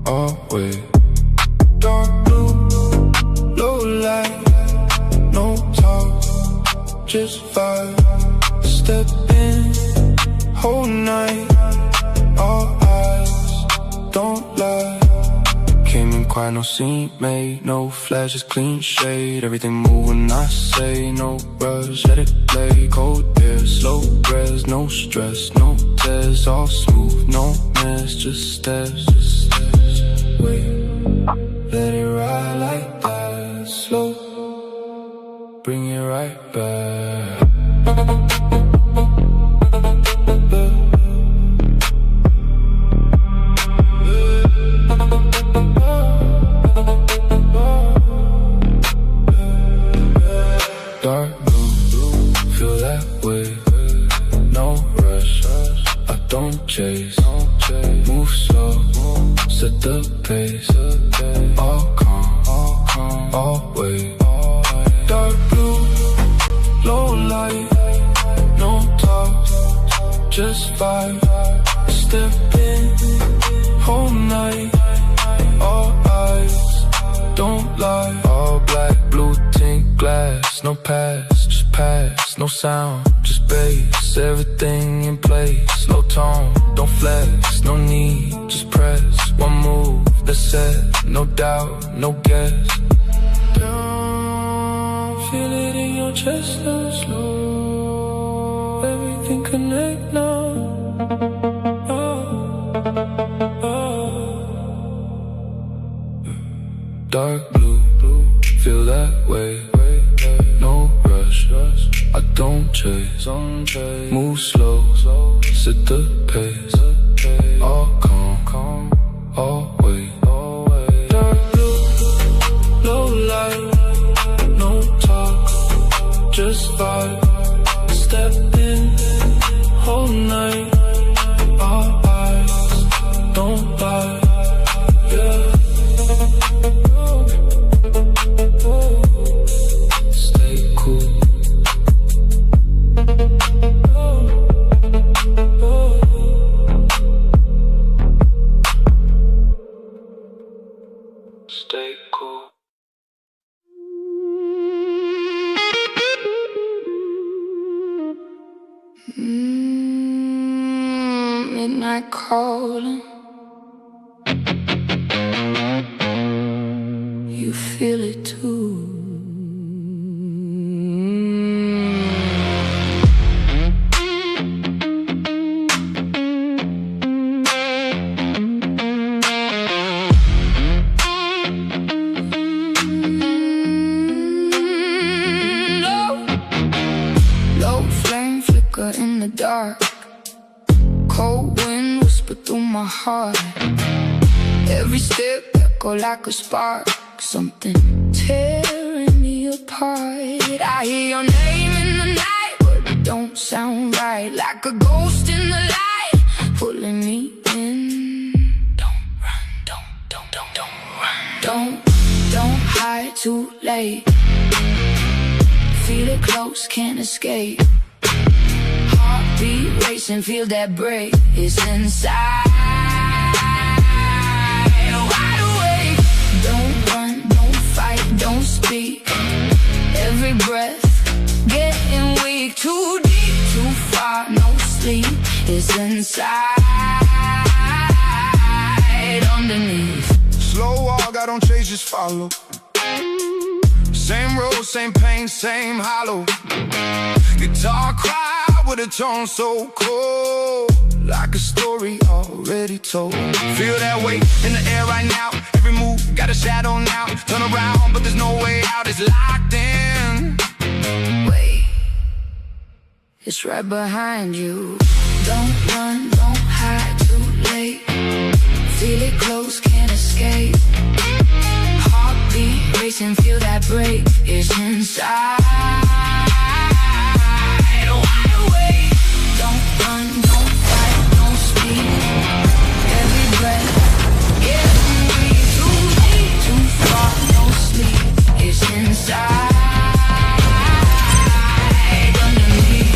always. Dark blue, low light, no talk, just vibe. Step in, whole night, all eyes, don't lie. Came in quiet, no scene made, no flashes, clean shade. Everything move when I say, no rush, let it play. Cold air, slow res, no stress, no tears, all smooth, no mess, just steps, wait, let it ride like that, slow, bring it right back. Dark blue, feel that way, no rush, I don't chase, move slow, set the pace, all calm, always. Dark blue, low light, no talk, just vibe, step in, whole night, all eyes, don't lie. All black, blue tint glass, no pass, just pass, no sound, just bass, everything in place, low tone, don't flex, no need, just press, one move, that's set, no doubt, no guess. Down, feel it in your chest and slow, everything connect now. Dark blue, feel that way, no rush, I don't chase, move slow, set the pace, all calm, always. Dark blue, low light, no talk, just vibe, step in, whole night, all eyes, don't lie, yeah. Stay cool. Stay cool. Midnight calling. You feel it too. Low flame flicker in the dark. Cold wind whisper through my heart. Every step echo like a spark. Something tearing me apart. I hear your name in the night, but it don't sound right. Like a ghost in the light, pulling me in. Don't run, don't run. Don't hide too late. Feel it close, can't escape. Heartbeat racing, feel that break. It's inside. Wide awake. Don't run, don't fight, don't speak. Every breath getting weak. Too deep, too far, no sleep. It's inside, underneath. Slow walk, I don't chase, just follow. Same road, same pain, same hollow. Guitar cry with a tone so cold, like a story already told. Feel that weight in the air right now. Every move got a shadow now. Turn around, but there's no way out. It's locked in. Wait, it's right behind you. Don't run, don't hide too late. Feel it close, can't escape. Heartbeat racing, feel that break. It's inside. Wide awake. Don't run, don't fight, don't speak. Every breath getting weak. Too deep, too far, no sleep. It's inside. Underneath.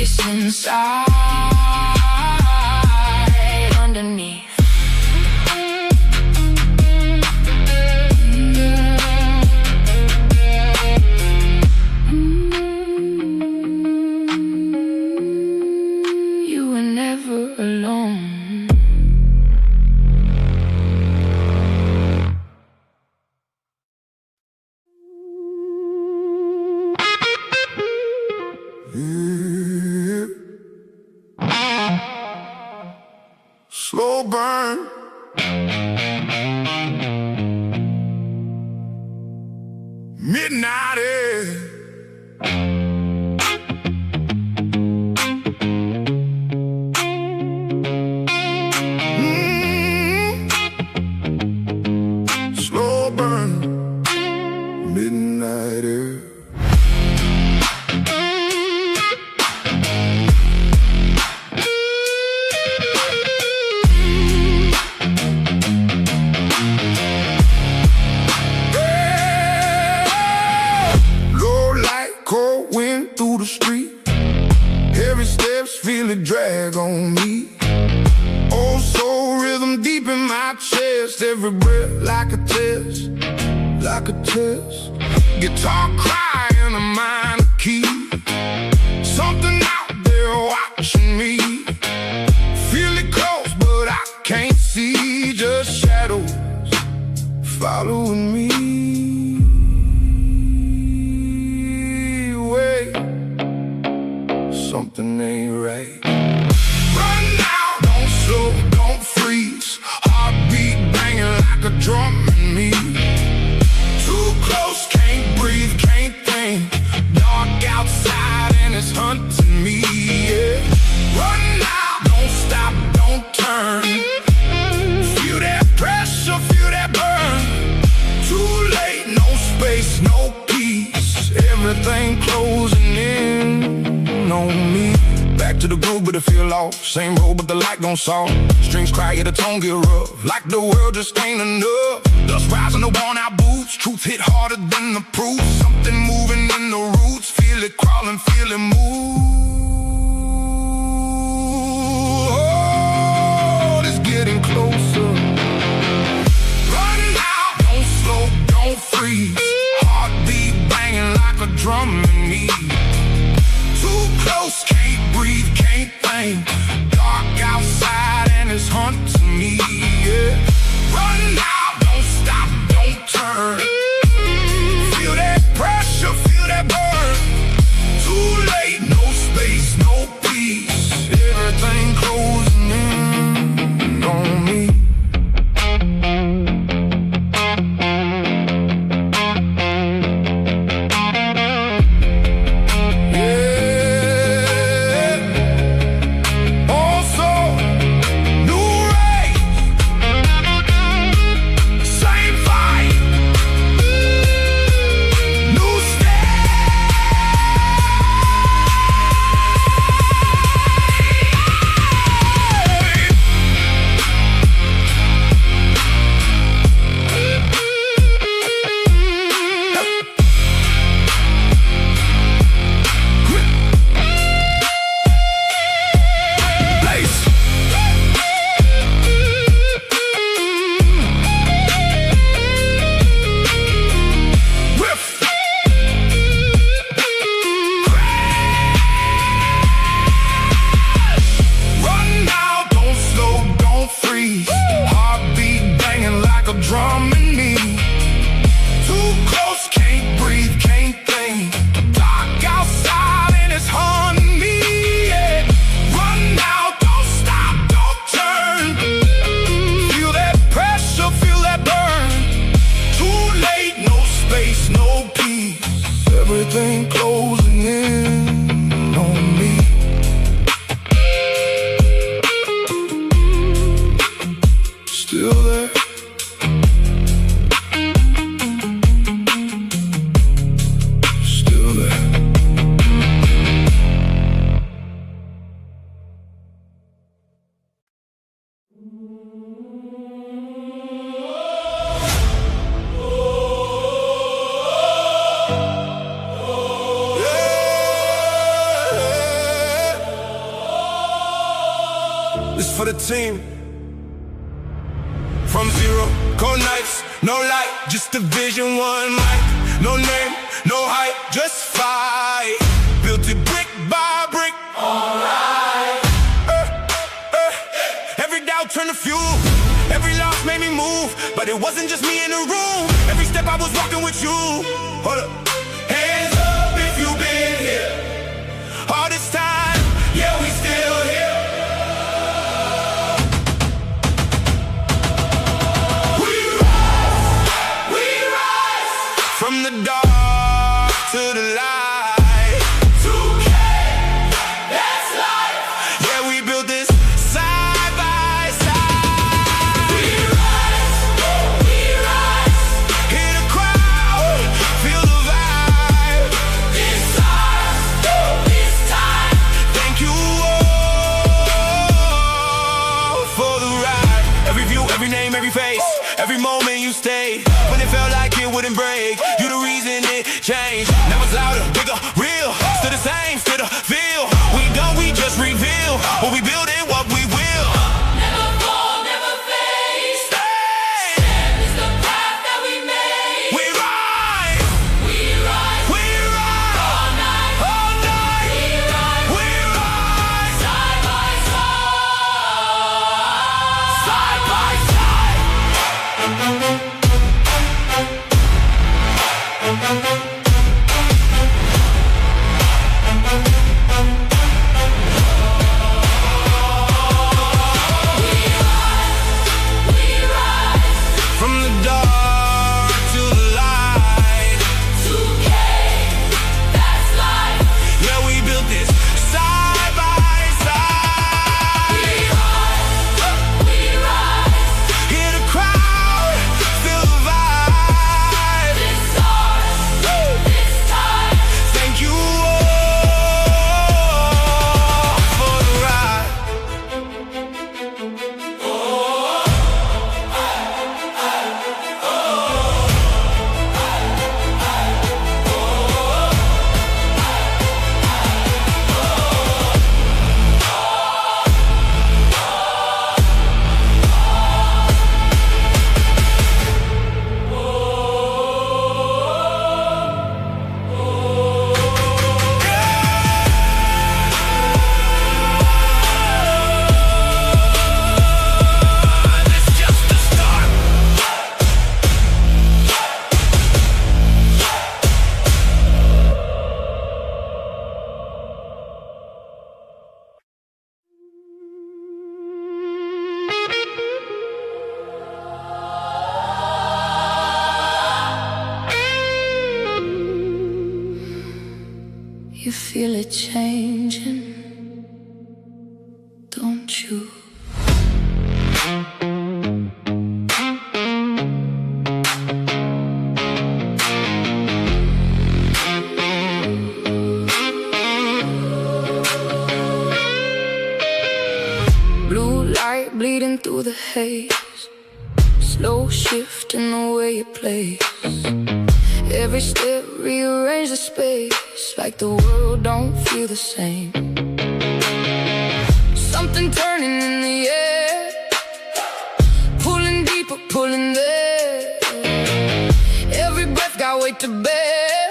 It's inside, underneath. You were never alone. Slow burn. Midnight air. Slow burn. Midnight air. Through the street, heavy steps feel it drag on me. Oh, soul rhythm deep in my chest, every breath like a test, like a test. Guitar crying a minor key, something out there watching me. Feel it close, but I can't see, just shadows following me. Something ain't right. Run now, don't slow, don't freeze. Heartbeat banging like a drum in me. Too close, can't breathe, can't think. Dark outside and it's hunting me, yeah. Run now, don't stop, don't turn. Feel that pressure, feel that burn. Too late, no space, no peace. Everything closing in on me. Back to the groove, but it feel lost. Same road, but the light gon' solve. Strings cry, yeah, the tone get rough. Like the world just ain't enough. Dust rising the worn out boots. Truth hit harder than the proof. Something moving in the roots. Feel it crawling, feel it move. Oh, it's getting closer. Run now, don't slow, don't freeze. Heartbeat banging like a drum in me. Too close, can't breathe, can't think. Dark outside and it's hunting me, yeah. Run now, don't stop, don't turn. Feel that pressure, feel that burn. Too late, no space, no peace. Everything closing in on me. Yeah. this for the team. From zero, cold nights, no light, just a vision, one mic. No name, no hype, just fight. Built it brick by brick. Alright. Every doubt turned to fuel. Every loss made me move, but it wasn't just me in the room. Every step I was walking with you. Hold up. Hands up if you've been here. All this time, yeah, we still here. We rise from the dark to the light. 2K, that's life. Yeah, we built this side by side. We rise, hear the crowd, feel the vibe. This time, thank you all for the ride. Every view, every name, every face, every moment you stayed. When it felt like it wouldn't break, you the reason it changed. Now it's louder, bigger, real. Still the same, still the feel. We done, we just reveal what we build and what we will. Never fall, never fade. Stand is the path that we made. We rise, We rise, we rise, all night. all night. We rise, We rise, side by side. side by side. We rise, From the dark to the light. 2K, that's life. Yeah, we built this side by side. We rise, Hear the crowd, feel the vibe. this ours, this time. Thank you all for the ride. It's just the start. You feel it changing, don't you? Blue light bleeding through the haze, slow shift in the way it plays. Every step rearrange the space, like the world don't feel the same. Something turning in the air, pulling deeper, pulling there. Every breath got weight to bear,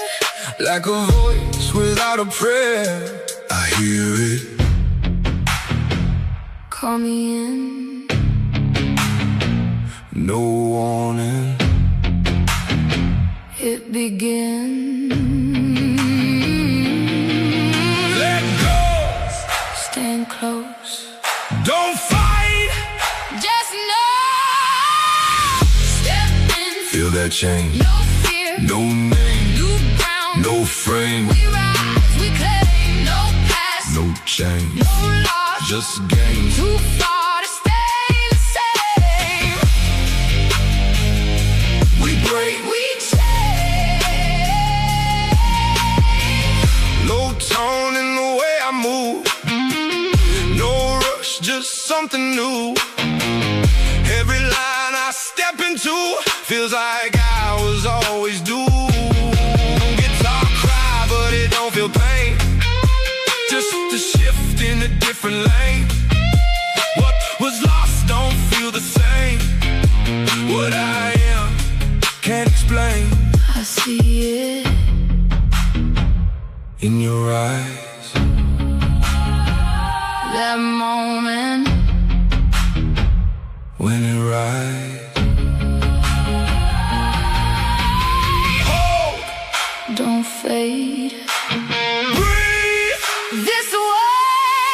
Like a voice without a prayer, I hear it. call me in. No warning. It begins. Let go. Stand close, Don't fight. just know. Step in, Feel that change. no fear, No name, new ground. no frame, We rise, we claim, no past, no change. no loss, Just game. too far to stay the same. We break. We change. Low tone in the way I move. No rush, just something new. Every line I step into feels like I was always due. Guitar cry, but it don't feel pain. Just a shift in a different lane. What What I am, can't explain. I see it in your eyes. That moment when it rises. Don't fade. Breathe this way.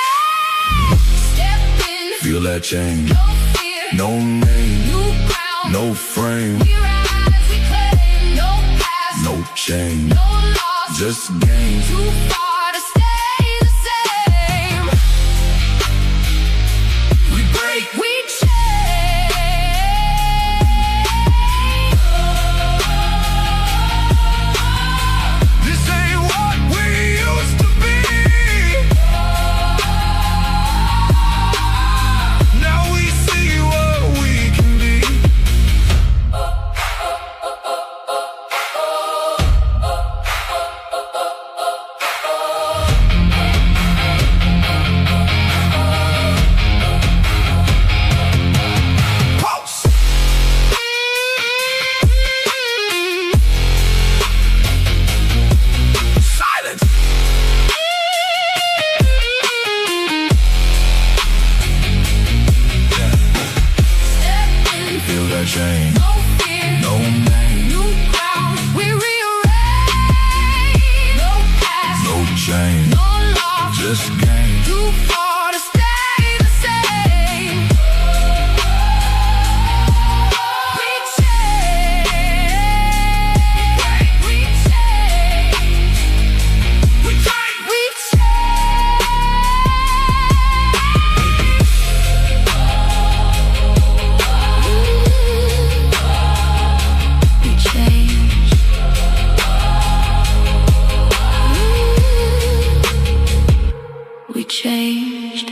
Step in. Feel that change. No fear. No name. New ground. No frame. We rise, we claim. No past. No change. No loss. Just gain. Too far to stay the same. We break. We changed.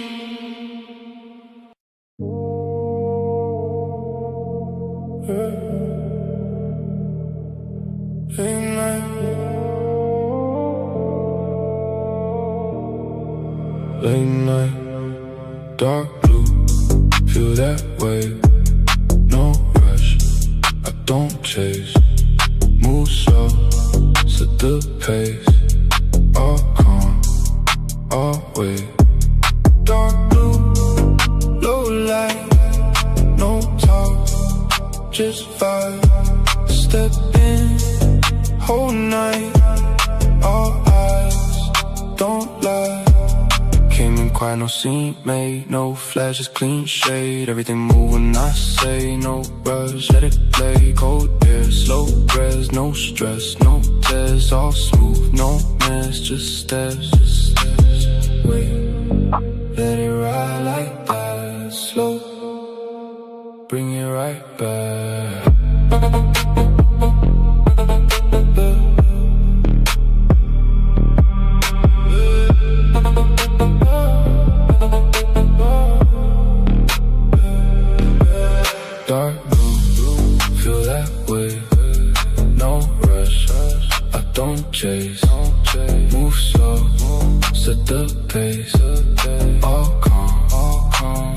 Late night, dark blue, feel that way. No rush, I don't chase. Move slow, set the pace. All calm, always. Dark blue, low light, no talk, just vibe. Step in, whole night, all eyes, don't lie. Came in quiet, no scene made, no flashes, clean shade. Everything move when I say, no rush, let it play. Cold air, slow res, no stress, no tears, all smooth, no mess, just steps, wait. Let it ride like that, slow, bring it right back. Dark blue, feel that way. No rush, I don't chase. Move slow, set the pace. All calm,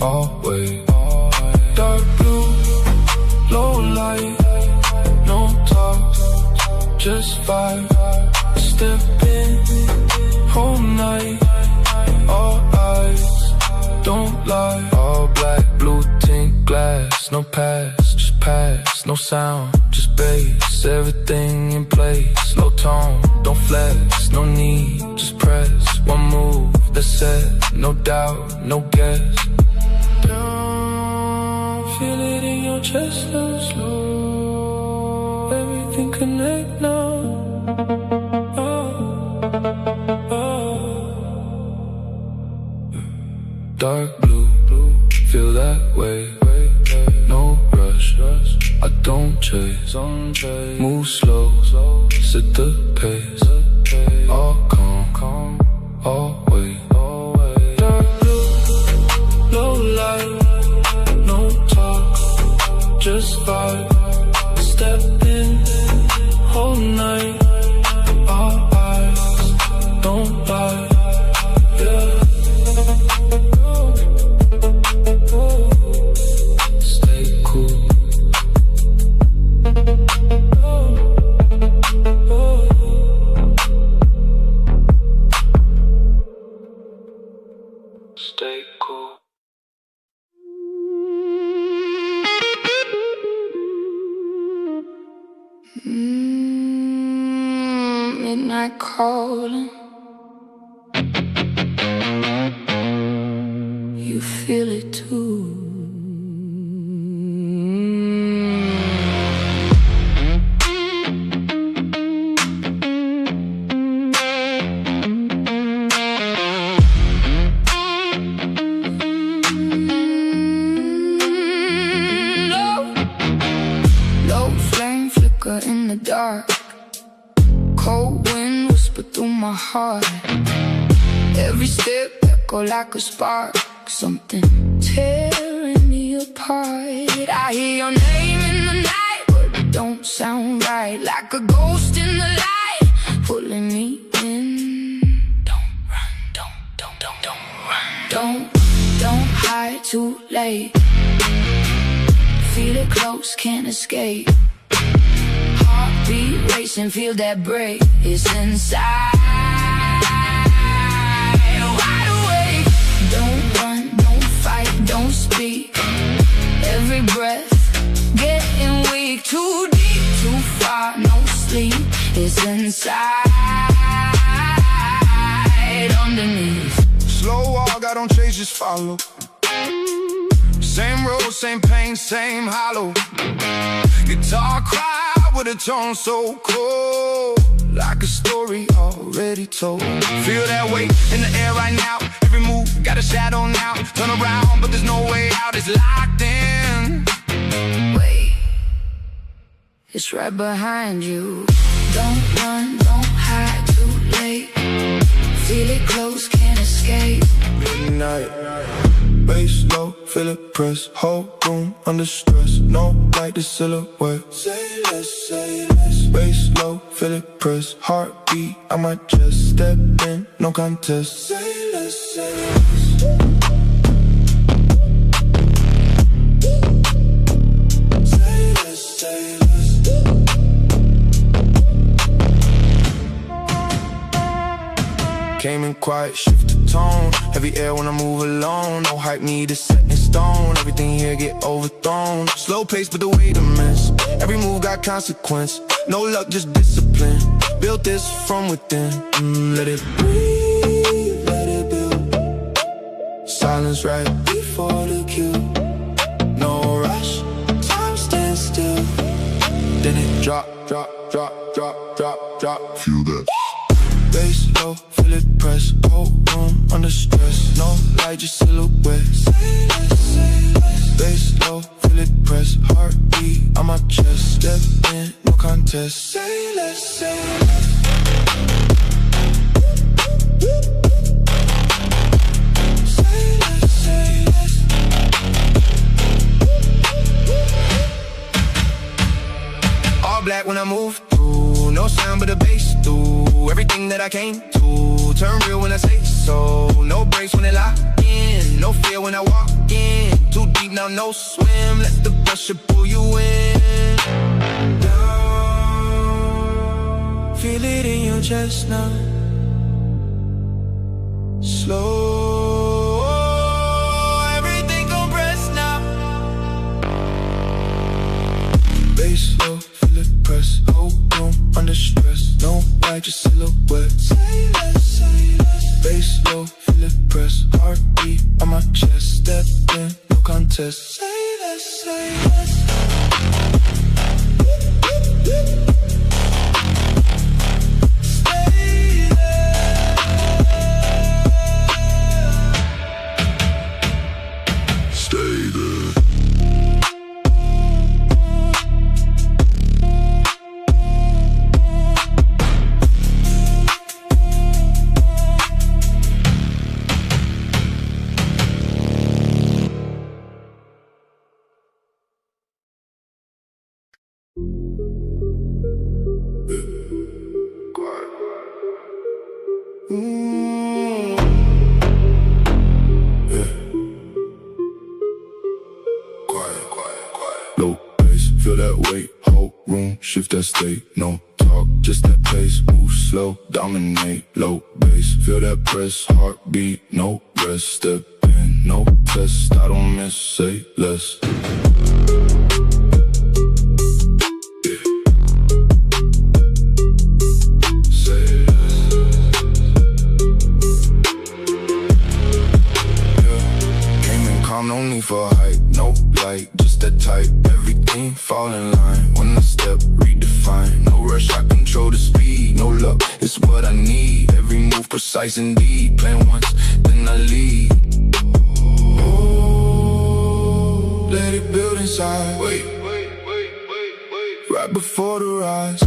always. Dark blue, low light, no talk, just vibe. Step in, whole night, all eyes, don't lie. All black, blue tint glass, no past, just pass. No sound, just bass. Everything in place, no tone, don't flex. No need, just press. One move, that's set. No doubt, no guess. Feel it in your chest, slow, slow. Everything connect now. Dark blue, feel that way. No rush, I don't chase. Move slow, set the pace. All calm, always. Dark blue, low light, no talk, just vibe. Step in, whole night, all eyes, don't lie. Yeah. Stay cool, stay cool. Midnight calling. You feel it too. Low flame flicker in the dark. Cold wind whisper through my heart. Every step echo like a spark. Something tearing me apart. I hear your name in the night, but it don't sound right. Like a ghost in the light, pulling me in. Don't run, don't run. Don't hide too late. Feel it close, can't escape. Heartbeat racing, feel that break. It's inside. Wide awake. Don't run, don't fight, don't speak. Every breath getting weak. Too deep, too far, no sleep. It's inside, underneath. Slow walk, I don't chase, just follow. Same road, same pain, same hollow. Guitar cry with a tone so cold, like a story already told. Feel that weight in the air right now. Every move got a shadow now. Turn around, but there's no way out. It's locked in. Wait, it's right behind you. Don't run, don't hide too late. Feel it close, can't escape. Midnight, bass low, feel it press. Whole room under stress. No light, the silhouette. Say less, say less. Bass low, feel it press. Heartbeat, I might just step in, no contest. Say less, say less. Say less, say less. Came in quiet, shift the tone. Heavy air when I move alone. No hype needed, set in stone. Everything here get overthrown. Slow pace, but the way to miss. Every move got consequence. No luck, just discipline. Built this from within. Let it breathe, let it build. Silence right before the kill. No rush, time stands still. Then it drop, drop, drop, drop, drop, drop. Feel that. Bass low, feel it press. Whole room under stress. No light, just silhouette. Say less, say less. Bass low, feel it press. Heartbeat on my chest. Step in, no contest. Say less, say less. Say less, say less. All black when I move through. No sound but the bass through. Everything that I came to, turn real when I say so. No breaks when they lock in, no fear when I walk in. Too deep now, no swim, let the pressure pull you in. Down, feel it in your chest now. Slow, everything compressed now. Bass low, feel it press. Whole room under stress. No light, just silhouette. Say less, say less. Bass low, feel it press. Heartbeat on my chest. Step in, no contest. Say less, say less. Stay there. Stay there. Low bass, feel that weight, whole room, shift that state. No talk, just that pace, move slow, dominate. Low bass, feel that press, heartbeat, no rest. Step in, no test, I don't miss, say less. No need for hype, no light, just that type. Everything fall in line when I step, redefine. No rush, I control the speed. No luck, it's what I need. Every move precise indeed. Plan once, then I lead. Oh, let it build inside. Wait, right before the rise.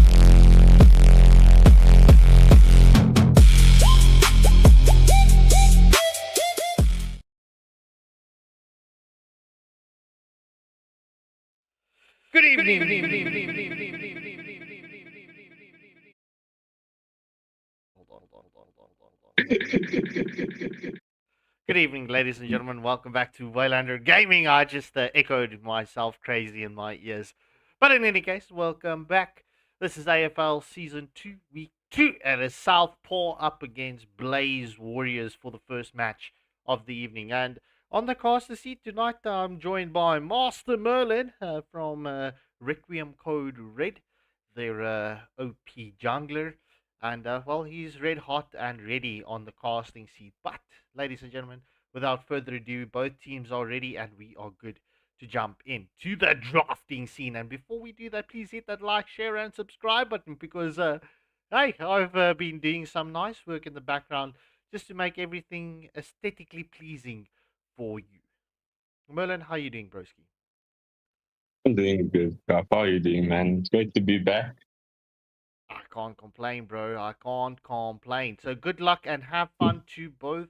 Good evening. Good evening, ladies and gentlemen. Welcome back to Waylander Gaming. I just echoed myself crazy in my ears. But in any case, welcome back. This is AFL Season 2, Week 2. And it's Southpaw up against Blaze Warriors for the first match of the evening. And on the caster seat tonight, I'm joined by Master Merlin from Requiem Code Red, their OP jungler. And, well, he's red hot and ready on the casting seat. But, ladies and gentlemen, without further ado, both teams are ready and we are good to jump into the drafting scene. And before we do that, please hit that like, share, and subscribe button because, hey, I've been doing some nice work in the background just to make everything aesthetically pleasing for you. Merlin, how you doing, broski? I'm doing good, Graf. How are you doing, man? It's great to be back. I can't complain, bro. I can't complain. So good luck and have fun to both.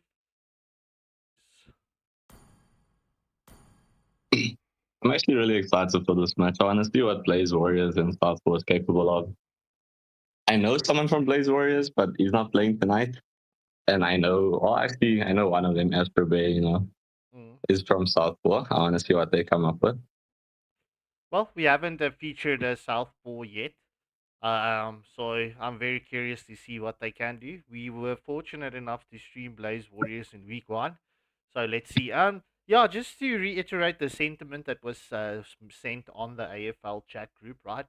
I'm actually really excited for this match. I want to see what Blaze Warriors and Southpaw is capable of. I know someone from Blaze Warriors, but he's not playing tonight. And I know one of them, Xtra, is from Southpaw. I want to see what they come up with. Well, we haven't featured a Southpaw yet. So I'm very curious to see what they can do. We were fortunate enough to stream Blaze Warriors in week 1. So let's see. Yeah, just to reiterate the sentiment that was sent on the AFL chat group, right?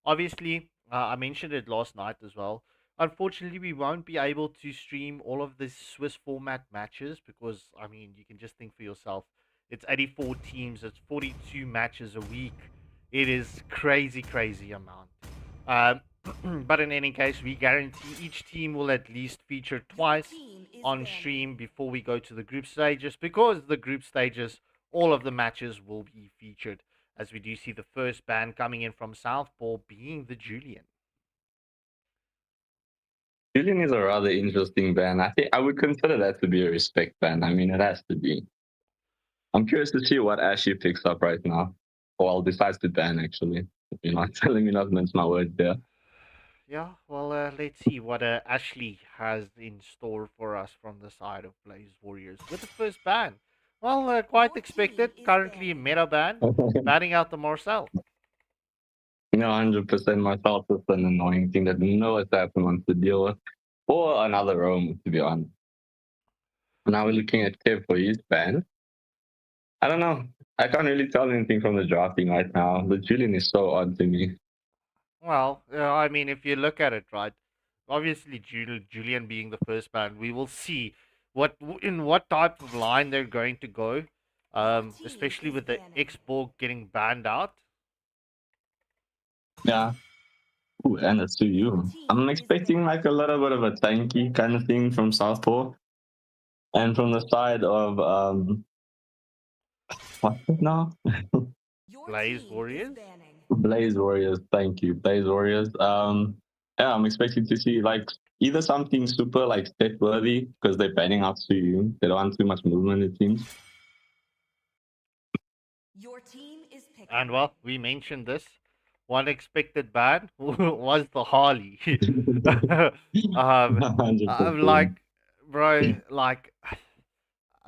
Obviously, I mentioned it last night as well. Unfortunately, we won't be able to stream all of the Swiss format matches because, I mean, you can just think for yourself. It's 84 teams. It's 42 matches a week. It is crazy amount. But in any case, we guarantee each team will at least feature twice on stream before we go to the group stages, because the group stages, all of the matches will be featured, as we do see the first ban coming in from Southpaw being the Julian. Julian is a rather interesting ban. I think I would consider that to be a respect ban. I mean, it has to be. I'm curious to see what Ashley picks up right now. Well, decides to ban, actually. You're not telling me not to mince my words there. Yeah, well, let's see what Ashley has in store for us from the side of Blaze Warriors with the first ban. Well, quite expected. Currently meta ban, banning out the Marcel. 100% Marcel is an annoying thing that no assassin wants to deal with. Or another roam, to be honest. Now we're looking at Kev for his ban. I don't know. I can't really tell anything from the drafting right now. The Julian is so odd to me. Well, I mean, if you look at it, right, obviously Julian being the first ban, we will see what type of line they're going to go, especially with the Xborg getting banned out. Yeah. Ooh, and it's to you. I'm expecting like a little bit of a tanky kind of thing from Southpaw. And from the side of what's it now? Blaze Warriors? Blaze Warriors, thank you. Blaze Warriors. Yeah, I'm expecting to see like either something super like step worthy because they're banning out to you. They don't want too much movement, it seems. Your team is picking. And well, we mentioned this. One expected ban was the Harley. I'm like, bro, like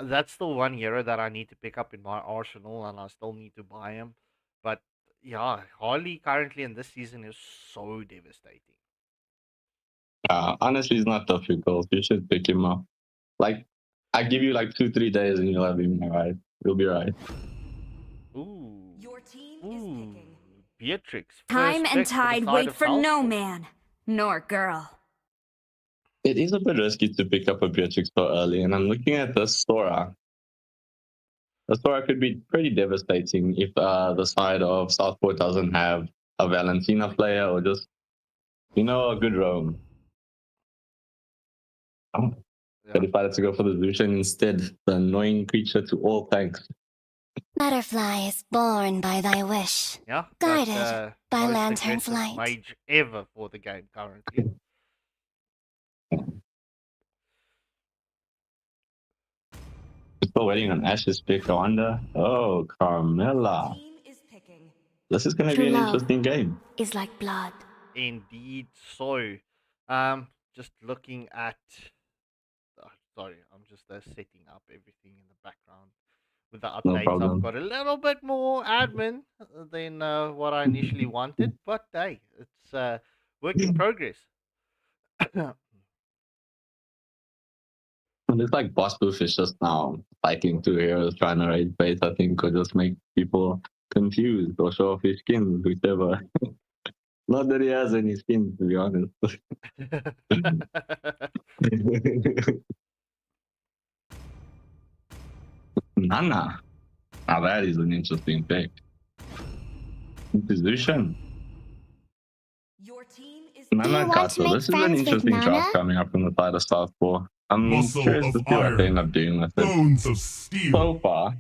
that's the one hero that I need to pick up in my arsenal, and I still need to buy him. But yeah, Harley currently in this season is so devastating. Honestly, it's not difficult. You should pick him up. Like, I give you like 2-3 days and you'll have him right. You'll be right. Ooh. Your team is Ooh. picking. Beatrix. Time first and pick for the tide side wait of for no Southport. man, nor girl. It is a bit risky to pick up a Beatrix so early, and I'm looking at the Sora. The Sora could be pretty devastating if the side of Southport doesn't have a Valentina player or just, a good roam. Oh, they decided to go for the Zushin instead, the annoying creature to all tanks. Butterfly is born by thy wish. Yeah. Guided by most lantern's aggressive light. mage ever for the game currently. Still waiting on Ash's pick. I wonder. Oh, Carmella. Team is picking. This is going to True be an love interesting game. is like blood. Indeed so. Just looking at... sorry, I'm just setting up everything in the background. With the No updates, problem. I've got a little bit more admin than what I initially wanted. But hey, it's work in progress. And it's like Boss Boof is just now fighting two heroes trying to raise base, I think, could just make people confused or show off his skin, whichever. Not that he has any skin, to be honest. Nana. Now that is an interesting pick. Position. Your team is you Nana want to Castle. make This is an friends with interesting Nana? draft coming up from the side of Southpaw. I'm Muscle curious of to see what they iron. end up doing with it. Bones of steel. So far,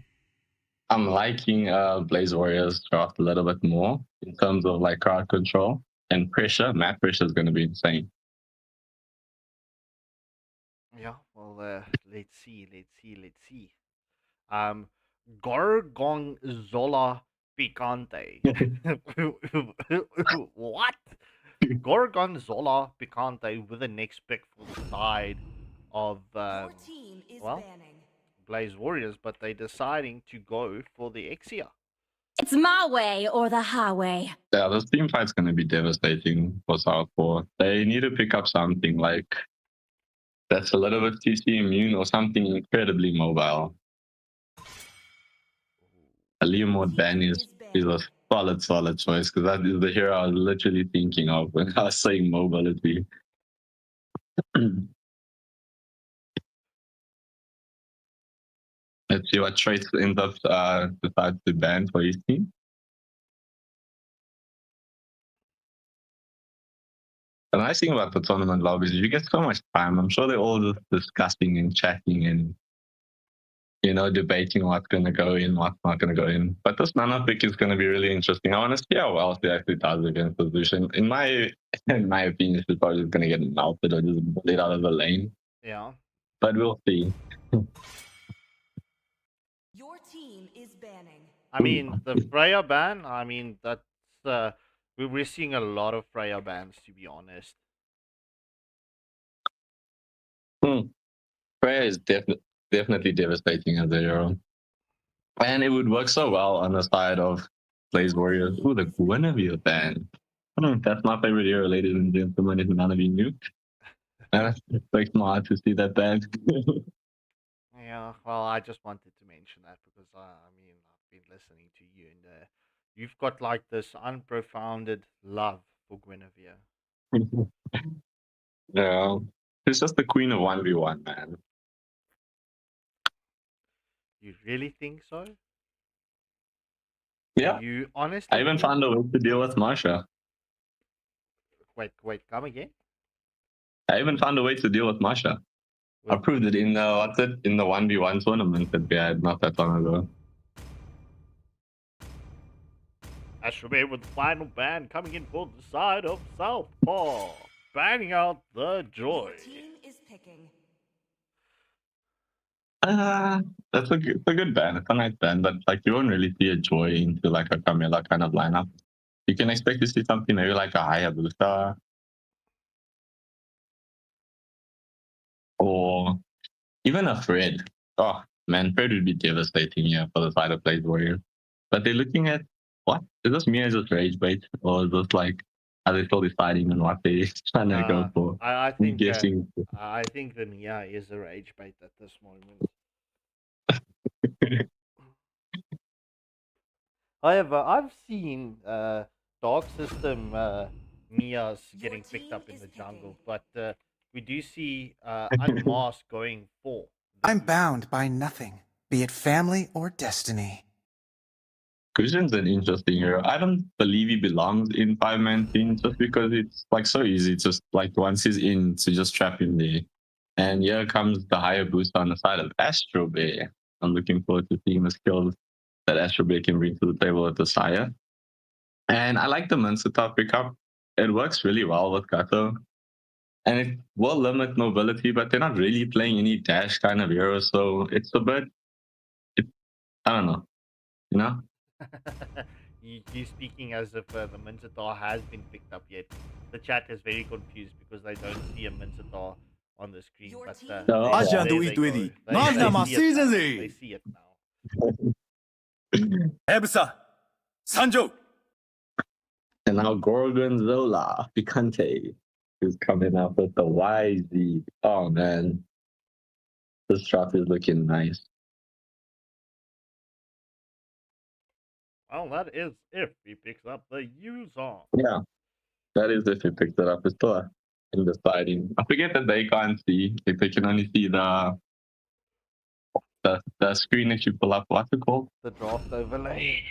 I'm liking Blaze Warriors draft a little bit more in terms of like crowd control and pressure. Map pressure is going to be insane. Yeah, well, let's see. Gorgonzola Picante. What? Gorgonzola Picante with the next pick for the side of Your team is well, banning. Blaze Warriors, but they're deciding to go for the Xtra. It's my way or the highway. Yeah, this team fight's going to be devastating for Southpaw. They need to pick up something like that's a little bit CC immune or something incredibly mobile. A Leomord ban is a solid choice because that is the hero I was literally thinking of when I was saying mobility. Let's see what traits ends up decides to ban for his team. The nice thing about the tournament lobbies is you get so much time. I'm sure they're all just discussing and chatting and debating what's going to go in, what's not going to go in. But this Nana pick is going to be really interesting. I want to see how well she actually does against the Zushin. In my opinion, she's probably just going to get melted or just bullied out of the lane. Yeah. But we'll see. Your team is banning. I mean, the Freya ban, that's... we're seeing a lot of Freya bans, to be honest. Freya is definitely devastating as a hero. And it would work so well on the side of Blaze Warriors. Ooh, the Guinevere ban. That's my favorite hero, ladies and gentlemen, if none of you knew. It breaks my heart to see that ban. Yeah, well, I just wanted to mention that because, I've been listening to you and you've got like this unprofounded love for Guinevere. Yeah. She's just the queen of 1v1, man. You really think so? Yeah. You honestly I even think... found a way to deal with Marsha. Wait, come again? I even found a way to deal with Marsha. I proved it in the in the 1v1 tournament that we had not that long ago. I should be with the final ban coming in for the side of Southpaw, banning out the Joy. Your team is picking. That's a good ban. It's a nice ban, but like you won't really see a Joy into like a Carmella kind of lineup. You can expect to see something maybe like a Hayabusa or even a Fred. Oh man, Fred would be devastating here for the side of Blaze Warrior. But they're looking at what? Is this me as just rage bait? Or is this like Are they still deciding on what they're trying to go for? I I'm think guessing. I think the Mia is a rage bait at this moment. However, I've seen Dark System Mia's getting picked up in the jungle, but we do see Unmasked going for. I'm bound by nothing, be it family or destiny. Christian's an interesting hero. I don't believe he belongs in 5-man team just because it's like so easy. Just like once he's in, to just trap him there. And here comes the higher boost on the side of Astro Bear. I'm looking forward to seeing the skills that Astro Bear can bring to the table at the Sire. And I like the Mincetar pickup. It works really well with Gato. And it will limit mobility, but they're not really playing any dash kind of hero, so it's a bit, I don't know, you know? You speaking as if the Mincetar has been picked up yet. The chat is very confused because they don't see a Mincetar on the screen. Your But team No. is Aja they do go. it with it. They Nanda see it now. season They see it now. Ebsa, Sanjo. And now Gorgonzola Picante is coming up with the YZ. Oh man, this drop is looking nice. Well, that is if he picks up the Yuzong. Yeah, that is if he picks it up. It's still undeciding. I forget that they can't see. If they can only see the screen that you pull up. What's it called? The draft overlay.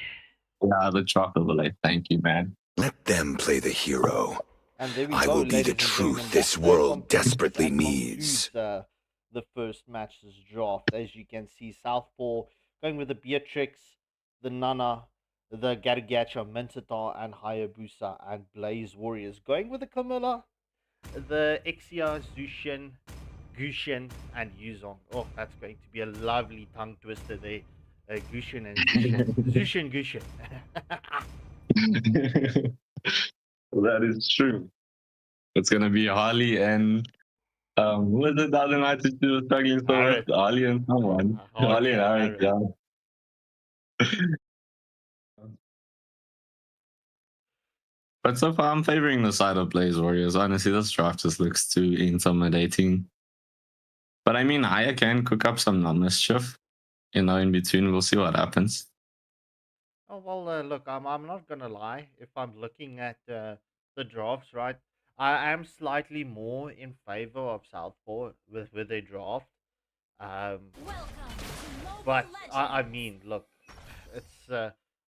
Yeah, the drop overlay. Thank you, man. Let them play the hero. And there we I go, will be the ladies and truth gentlemen. this That world concludes- desperately that needs. concludes, the first match's draft. As you can see, Southpaw going with the Beatrix, the Nana, the Gargacha, Mincetar, and Hayabusa, and Blaze Warriors. Going with the Camilla, the Xia, Zushin, Gushin, and Yuzong. Oh, that's going to be a lovely tongue twister there. Gushin and Zushin. Zushin, Gushin. That is true. It's gonna be Harley and who was it the other night that she was struggling so Harriet. with? Harley and someone. Harley and Harriet, yeah. But so far, I'm favoring the side of Blaze Warriors. Honestly, this draft just looks too intimidating. But I mean, Aya can cook up some mischief. You know, in between, we'll see what happens. Oh well, look, I'm not gonna lie. If I'm looking at the drafts, right, I am slightly more in favor of Southpaw with their draft. But I mean, look, it's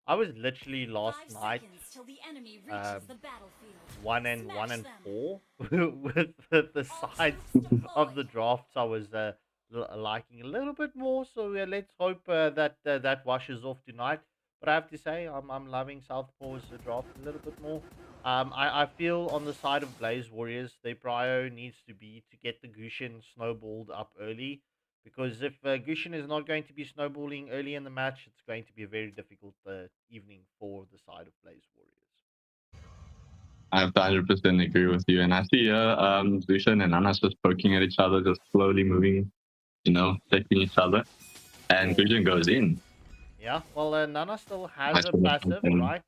I was literally last night 1 and 4 with the sides of the drafts. I was liking a little bit more. So let's hope that washes off tonight. But I have to say, I'm loving Southpaw's draft a little bit more. I feel on the side of Blaze Warriors, their prio needs to be to get the Gushin snowballed up early. Because if Gushin is not going to be snowballing early in the match, it's going to be a very difficult evening for the side of Blaze Warriors. I have to 100% agree with you. And I see Zushin and Nana's just poking at each other, just slowly moving, you know, taking each other. And Gushin goes in. Yeah, well, Nana still has a passive, right?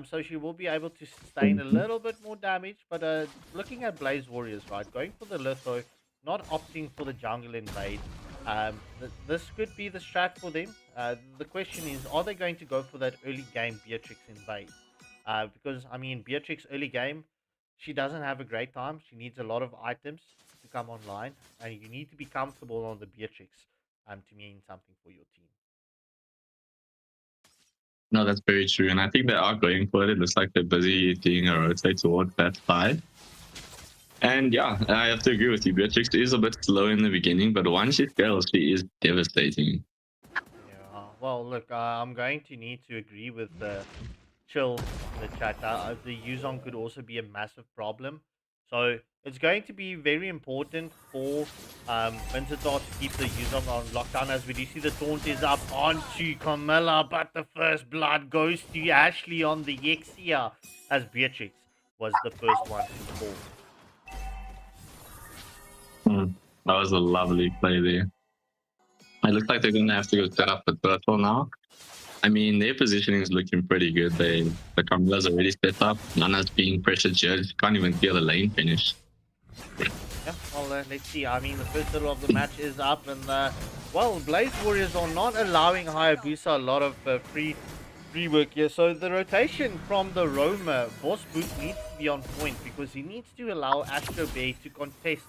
So she will be able to sustain a little bit more damage. But looking at Blaze Warriors, right, going for the Litho, not opting for the jungle invade. This could be the strat for them. The question is, are they going to go for that early game Beatrix invade? Because, I mean, Beatrix early game, she doesn't have a great time. She needs a lot of items to come online. And you need to be comfortable on the Beatrix to mean something for your team. No, that's very true. And I think they are going for it. It looks like they're busy doing a rotate towards that side. And yeah, I have to agree with you. Beatrix is a bit slow in the beginning, but once she scales, she is devastating. Yeah, well, look, I'm going to need to agree with Chill in the chat. The Yuzong could also be a massive problem. So it's going to be very important for Mincetar to keep the Yuzong on lockdown. As we do see, the taunt is up onto Camilla, but the first blood goes to Ashley on the Xia, as Beatrix was the first one to fall. That was a lovely play there. It looks like they're going to have to go set up the turtle now. I mean, their positioning is looking pretty good. The Carmela's already set up. Nana's being pressured here. She can't even feel the lane finish. Yeah, well, let's see. I mean, the first hurdle of the match is up, and well, Blaze Warriors are not allowing Hayabusa a lot of free work here. So the rotation from the roamer, Boss Booth, needs to be on point because he needs to allow Astro Bay to contest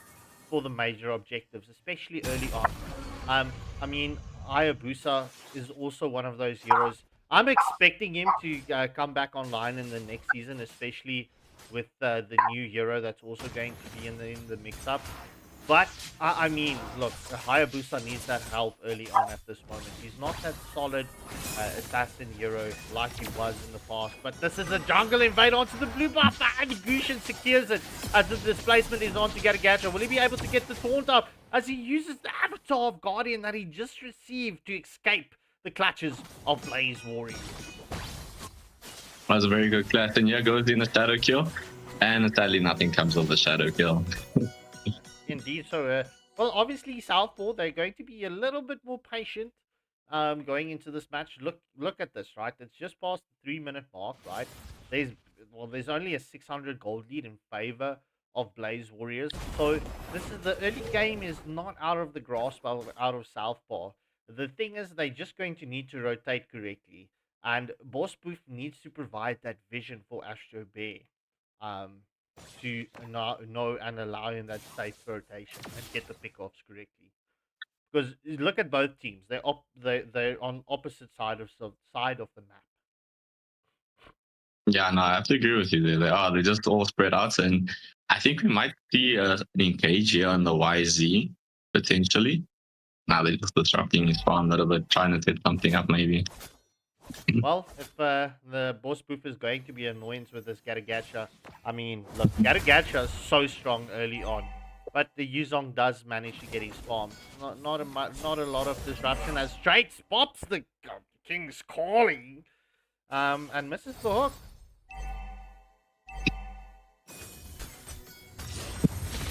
for the major objectives, especially early on. I mean, Hayabusa is also one of those heroes. I'm expecting him to come back online in the next season, especially with the new hero that's also going to be in the mix-up. But, I mean, look, Hayabusa needs that help early on at this moment. He's not that solid assassin hero like he was in the past. But this is a jungle invade onto the blue buff, and Gushin secures it as the displacement is on to Garagacha. Will he be able to get the taunt up as he uses the avatar of Guardian that he just received to escape the clutches of Blaze Warriors? That was a very good clash. And here goes in the shadow kill. And sadly, nothing comes of the shadow kill. Indeed. So, well, obviously, Southpaw, they're going to be a little bit more patient going into this match. Look at this, right? It's just past the 3-minute mark, right? There's only a 600 gold lead in favor of Blaze Warriors. So, the early game is not out of the grasp out of Southpaw. The thing is, they're just going to need to rotate correctly. And Boss Booth needs to provide that vision for Astro Bear to know and allow him that safe rotation and get the pickoffs correctly. Because look at both teams; they're on opposite side of the map. Yeah, no, I have to agree with you there. They're just all spread out, and I think we might see an engage here on the YZ potentially. Now they're just disrupting his farm a little bit, trying to set something up maybe. Well, if the Boss Booth is going to be annoyance with this Garagacha, I mean, look, Garagacha is so strong early on, but the Yuzong does manage to get his farm. Not a lot of disruption as straight spots the King's Calling, and misses the hook.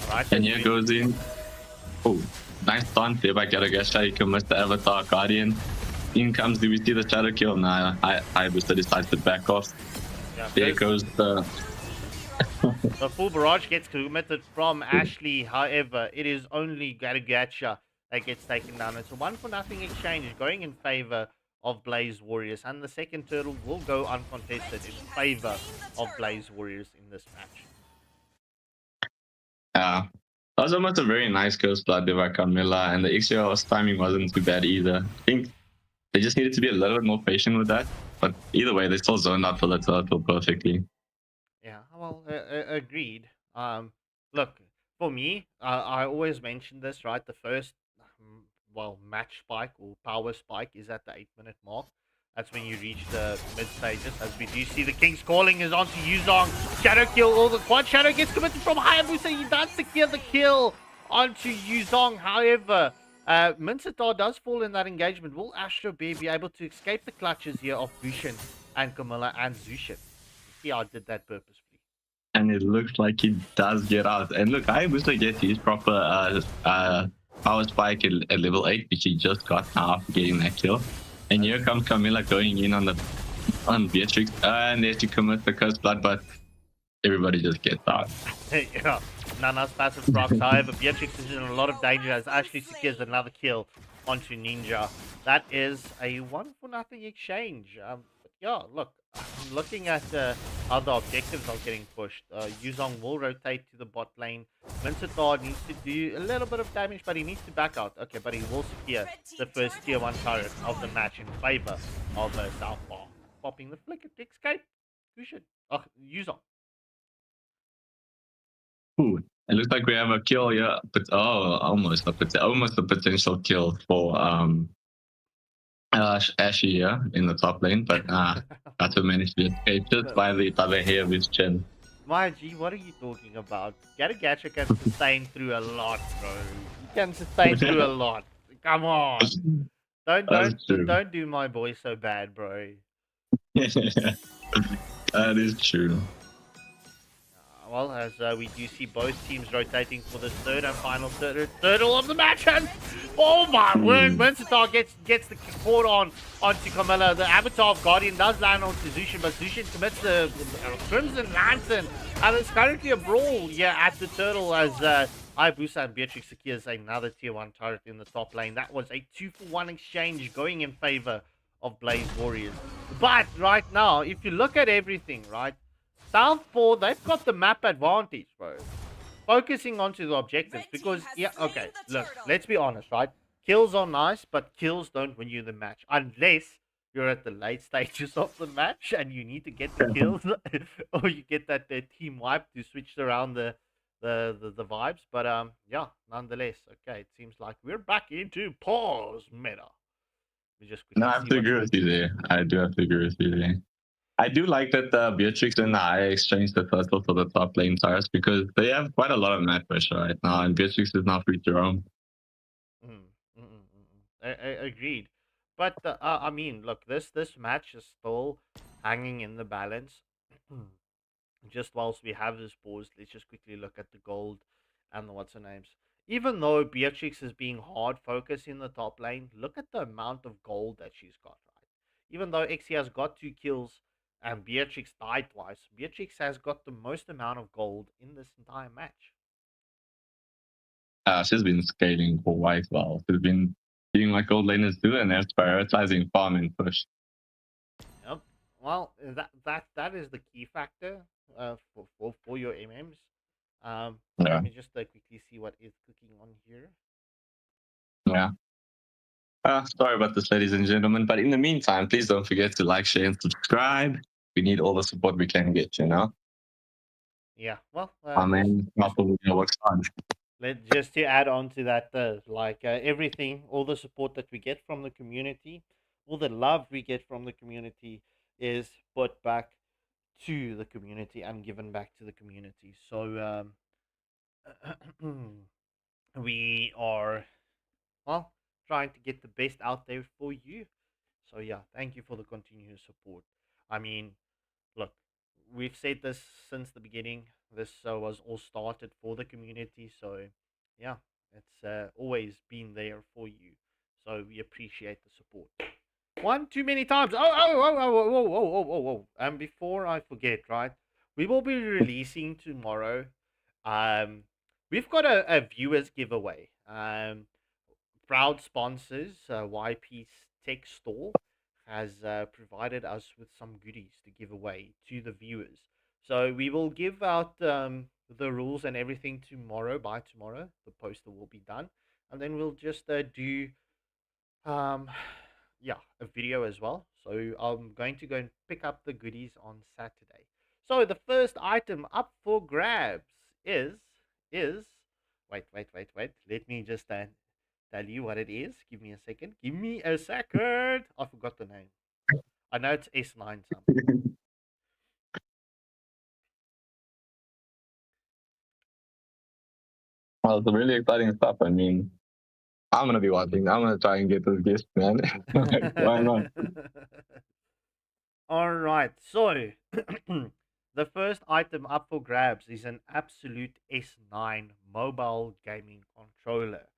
Alright, and here goes in. Oh, nice taunt there by Garagacha. He can miss the avatar Guardian. In comes, do we see the shadow kill? Nah, Hayabusa decides to back off. Yeah, there goes the... the full barrage gets committed from Ashley. However, it is only Garagacha that gets taken down. It's a 1-for-0 exchange going in favor of Blaze Warriors. And the second turtle will go uncontested in favor of Blaze Warriors in this match. Yeah, that was almost a very nice Ghost Blood by Camilla. And the Xtra timing wasn't too bad either. I think they just needed to be a little bit more patient with that. But either way, they still zoned out for the turtle perfectly. Yeah, well, agreed. Look, for me, I always mention this, right? The first, match spike or power spike is at the 8-minute mark. That's when you reach the mid stages. As we do see, the King's Calling is onto Yuzong. Shadow kill, all the quad shadow gets committed from Hayabusa. He does secure the kill onto Yuzong. However, Mincetar does fall in that engagement. Will Astro Bear be able to escape the clutches here of Bushin and Camilla and Zushin? See how I did that purposefully. And it looks like he does get out. And look, Hayabusa gets his proper power spike at level 8, which he just got now after getting that kill. And here comes Camilla going in on Beatrix, and there she commits the Cursed Blood, but everybody just gets out. Yeah, Nana's passive procs. However, Beatrix is in a lot of danger as Ashley secures another kill onto Ninja. That is a 1-for-0 exchange. Yeah, look, I'm looking at how the objectives are getting pushed. Yuzong will rotate to the bot lane. Mincetar needs to do a little bit of damage, but he needs to back out. Okay, but he will secure the first tier 1 turret of the match in favor of Southpaw. Popping the flicker to escape. Who should? Yuzong. Ooh, it looks like we have a kill here, but almost a potential kill for Ashy here in the top lane, but had to manage to escape just by the hair of his chin. My G, what are you talking about? Garagacha can sustain through a lot, bro. He can sustain through a lot. Come on. Don't do my boy so bad, bro. That is true. well, as we do see both teams rotating for the third and final turtle of the match, and oh my word, Munsitar gets the forward onto Camilla. The Avatar of Guardian does land onto Zushin, but Zushin commits the Crimson Lantern, and it's currently a brawl here at the turtle as Hayabusa and Beatrix secures another tier 1 turret in the top lane. That was a 2-for-1 exchange going in favor of Blaze Warriors. But right now, if you look at everything, right, Southpaw, they've got the map advantage, bro. Focusing onto the objectives because, yeah, okay, look, let's be honest, right? Kills are nice, but kills don't win you the match unless you're at the late stages of the match and you need to get the kills or you get that team wipe to switch around the vibes. But yeah, nonetheless, okay, it seems like we're back into pause meta. We just No, I have to agree with you there. I do have to agree with you there. I do like that Beatrix and I exchanged the turtle for the top lane tires because they have quite a lot of mat pressure right now, and Beatrix is now free to roam. Agreed. But I mean, look, this match is still hanging in the balance. Just whilst we have this pause, let's just quickly look at the gold and the what's her names. Even though Beatrix is being hard focused in the top lane, look at the amount of gold that she's got, right? Even though Xe has got 2 kills and Beatrix died twice, Beatrix has got the most amount of gold in this entire match. She's been scaling quite well. She's been doing like gold laners do, and they're prioritizing farm and push. Yep. Well, that is the key factor for your MMs. Yeah. Let me just quickly see what is cooking on here. Yeah. Sorry about this, ladies and gentlemen. But in the meantime, please don't forget to like, share, and subscribe. We need all the support we can get, you know? Yeah, well, just to add on to that, everything, all the support that we get from the community, all the love we get from the community is put back to the community and given back to the community. So we are, well, trying to get the best out there for you. So yeah, thank you for the continuous support. I mean, look, we've said this since the beginning. This was all started for the community. So yeah, it's always been there for you. So we appreciate the support. One too many times. Oh. And before I forget, right, we will be releasing tomorrow. We've got a viewers giveaway. Proud sponsors, YP Tech Store has provided us with some goodies to give away to the viewers. So we will give out the rules and everything tomorrow. By tomorrow, the poster will be done, and then we'll just do a video as well. So I'm going to go and pick up the goodies on Saturday. So the first item up for grabs is wait. Let me just tell you what it is. Give me a second. I forgot the name. I know it's S9 something. Well, it's really exciting stuff. I mean, I'm going to be watching. I'm going to try and get this gift, man. Why not? All right. So, the first item up for grabs is an Absolute S9 mobile gaming controller.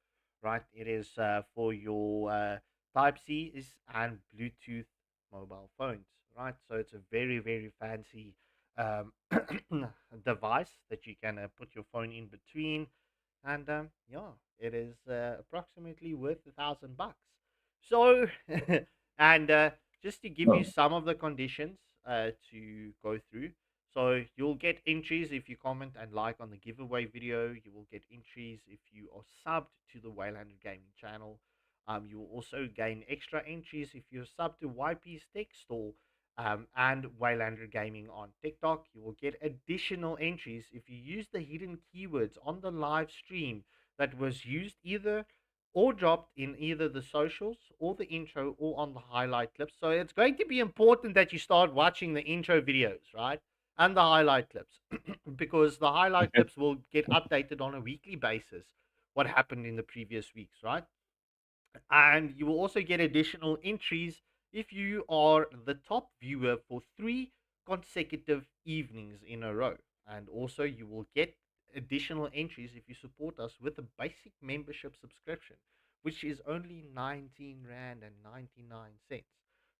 Right? It is for your Type-Cs and Bluetooth mobile phones. Right? So, it's a very, very fancy device that you can put your phone in between. And yeah, it is approximately worth $1,000. So, and just to give you some of the conditions to go through. So you'll get entries if you comment and like on the giveaway video. You will get entries if you are subbed to the Waylander Gaming channel. You will also gain extra entries if you're subbed to YP's Tech Store and Waylander Gaming on TikTok. You will get additional entries if you use the hidden keywords on the live stream that was used either or dropped in either the socials or the intro or on the highlight clips. So it's going to be important that you start watching the intro videos, right? And the highlight clips, because the highlight clips will get updated on a weekly basis, what happened in the previous weeks, right? And you will also get additional entries if you are the top viewer for 3 consecutive evenings in a row. And also, you will get additional entries if you support us with a basic membership subscription, which is only 19 Rand and 99 cents.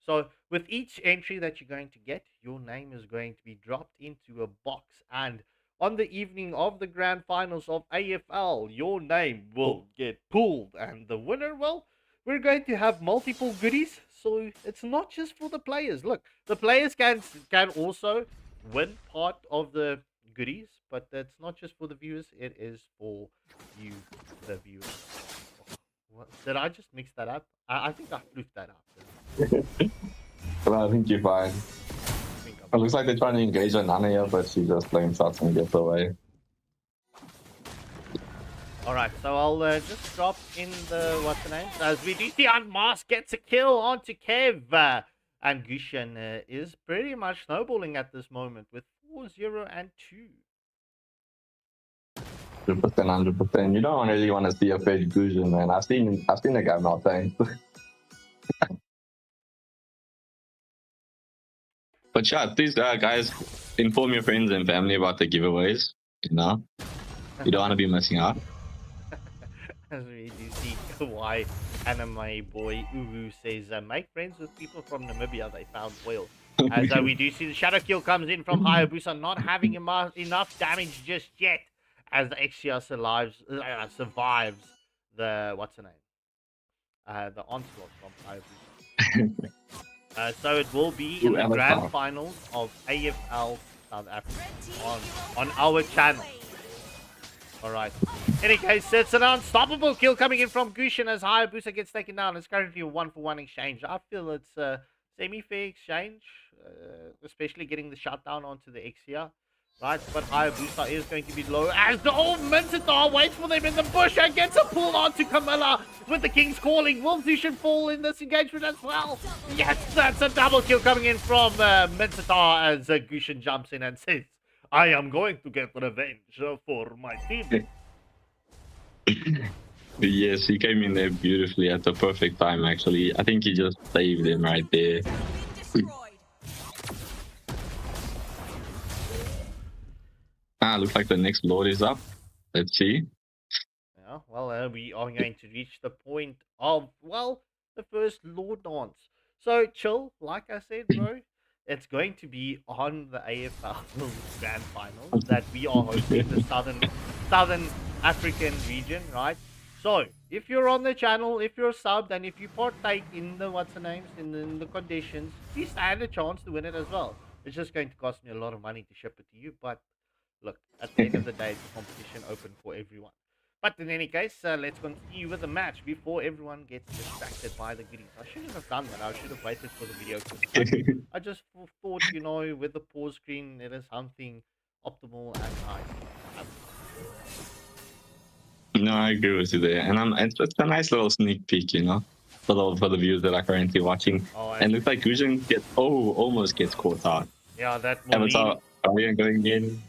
So with each entry that you're going to get, your name is going to be dropped into a box. And on the evening of the grand finals of AFL, your name will get pulled. And the winner, well, we're going to have multiple goodies. So it's not just for the players. Look, the players can also win part of the goodies, but that's not just for the viewers. It is for you, the viewers. What? Did I just mix that up? I think I fluffed that up. Well, I think you're fine. It looks like they're trying to engage on Nana here, but she's just playing shots and gets away. Alright, so I'll just drop in the, what's the name? As we do see Unmasked gets a kill onto Kev. And Gushin is pretty much snowballing at this moment with 4-0 and 2. 100%. You don't really want to see a fake Gushin, man. I've seen the guy not thanks. But yeah, please, guys, inform your friends and family about the giveaways. You know, you don't want to be missing out. As we do see why anime boy Uwu says, make friends with people from Namibia. They found oil. As we do see the shadow kill comes in from Hayabusa, not having enough damage just yet. As the Xtra survives the what's the name? The onslaught from Hayabusa. So it will be in the grand finals of AFL South Africa on our channel. Alright. In any case, it's an unstoppable kill coming in from Gushin as Hayabusa gets taken down. It's currently a 1-for-1 exchange. I feel it's a semi-fair exchange, especially getting the shutdown onto the Xtra. Right, but Hayabusa is going to be low as the old Mincetar waits for them in the bush and gets a pull onto Camilla with the King's calling. Will Zushin fall in this engagement as well? Yes, that's a double kill coming in from Mincetar as Gushin jumps in and says, I am going to get revenge for my team. Yes, he came in there beautifully at the perfect time, actually. I think he just saved him right there. Looks like the next Lord is up. Let's see. Yeah, well, we are going to reach the point of, well, the first Lord dance. So, chill, like I said, bro. It's going to be on the AFL Grand Finals that we are hosting, the Southern African region, right? So, if you're on the channel, if you're subbed, and if you partake in the, what's the names, in the conditions, you stand a chance to win it as well. It's just going to cost me a lot of money to ship it to you, but look, at the end of the day, it's a competition open for everyone. But in any case, let's continue with the match before everyone gets distracted by the goodies. I shouldn't have done that. I should have waited for the video. I just thought, you know, with the pause screen, it is something optimal and nice. No, I agree with you there. And it's a nice little sneak peek, you know, for the viewers that are currently watching. Oh, and it looks like Gushin almost gets caught out. Yeah, that Are we going in?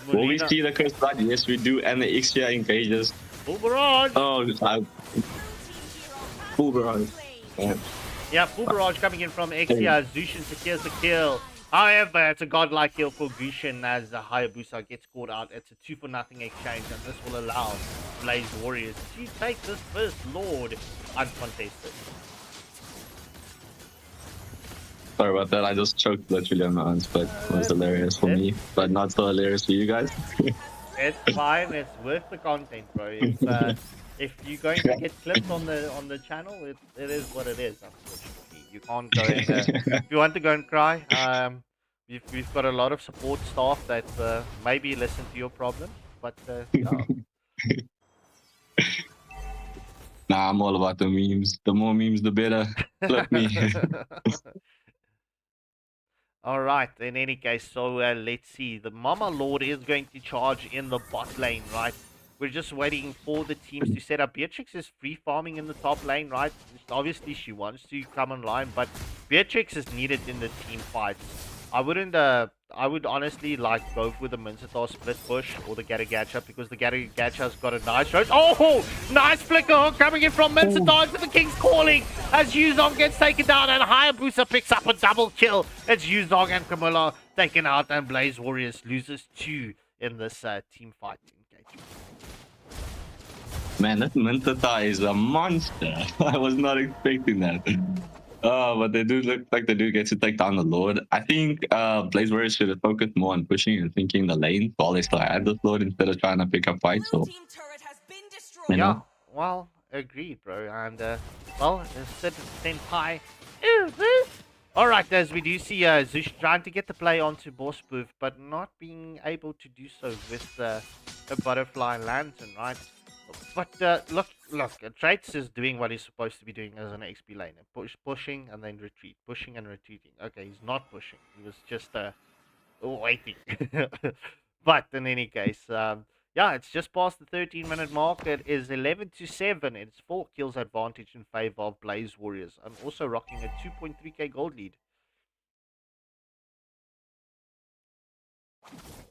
Will we see the curse blood? Yes, we do. And the Xtra engages. Full barrage. Oh, full barrage. Yeah, full barrage coming in from Xtra. Zushin secures the kill. However, it's a godlike kill for Gushin as the Hayabusa gets caught out. It's a 2-for-0 exchange, and this will allow Blaze Warriors to take this first Lord uncontested. Sorry about that, I just choked literally on my own, but it was hilarious for me, but not so hilarious for you guys. It's fine, it's worth the content, bro. If you're going to get clips on the channel, it is what it is, unfortunately. You can't go in, if you want to go and cry, we've got a lot of support staff that maybe listen to your problems, but yeah. Nah, I'm all about the memes. The more memes, the better. Flip me. Alright, in any case, so let's see. The Mama Lord is going to charge in the bot lane, right? We're just waiting for the teams to set up. Beatrix is free farming in the top lane, right? Obviously, she wants to come online, but Beatrix is needed in the team fights. I would honestly like go with the Mincetar split push or the Gatagacha because the Gatagacha's got a nice shot. Oh, nice flicker coming in from Mincetar into the King's calling as Yuzong gets taken down and Hayabusa picks up a double kill. It's Yuzong and Camilla taken out, and Blaze Warriors loses 2 in this team fight engagement. Man, that Mintata is a monster. I was not expecting that. Oh, but they do look like they do get to take down the Lord. I think Blaze Warriors should have focused more on pushing and thinking the lane while they still had this Lord instead of trying to pick up fights. Or, yeah, well, agreed, bro. And, well, Senpai. Alright, as we do see Zush trying to get the play onto Boss Booth, but not being able to do so with the Butterfly Lantern, right? But look, Traits is doing what he's supposed to be doing as an XP laner. Pushing and then retreat. Pushing and retreating. Okay, he's not pushing. He was just waiting. But in any case, yeah, it's just past the 13-minute mark. It is 11-7. It's 4 kills advantage in favor of Blaze Warriors. And also rocking a 2.3k gold lead.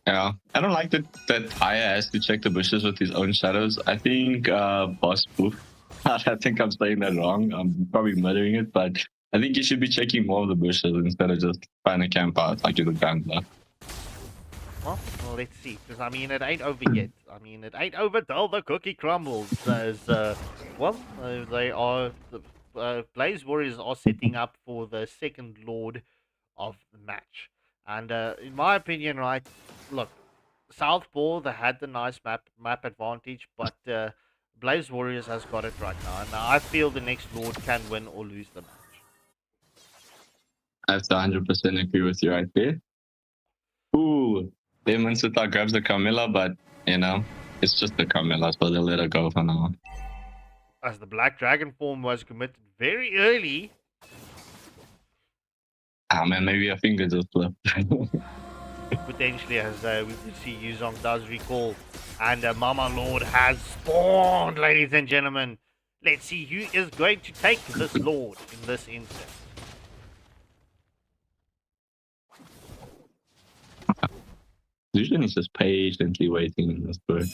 yeah, I don't like that Haya has to check the bushes with his own shadows. I think Boss Booth, I think I'm saying that wrong. I'm probably murdering it, but I think you should be checking more of the bushes instead of just trying to camp out like you're the gambler. Well, let's see, because I mean, it ain't over yet. I mean, it ain't over till the cookie crumbles. As they are, Blaze Warriors are setting up for the second Lord of the match. And in my opinion, right, look, Southpaw, they had the nice map advantage, but Blaze Warriors has got it right now. And I feel the next Lord can win or lose the match. I have to 100% agree with you right there. Ooh. Demon Sita grabs the Camilla, but, you know, it's just the Camilla, so they'll let her go for now. As the Black Dragon form was committed very early. Ah, man, maybe a finger just slipped. Potentially, as we could see, Yuzong does recall. And Mama Lord has spawned, ladies and gentlemen. Let's see who is going to take this Lord in this instance. Usually he's just patiently waiting in this bird.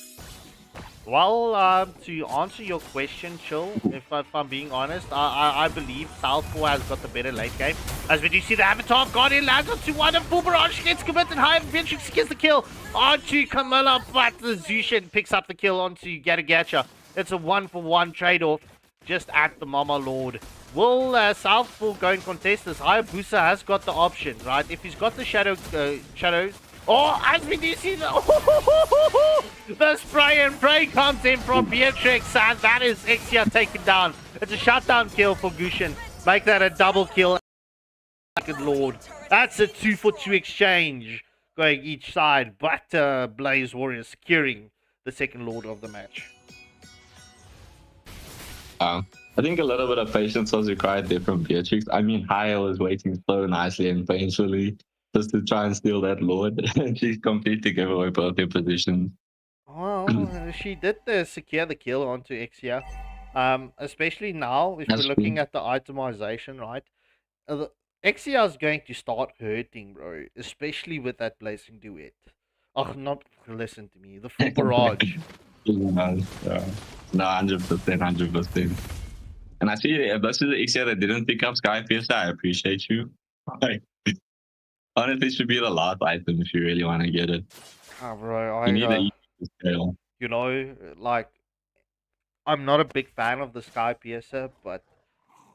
Well, to answer your question, Chill, if I'm being honest, I believe Southpaw has got the better late game. As we do see the Avatar Guardian lands onto one, and Full Barrage gets committed high, and Beatrix gets the kill onto Camilla, but the Zushin picks up the kill onto Gatagacha. It's a 1-for-1 trade-off just at the Mama Lord. Will Southpaw go and contest this? Hayabusa has got the option, right? If he's got the shadows. Oh, as we do see the spray and pray comes in from Beatrix, and that is Xtra taken down. It's a shutdown kill for Gushin. Make that a double kill. Good Lord. That's a 2-for-2 exchange going each side, but Blaze Warriors securing the second Lord of the match. I think a little bit of patience was required there from Beatrix. I mean, Haya was waiting so nicely and painfully just to try and steal that Lord, and she's completely gave away both their positions. Well, she did secure the kill onto Xtra. Especially now, if we're looking at the itemization, right? Xtra is going to start hurting, bro. Especially with that Blazing Duet. Oh, not listen to me. The Full Barrage. No, 100%. And I see if this is the Xtra that didn't pick up Sky Piercer, I appreciate you. Honestly, it should be the last item if you really want to get it. Oh, bro, you need the scale. You know, like, I'm not a big fan of the Sky Piercer, but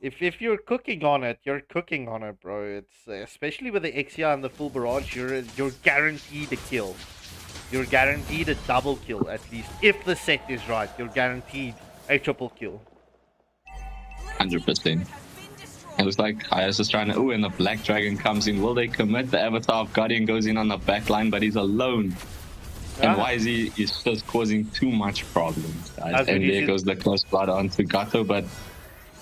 if you're cooking on it, you're cooking on it, bro. It's especially with the Xtra and the Full Barrage, you're guaranteed a kill. You're guaranteed a double kill at least. If the set is right, you're guaranteed a triple kill. 100%. It looks like Haya's just trying to... Ooh, and the Black Dragon comes in. Will they commit? The Avatar of Guardian goes in on the back line, but he's alone. And YZ is just causing too much problems, guys. And there goes the close blood onto Gato, but...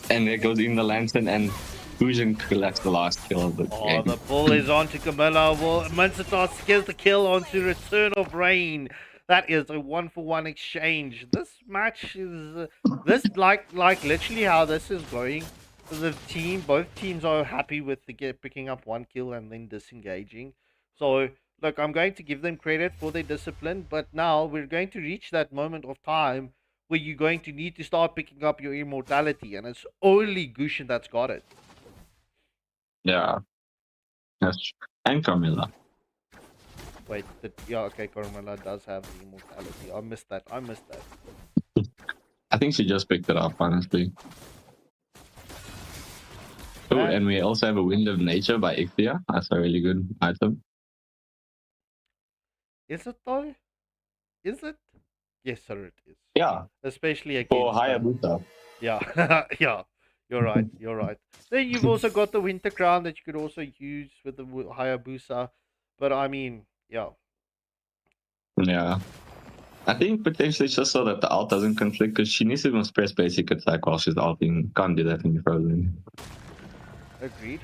And there goes in the Lantern, and Fusion collects the last kill of the game. The ball is on to Camilla. Well, Munsatar gets the kill onto Return of Rain. That is a 1-for-1 exchange. This match is... like literally how this is going. Both teams are happy with picking up one kill and then disengaging. So, look, I'm going to give them credit for their discipline, but now we're going to reach that moment of time where you're going to need to start picking up your immortality, and it's only Gushin that's got it. Yeah. That's true. And Camilla. Wait, yeah, okay, Carmela does have the immortality. I missed that. I think she just picked it up, honestly. Oh, and we also have a Wind of Nature by Xtra. That's a really good item. Is it though? Is it? Yes, sir, it is. Yeah. Especially against For Hayabusa. Yeah, yeah. You're right. Then you've also got the Winter Crown that you could also use with the Hayabusa. But I mean, yeah. Yeah. I think potentially just so that the ult doesn't conflict, because she needs to press basic attack while she's ulting. Can't do that when you're frozen. Agreed.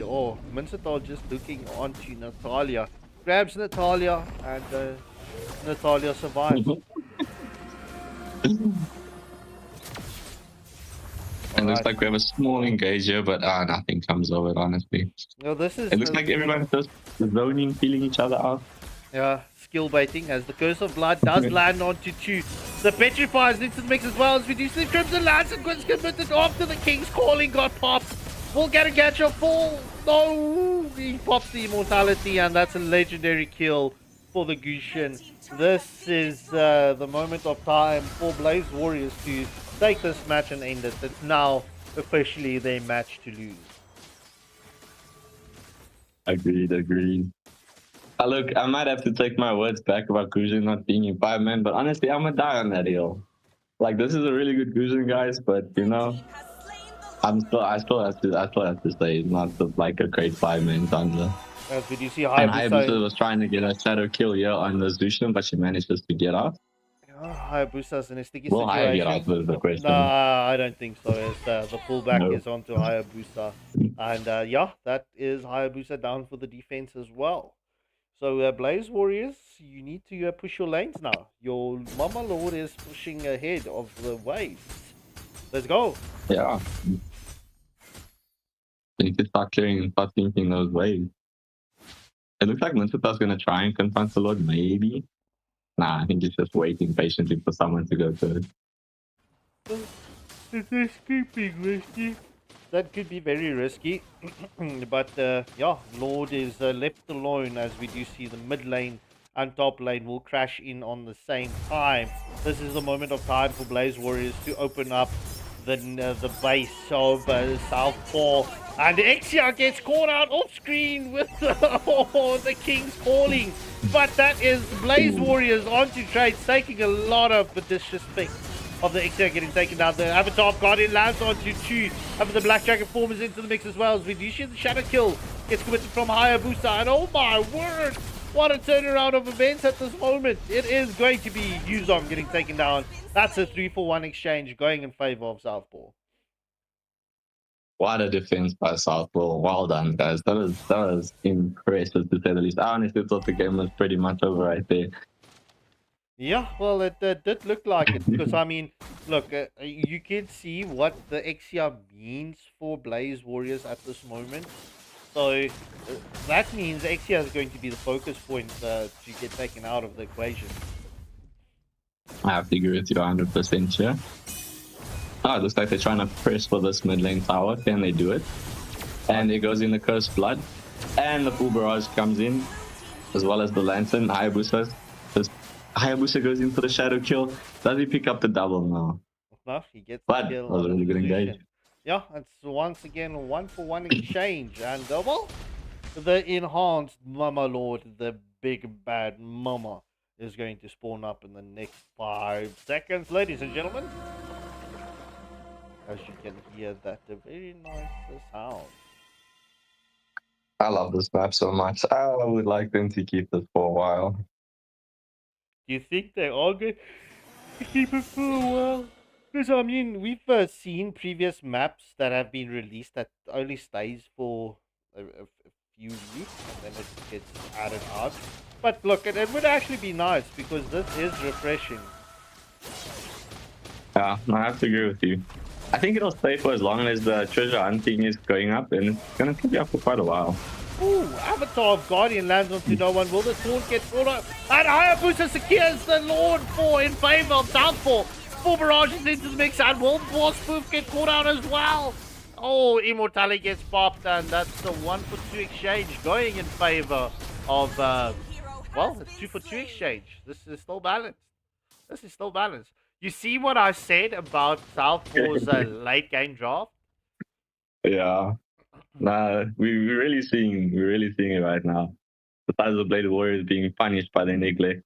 Oh, Mincetal just looking onto Natalia. Grabs Natalia, and Natalia survives. And looks like we have a small engage here, but nothing comes of it, honestly. No, this is. It looks like everyone's just zoning, feeling each other out. Yeah, skill baiting as the Curse of Blood does land onto two. The Petrifies into the mix as well as we do see Crimson Lance and gets committed after the King's Calling got popped. Will get a catch up full. No, he pops the immortality, and that's a legendary kill for the Gushin. This is the moment of time for Blaze Warriors to take this match and end it. It's now officially their match to lose. Agreed. Look, I might have to take my words back about Gushin not being in 5-man, but honestly, I'm gonna die on that hill. Like, this is a really good Gushin, guys, but you know, I still have to say it's not like a great 5-man jungler. As we do see Hayabusa was trying to get a shadow kill here on the Zushin, but she managed just to get off. Hayabusa's in a sticky Will situation. Haya get out with the question? Nah, I don't think so. As the pullback is onto Hayabusa. And yeah, that is Hayabusa down for the defense as well. So Blaze Warriors, you need to push your lanes now. Your Mama Lord is pushing ahead of the waves. Let's go. Yeah. You need to start clearing and start thinking those waves. It looks like Mincetal's going to try and confront the Lord, maybe. Nah, I think he's just waiting patiently for someone to go third. This could be risky. That could be very risky. But yeah, Lord is left alone as we do see the mid lane and top lane will crash in on the same time. This is the moment of time for Blaze Warriors to open up the base of Southpaw. And Xtra gets caught out off screen with the King's Calling. But that is Blaze Warriors onto trades, taking a lot of the disrespect of the Xtra getting taken down. The Avatar Guardian lands onto two. Having the Black Dragon Formers into the mix as well as we do see the Shadow Kill gets committed from Hayabusa. And oh my word, what a turnaround of events at this moment. It is going to be Yuzong getting taken down. That's a 3-for-1 exchange going in favor of Southpaw. What a defense by Southpaw. Well done, guys. That was impressive, to say the least. I honestly thought the game was pretty much over right there. Yeah, well, it did look like it. Because, I mean, look, you can see what the Xtra means for Blaze Warriors at this moment. So, that means Xtra is going to be the focus point to get taken out of the equation. I have to agree with you 100% here. Oh, it looks like they're trying to press for this mid lane tower. Can they do it? And it goes in the Cursed Blood. And the full barrage comes in, as well as the Lantern. Hayabusa goes in for the shadow kill. Does he pick up the double now? No, he gets the kill. That was a really good engage. Yeah, it's once again a 1-for-1 exchange. And, well, the enhanced Mama Lord, the big bad Mama, is going to spawn up in the next 5 seconds, ladies and gentlemen. As you can hear that, a very nice sound. I love this map so much. I would like them to keep this for a while. Do you think they are going to keep it for a while? Because, I mean, we've seen previous maps that have been released that only stays for a few weeks and then it gets added out. But look, it would actually be nice because this is refreshing. Yeah, I have to agree with you. I think it'll stay for as long as the treasure hunting is going up, and it's going to keep you up for quite a while. Ooh, Avatar of Guardian lands onto no one. Will the sword get brought up? And Hayabusa secures the Lord in favor of Southpaw. Full barrages into the mix, and will Boss Spoof get caught out as well? Oh, Immortality gets popped, and that's the 1-for-2 exchange going in favor of, well, it's 2-for-2 exchange. This is still balanced. This is still balanced. You see what I said about Southpaws late game draft? Yeah. Nah, we're really seeing it right now. The size of Blade Warriors being punished by their neglect.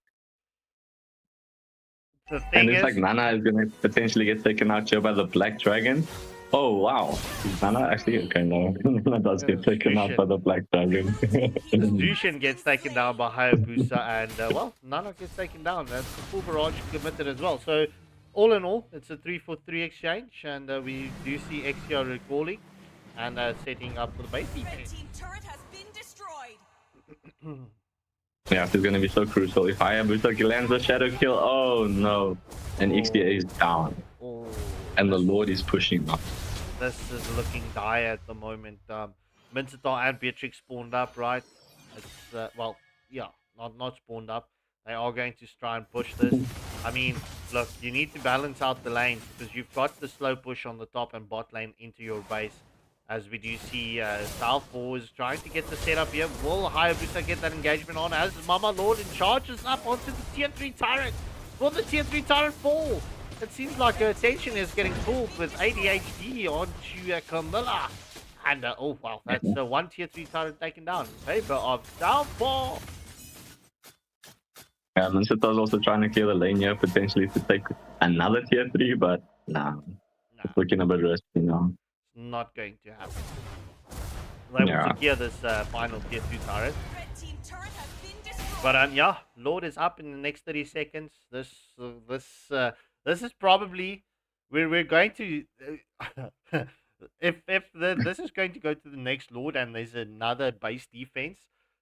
The thing And it's is, like Nana is gonna potentially get taken out here by the Black Dragon. Oh wow. Is Nana actually okay? No. Nana does get taken out by the Black Dragon. Zushin gets taken down by Hayabusa, and well, Nana gets taken down. That's the full barrage committed as well. So, all in all, it's a 3-for-3 exchange, and we do see Xtra recalling and setting up for the base defense. Yeah, it's gonna be so crucial. If Hayabusa lands a shadow kill, oh no. And XDA is down. Oh, And the Lord is pushing up. this is looking dire at the moment. Mincetar and Beatrix spawned up, right? It's, well, yeah, not spawned up. They are going to try and push this. I mean, look, you need to balance out the lanes because you've got the slow push on the top and bot lane into your base. As we do see Southpaw is trying to get the setup here. Will Hayabusa get that engagement on as Mama Lord and charges up onto the tier 3 turret? Will the tier 3 turret fall? It seems like her attention is getting pulled with ADHD onto Camilla. And oh wow, that's one tier 3 turret taken down in favor of Southpaw. Yeah, Mincetar's also trying to clear the lane here, potentially to take another tier 3, but nah. It's looking a bit risky now. Not going to happen. They will secure this final tier 2 turret. But yeah, Lord is up in the next 30 seconds. This is probably we're going to if this is going to go to the next Lord and there's another base defense.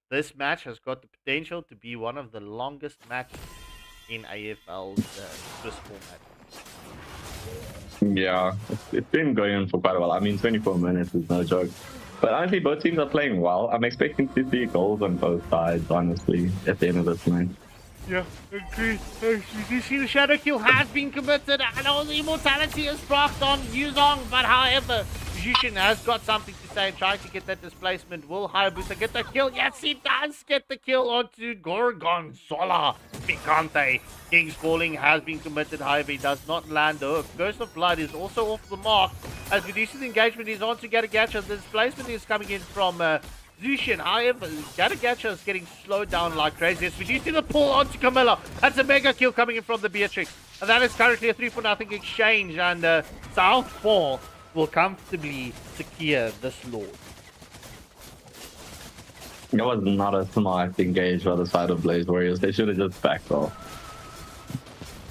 This match has got the potential to be one of the longest matches in AFL's Swiss format. Yeah, it's been going on for quite a while. I mean, 24 minutes is no joke. But honestly, both teams are playing well. I'm expecting to see goals on both sides, honestly, at the end of this match. Yeah, agree. You see the shadow kill has been committed and all the immortality is procced on Yuzong, but however, Jushin has got something to say and trying to get that displacement. Will Hayabusa get the kill? Yes, he does get the kill onto Gorgonzola. Picante. King's Falling has been committed, however, he does not land though. Curse of Blood is also off the mark. As we do see the engagement is on to Gatagacha. The displacement is coming in from Zushin. However, Gatagacha is getting slowed down like crazy. As we do see the pull onto Camilla. That's a mega kill coming in from the Beatrix. And that is currently a 3-for-0 exchange. And Southpaw will comfortably secure this Lord. That was not a smart engage by the side of Blaze Warriors. They should have just backed off.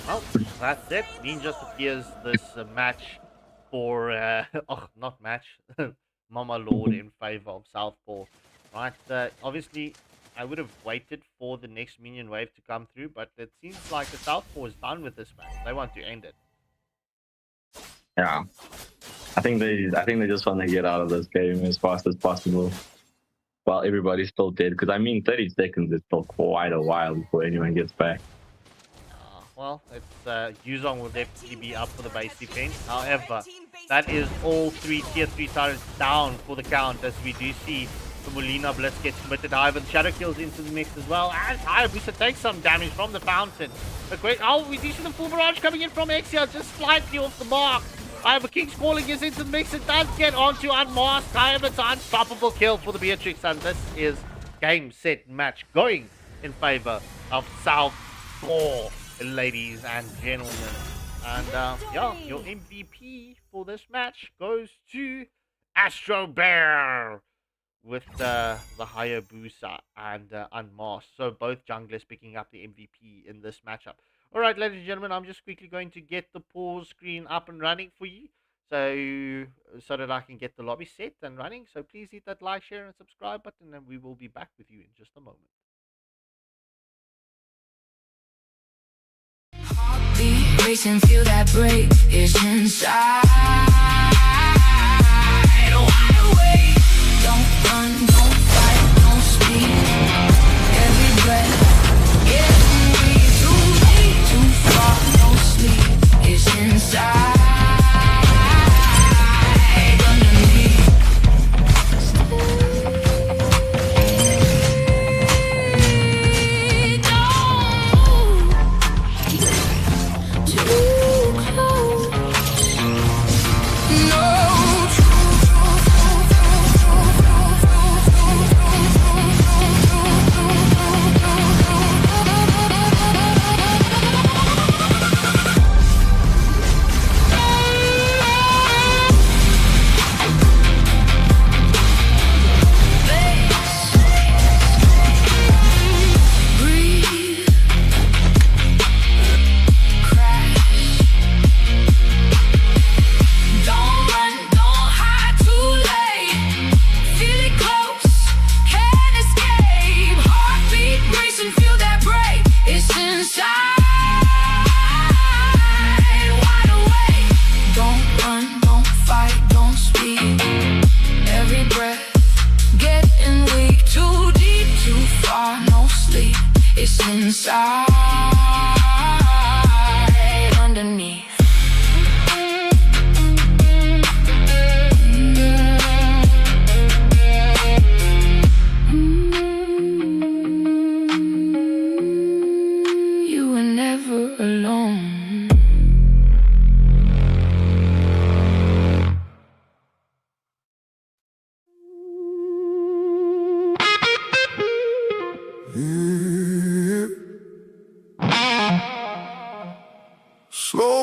Well, that's it. Ninja secures this match for, oh, not match, Mama Lord in favor of Southpaw. Right, obviously, I would have waited for the next minion wave to come through, but it seems like the Southpaw is done with this match. They want to end it. Yeah. I think they just want to get out of this game as fast as possible while everybody's still dead. Because I mean, 30 seconds is still quite a while before anyone gets back. Well, it's Yuzong will definitely be up for the base defense. However, that is all 3 tier 3 turrets down for the count, as we do see the Molina Blitz gets committed. However, the Shadow kills into the mix as well, as Hayabusa takes some damage from the fountain. Oh, we do see the full barrage coming in from Exia, just slightly off the mark. However, King's Calling is into the mix. It does get onto Unmasked. However, it's an unstoppable kill for the Beatrix. And this is game, set, match going in favor of Southpaw, ladies and gentlemen. And yeah, your MVP for this match goes to Astro Bear with the Hayabusa and Unmasked. So both junglers picking up the MVP in this matchup. Alright, ladies and gentlemen, I'm just quickly going to get the pause screen up and running for you so that I can get the lobby set and running. So please hit that like, share, and subscribe button, and we will be back with you in just a moment. Heartbeat racing, feel that break is inside. Wide awake. Don't run, don't fight, don't speak. Every breath gets me too deep, too far. No sleep is inside. Underneath.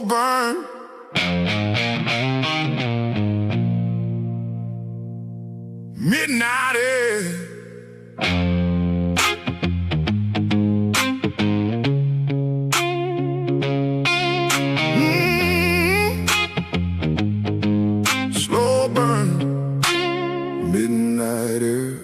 burn. Midnight air. Slow burn. Midnight air.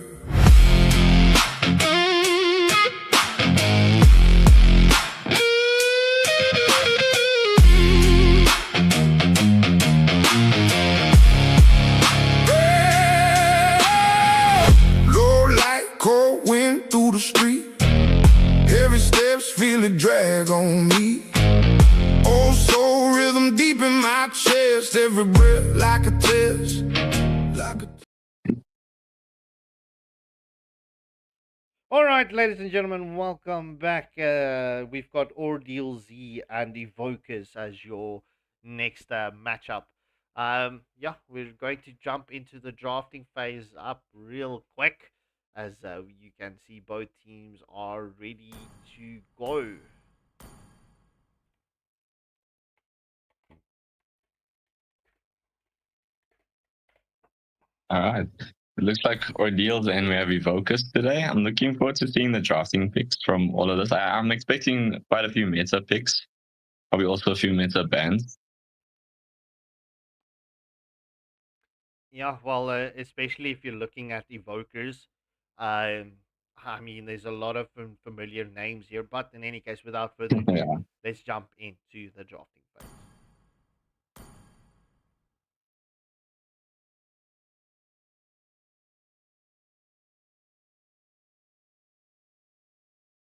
Through the street, every step's feel it drag on me. Oh, soul rhythm deep in my chest, every breath like a test, like a... All right, ladies and gentlemen, welcome back. We've got OrdealZ and Evokers as your next matchup. Yeah, we're going to jump into the drafting phase up real quick. As you can see, both teams are ready to go. All right. It looks like OrdealZ and we have Evokers today. I'm looking forward to seeing the drafting picks from all of this. I'm expecting quite a few meta picks. Probably also a few meta bans. Yeah, well, especially if you're looking at Evokers. I mean, there's a lot of familiar names here, but in any case, without further ado, Yeah. let's jump into the drafting phase.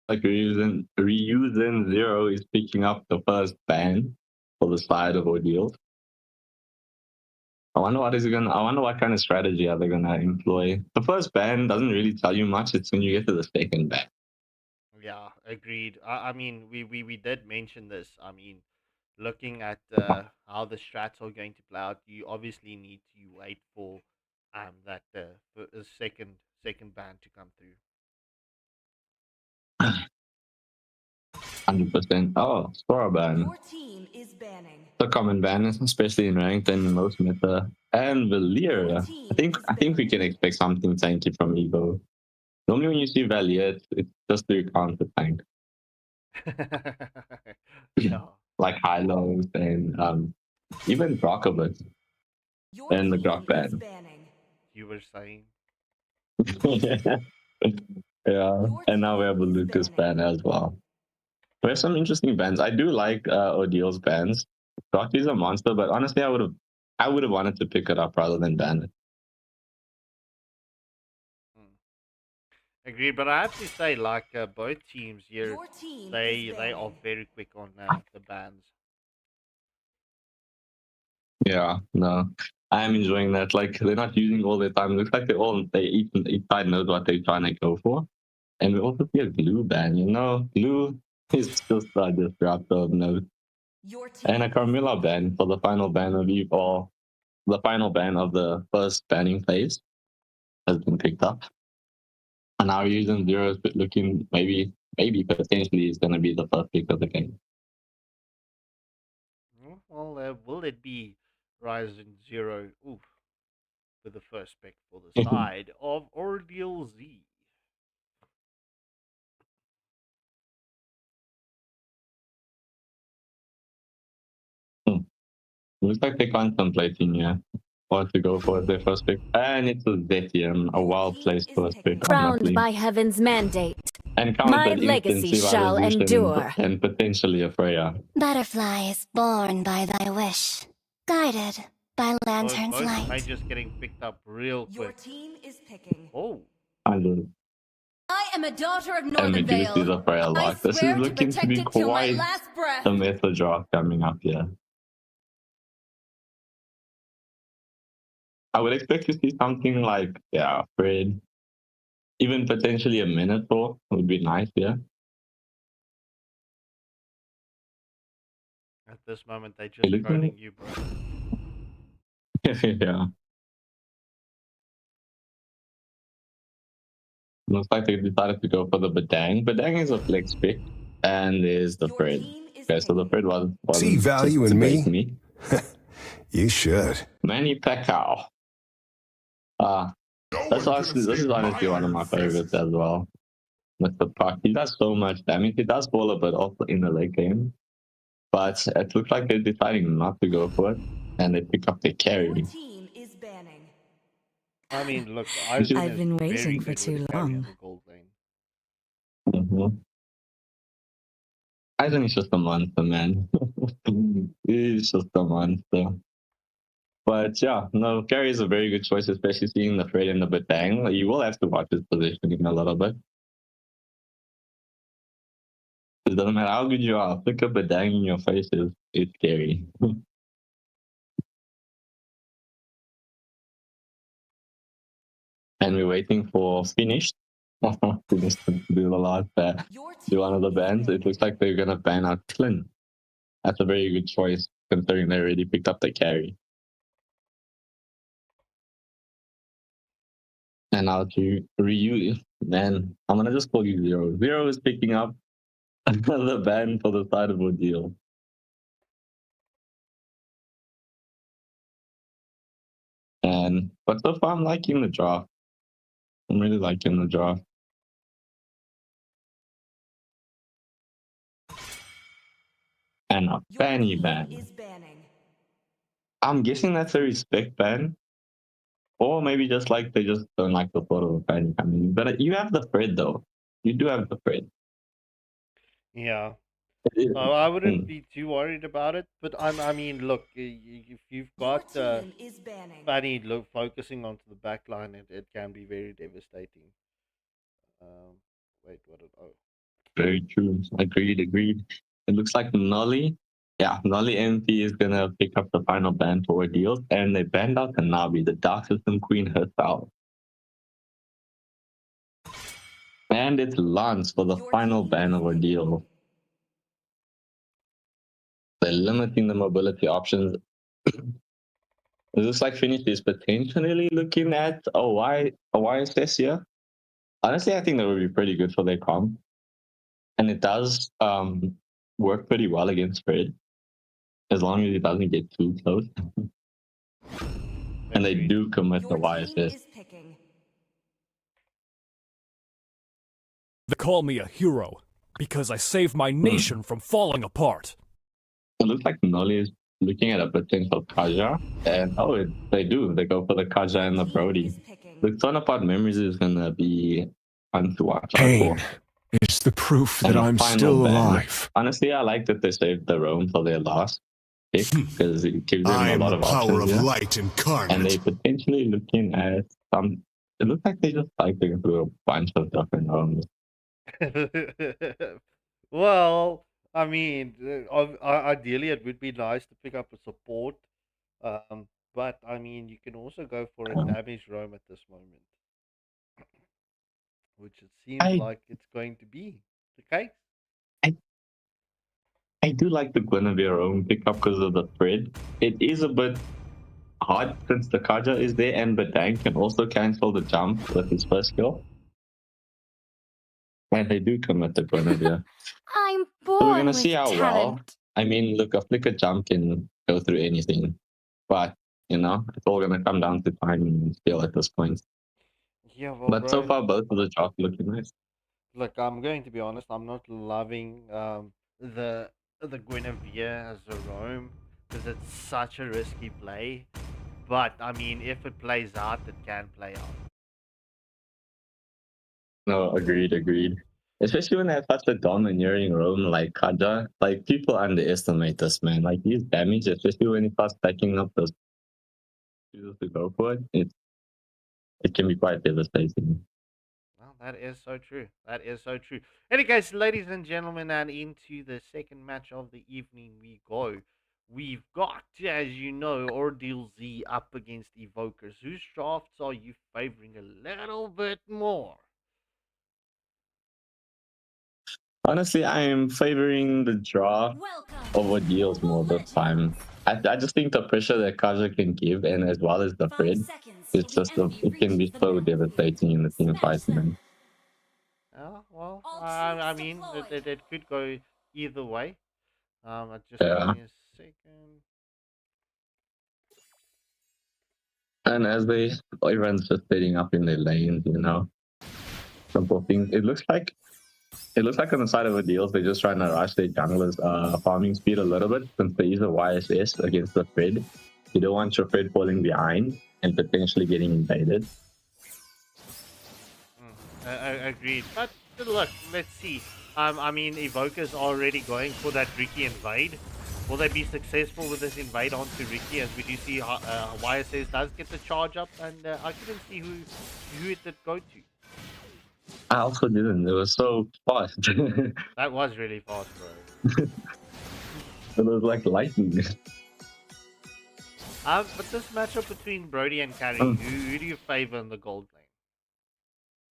Like reusing Zero is picking up the first ban for the side of OrdealZ. I wonder what kind of strategy are they gonna employ. The first ban doesn't really tell you much. It's when you get to the second ban. Yeah, agreed. I mean, we did mention this. I mean, looking at how the strats are going to play out, you obviously need to wait for that for the second ban to come through. 100%. Oh, Spora ban. Your team is banning. The common ban, especially in ranked and most meta. And Valier. I think we can expect something tanky from Evo. Normally when you see Valier, it's just the counter tank. Yeah. Like high lows and even Grok a bit. And the Grok ban. You were saying. Yeah, and now we have a Lucas ban as well. We have some interesting bans. I do like OrdealZ bans. Grok is a monster, but honestly, I would have wanted to pick it up rather than ban it. Agreed, but I have to say, like both teams here, they are very quick on the bans. Yeah, no, I am enjoying that. Like they're not using all their time. Looks like they each side knows what they're trying to go for. And we also see a glue ban. You know, glue is just a disruptor of note. And a Carmilla ban for the final ban of Evo. The final ban of the first banning phase has been picked up. And now using Zero's looking maybe potentially is going to be the first pick of the game. Well, will it be Ryzen Zero? Oof, for the first pick for the side of OrdealZ. Looks like they're contemplating, yeah, what to go for as their first pick. And it's a Zetium, a well-placed first pick. Crowned honestly. by heaven's mandate. And My legacy shall endure. And potentially a Freya. Butterflies born by thy wish, guided by lantern's Both light. are just getting picked up real quick. Your team is picking. Oh. I do. I am a daughter of And we do see the Freya lock. This is looking to be quite a meta draft coming up here. I would expect to see something like, yeah, Fred. Even potentially a Minotaur would be nice, yeah. At this moment, they just trolling you, bro. Yeah. Looks like they decided to go for the Badang. Badang is a flex pick, and there's the Fred. Okay, so the Fred wasn't See value just in to bait me? You should. Manny Pacquiao. This is honestly one of my favorites as well. Mr. Park, he does so much damage. He does fall a bit off in the late game, but it looks like they're deciding not to go for it, and they pick up the carry. Your team is banning. I mean, look, I've been waiting for too long. I think he's just a monster, man. He's just a monster. But yeah, no, carry is a very good choice, especially seeing the Fred and the Batang. You will have to watch his positioning a little bit. It doesn't matter how good you are, flick a Batang in your face is scary. And we're waiting for finished. Finished to do the last do one of the bans. It looks like they're gonna ban out Clint. That's a very good choice considering they already picked up the carry. And now to Ryu, man, I'm gonna just call you Zero. Zero is picking up another ban for the side of Ordeal. But so far I'm liking the draft. I'm really liking the draft. And a Fanny ban. I'm guessing that's a respect ban. Or maybe just like they just don't like the thought of a Fanny coming in. But you have the Fred though. You do have the Fred. Yeah. I wouldn't be too worried about it. But I mean, look, if you've got Fanny focusing onto the back line, it can be very devastating. Wait, what did Very true. Agreed. It looks like Nolly. Yeah, Nolly MP is gonna pick up the final ban for Ordeals, and they banned out the Navi, the Dark System Queen herself. And it's Lance for the final ban of Ordeal. They're limiting the mobility options. It looks like Finish is potentially looking at a YSS here. Honestly, I think that would be pretty good for their comp. And it does work pretty well against Fred, as long as it doesn't get too close. And they do commit the YSS. They call me a hero because I saved my nation from falling apart. It looks like Nolly is looking at a potential Kaja, and they do. They go for the Kaja and the Brody. The Torn Apart Memories is gonna be fun to watch. Pain is the proof that I'm still alive. Honestly, I like that they saved the Rome for their last pick because it gives them a lot of options. Power of light incarnate. And they potentially looking at some. It looks like they just cycling through a bunch of different Romes. Well, I mean, ideally it would be nice to pick up a support, but I mean, you can also go for a damage roam at this moment, which it seems like it's going to be the case. I do like the Guinevere roam pickup because of the Fred. It is a bit hard since the Kaja is there, and Badang can also cancel the jump with his first skill. And they do commit the Guinevere. I'm born So we're gonna with see how talent. well. I mean, look, a flicker jump can go through anything, but you know, it's all gonna come down to timing and skill at this point. Yeah, well, But so bro, far, both of the drops looking nice. look, I'm going to be honest. I'm not loving the Guinevere as a roam because it's such a risky play. But I mean, if it plays out, it can play out. No, agreed. Especially when they have such a domineering roam like Kaja. Like, people underestimate this, man. Like, he's damage, especially when he starts stacking up those skills to go for it. It can be quite devastating. Well, that is so true. Any case, ladies and gentlemen, and into the second match of the evening we go. We've got, as you know, OrdealZ up against Evokers. Whose drafts are you favoring a little bit more? Honestly, I am favoring the draw of Ordeals more this time. I just think the pressure that Kaja can give, and as well as the Fred, it's just it can be so devastating in the team fight, man. Well, I mean, it could go either way. Just give Yeah. me a second. And as everyone's just setting up in their lanes, you know, simple things. It looks like on the side of OrdealZ, they're just trying to rush their junglers' farming speed a little bit since they use a YSS against the Fred. You don't want your Fred falling behind and potentially getting invaded. Agreed. But look, let's see. I mean, Evokers are already going for that Ricky invade. Will they be successful with this invade onto Ricky? As we do see, YSS does get the charge up, and I couldn't see who it did go to. I also didn't. It was so fast. That was really fast, bro. It was like lightning. But this matchup between Brody and Carry, who do you favor in the gold lane?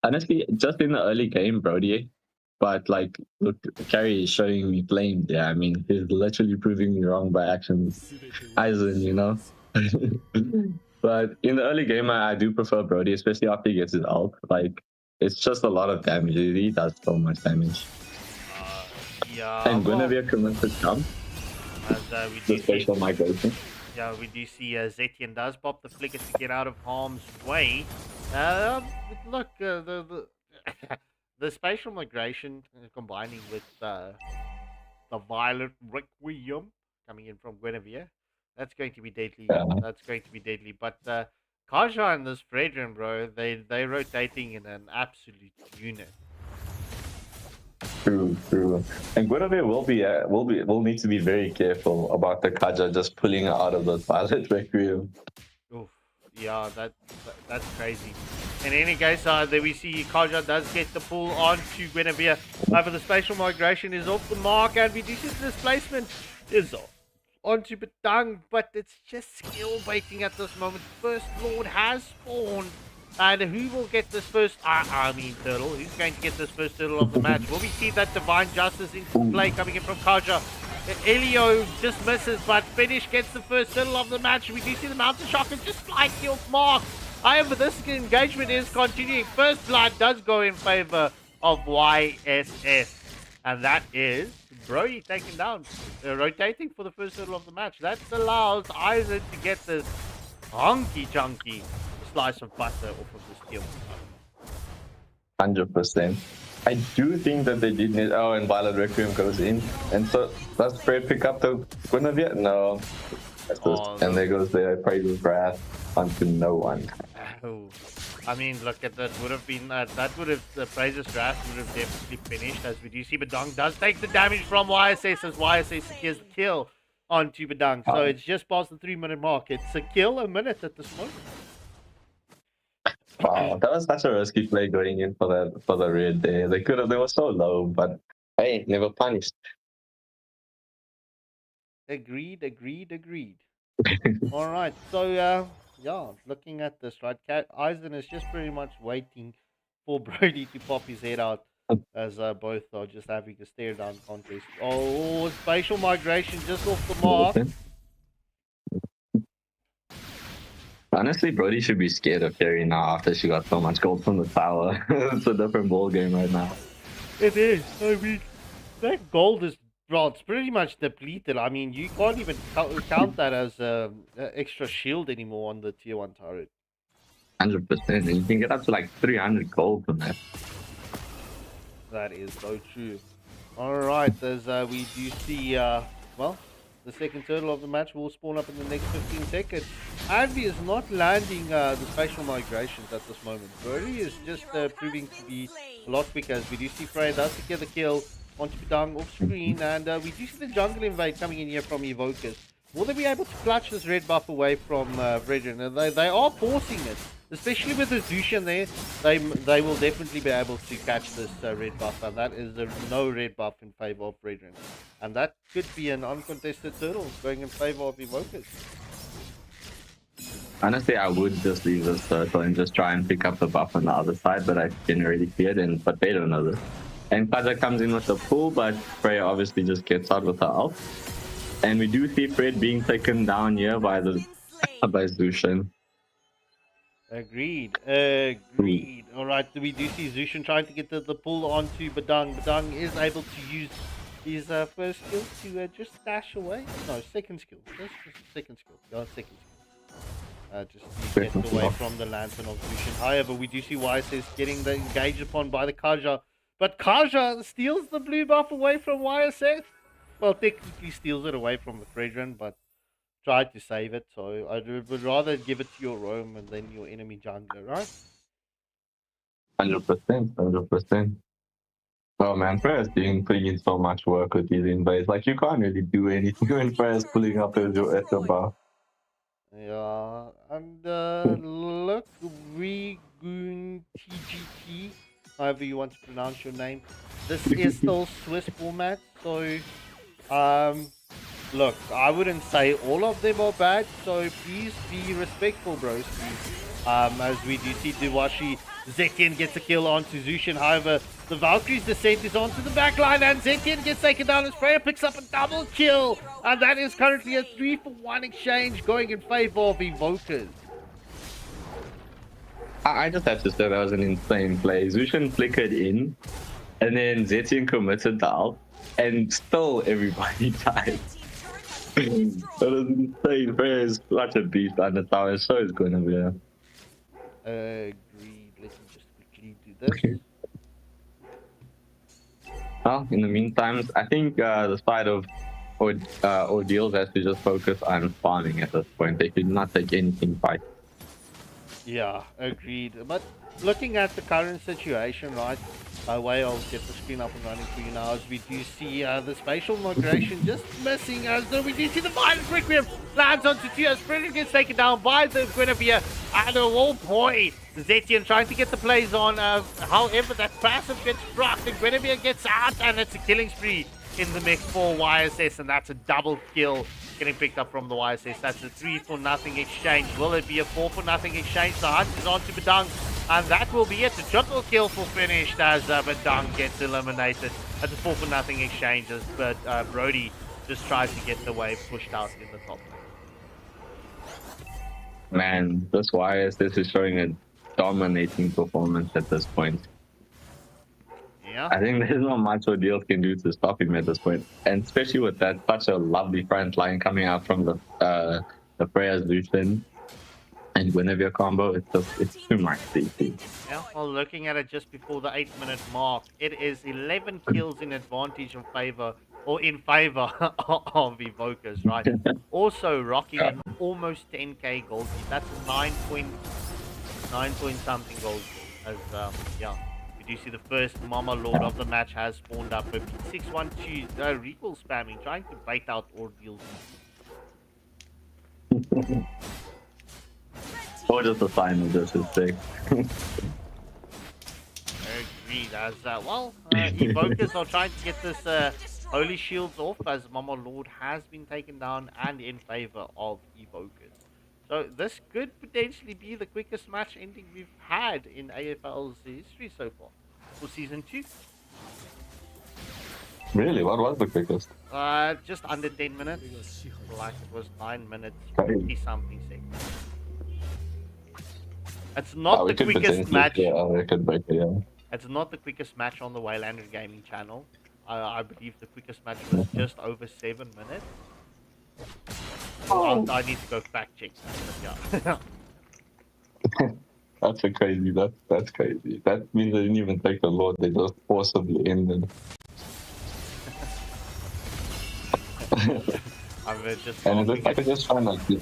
Honestly, just in the early game, Brody. But like, look, Carry is showing me flamed. Yeah, I mean, he's literally proving me wrong by actions. Eisen, you know. But in the early game, I do prefer Brody, especially after he gets his ult. Like, it's just a lot of damage. He does so much damage. Yeah. And Guinevere commits to jump. As we the spatial migration. Yeah, we do see Zetian does pop the flicker to get out of harm's way. Look, the spatial migration combining with the Violet Requiem coming in from Guinevere, that's going to be deadly. Yeah. That's going to be deadly. But Kaja and this Fredrin, bro, they're rotating in an absolute unit. True. And Guinevere will need to be very careful about the Kaja just pulling her out of the Violet Requiem. Oof. Yeah, that's crazy. In any case, there we see Kaja does get the pull onto Guinevere. However, the spatial migration is off the mark, and we do see the displacement is onto Badang, but it's just skill baiting at this moment. First Lord has spawned, and who will get this first? Turtle. Who's going to get this first turtle of the match? Will we see that Divine Justice into play coming in from Kaja? Elio just misses, but Finish gets the first turtle of the match. We do see the Mountain Shocker just slightly off mark. However, this engagement is continuing. First Blood does go in favor of YSS. And that is Brody taken down, rotating for the first turtle of the match. That allows Eisen to get this honky chunky slice of butter off of this kill. 100%. I do think that they did need. Oh, and Violet Requiem goes in. And so, does Fred pick up the Guinevere? No. And there goes the Praise's Wrath onto no one. Oh. I mean, look at that. Would have been the Praise's Wrath would have definitely finished, as we do see Badang does take the damage from YSS as YSS secures the kill onto Badang. So it's just past the 3-minute mark. It's a kill a minute at this moment. Wow, that was such a risky play going in for the red there. They were so low, but hey, never punished. Agreed. All right, so yeah, looking at this, right, Eisen is just pretty much waiting for Brody to pop his head out, as both are just having a stare down contest. Oh, spatial migration just off the mark. Honestly, Brody should be scared of Carrie now after she got so much gold from the tower. It's a different ball game right now. It is. I mean, that gold is, well, it's pretty much depleted. I mean, you can't even count that as extra shield anymore on the tier 1 turret. 100%. And you can get up to like 300 gold from that. That is so true. Alright, as we do see, well, the second turtle of the match will spawn up in the next 15 seconds. Anvi is not landing the spatial migrations at this moment. Brody is just proving to be a lot quicker, as we do see Freya does secure the kill onto Badang off screen, and we do see the jungle invade coming in here from Evokers. Will they be able to clutch this red buff away from Bredrin? They are forcing it, especially with the Zushan there. They will definitely be able to catch this red buff, and that is no red buff in favor of Bredrin. And that could be an uncontested turtle going in favor of Evokers. Honestly, I would just leave this turtle and just try and pick up the buff on the other side, but I can already see it, but they don't know this. And Kaja comes in with the pull, but Freya obviously just gets out with her ult. And we do see Fred being taken down here by Zushan. Agreed. Alright, we do see Zushan trying to get the pull onto Badang. Badang is able to use his first skill to just dash away. No, second skill. That's just the second skill. Yeah, second skill. Just to get away from the Lantern of Lucian. However, we do see YSS getting the engaged upon by the Kaja. But Kaja steals the blue buff away from YSS. Well, technically steals it away from the Fredrin, but tried to save it. So I would rather give it to your roam and then your enemy jungler, right? 100%, 100%. Oh man, Freya's putting in so much work with these invades. Like, you can't really do anything when Freya's pulling up as your buff. Yeah, and look, Regoon TGT, however you want to pronounce your name. This is still Swiss format, so look, I wouldn't say all of them are bad, so please be respectful, bros. As we do see Duwashi, Zetian gets a kill onto Zushin. However, the Valkyrie's descent is onto the backline, and Zetian gets taken down as Freya picks up a double kill. And that is currently a 3-for-1 exchange going in favor of Evokers. I just have to say that was an insane play. Zushin flickered in, and then Zetian committed the ult, and still everybody died. That was insane. Freya is such a beast on the tower, so it's going to be a... Agreed. Let me just quickly do this. Well, in the meantime, I think the side of OrdealZ has to just focus on farming at this point. They should not take anything fight. Yeah, agreed. But looking at the current situation, right? I'll get the screen up and running for you now, as we do see the spatial migration just missing, as though we do see the violent Requiem lands onto two as Frederick gets taken down by the Guinevere. And a wall point. Zetian trying to get the plays on, however that passive gets blocked and Guinevere gets out, and it's a killing spree in the mix for YSS, and that's a double kill getting picked up from the YSS. That's a 3-for-0 exchange. Will it be a 4-for-0 exchange? The hunt is on to Badang, and that will be it. A triple kill for finished as Badang gets eliminated. That's a 4-for-0 exchange as Brody just tries to get the wave pushed out in the top lane. Man, this YSS is showing a dominating performance at this point. Yeah. I think there's not much OrdealZ can do to stop him at this point, and especially with that such a lovely front line coming out from the Freya's Lucian and Guinevere combo. It's too much DC. Yeah, well, looking at it just before the 8-minute mark, it is 11 kills in advantage in favor of Evokers, right? Also rocking an almost 10k gold. That's 9 point something gold. As yeah. You do see the first Mama Lord of the match has spawned up. But 612 recall spamming, trying to bait out OrdealZ. Or just a sign of this is big. Agreed. As Evokers are trying to get this Holy Shields off, as Mama Lord has been taken down and in favor of Evokers. So this could potentially be the quickest match ending we've had in AFL's history so far for Season 2. Really? What was the quickest? Just under 10 minutes. Like it was 9 minutes, 50 something seconds. It's not the quickest match. It's not the quickest match on the Waylander Gaming channel. I believe the quickest match was just over 7 minutes. I need to go fact check that, yeah. That's crazy. That's crazy. That means they didn't even take the Lord. They just forcibly ended. I could just find like this.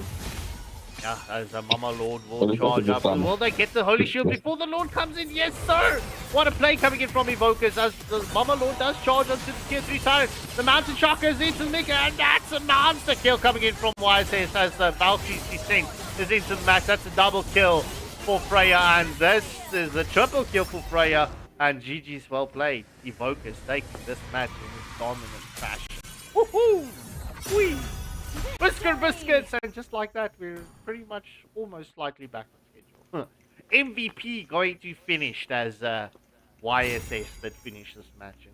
Yeah, as a Mama Lord will charge up. Will they get the Holy Shield before the Lord comes in? Yes, sir! What a play coming in from Evokers as the Mama Lord does charge onto the tier 3 turret. The Mountain Shocker is into the mix, and that's a monster kill coming in from YSS as the Valkyrie's descent is into the match. That's a double kill for Freya, and this is a triple kill for Freya. And GG's well played. Evokers taking this match in this dominant fashion. Woohoo! Whee! Biscuits, and just like that, we're pretty much almost slightly back on schedule. MVP going to finish as YSS that finished this match in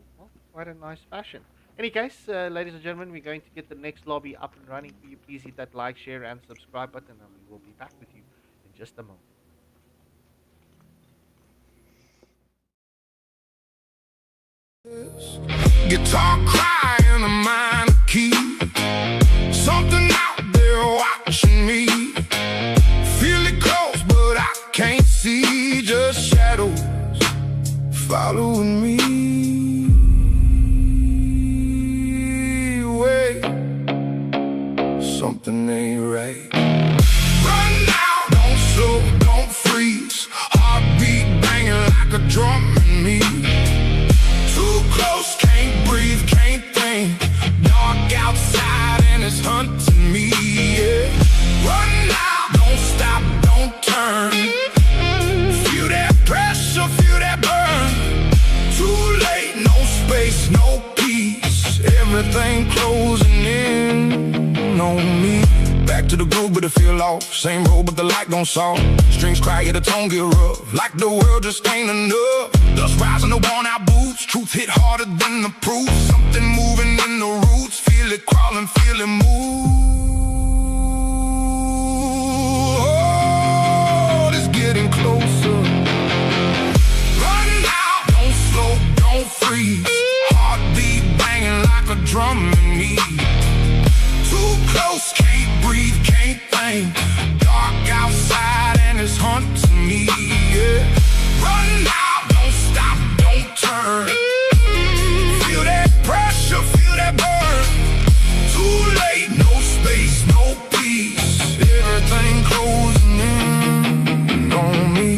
quite a nice fashion. In any case, ladies and gentlemen, we're going to get the next lobby up and running for you. Please hit that like, share, and subscribe button, and we will be back with you in just a moment. Guitar cry and a mind to keep. Something out there watching me. Feel it close, but I can't see. Just shadows following me. Wait, something ain't right. Run now, don't slow, don't freeze. Heartbeat banging like a drum in me. Too close, can't breathe, can't think. Dark outside and it's hunting me, yeah. Run now, don't stop, don't turn. Feel that pressure, feel that burn. Too late, no space, no peace. Everything closing in on me. Back to the groove, but it feel off. Same road, but the light gon' solve. Strings cry, yeah, the tone get rough. Like the world just ain't enough. Dust rising the worn out boots. Truth hit harder than the proof. Something moving in the roots. Feel it crawling, feel it move. Oh, it's getting closer. Run now, don't slow, don't freeze. Heartbeat banging like a drum in me. Too close, can't breathe, can't think. Dark outside and it's hunting me, yeah. Run now, don't stop, don't turn. Feel that pressure, feel that burn. Too late, no space, no peace. Everything closing in on me.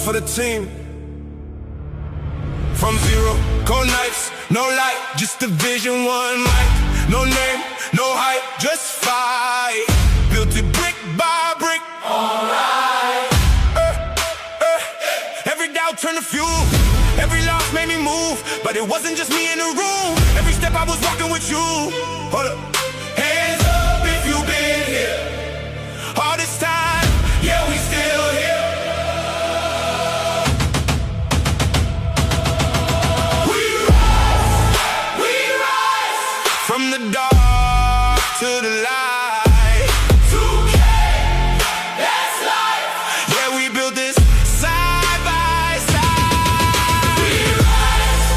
For the team. From zero, cold nights, no light, just a vision, one mic. No name, no hype, just fight. Built it brick by brick. Alright. Every doubt turned to fuel. Every loss made me move. But it wasn't just me in the room. Every step I was walking with you. Hold up. Hands up if you've been here. All this time, yeah, we still here. From the dark to the light. 2K, that's life. Yeah, we built this side by side. We rise,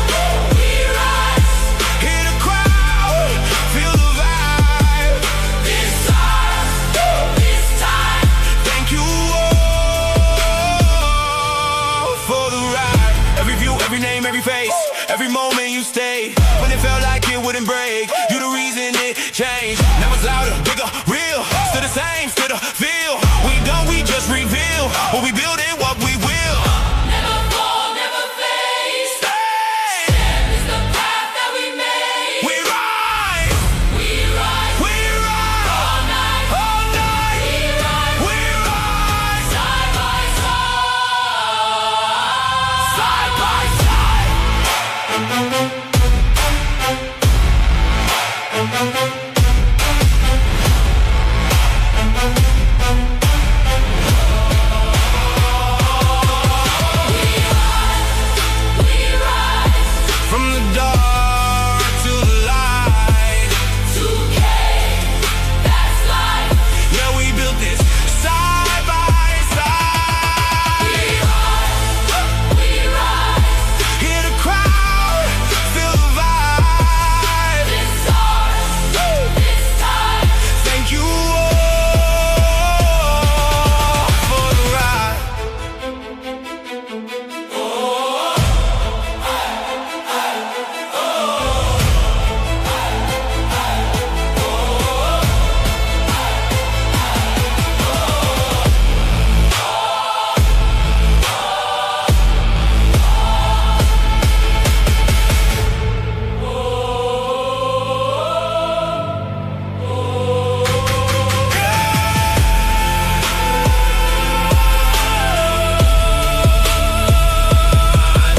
hear the crowd, feel the vibe. This time, thank you all for the ride. Every view, every name, every face, every moment you stayed. When it felt like it wouldn't break, you the reason it changed. Now it's louder, bigger, real. Still the same, still the feel. We done, we just reveal what we build and what we will. Never fall, never fade. Stand is the path that we made. We rise, We rise, we rise. by side. We rise from the dark to the light. 2K, that's life. Yeah, we built this side by side. We rise. Hear the crowd, feel the vibe. It's ours, this time. Thank you all for the ride.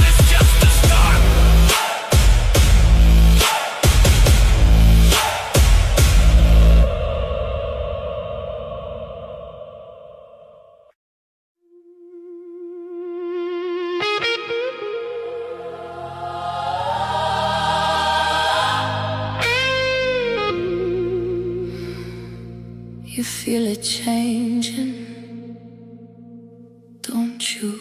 It's just the start. You feel it changing, don't you?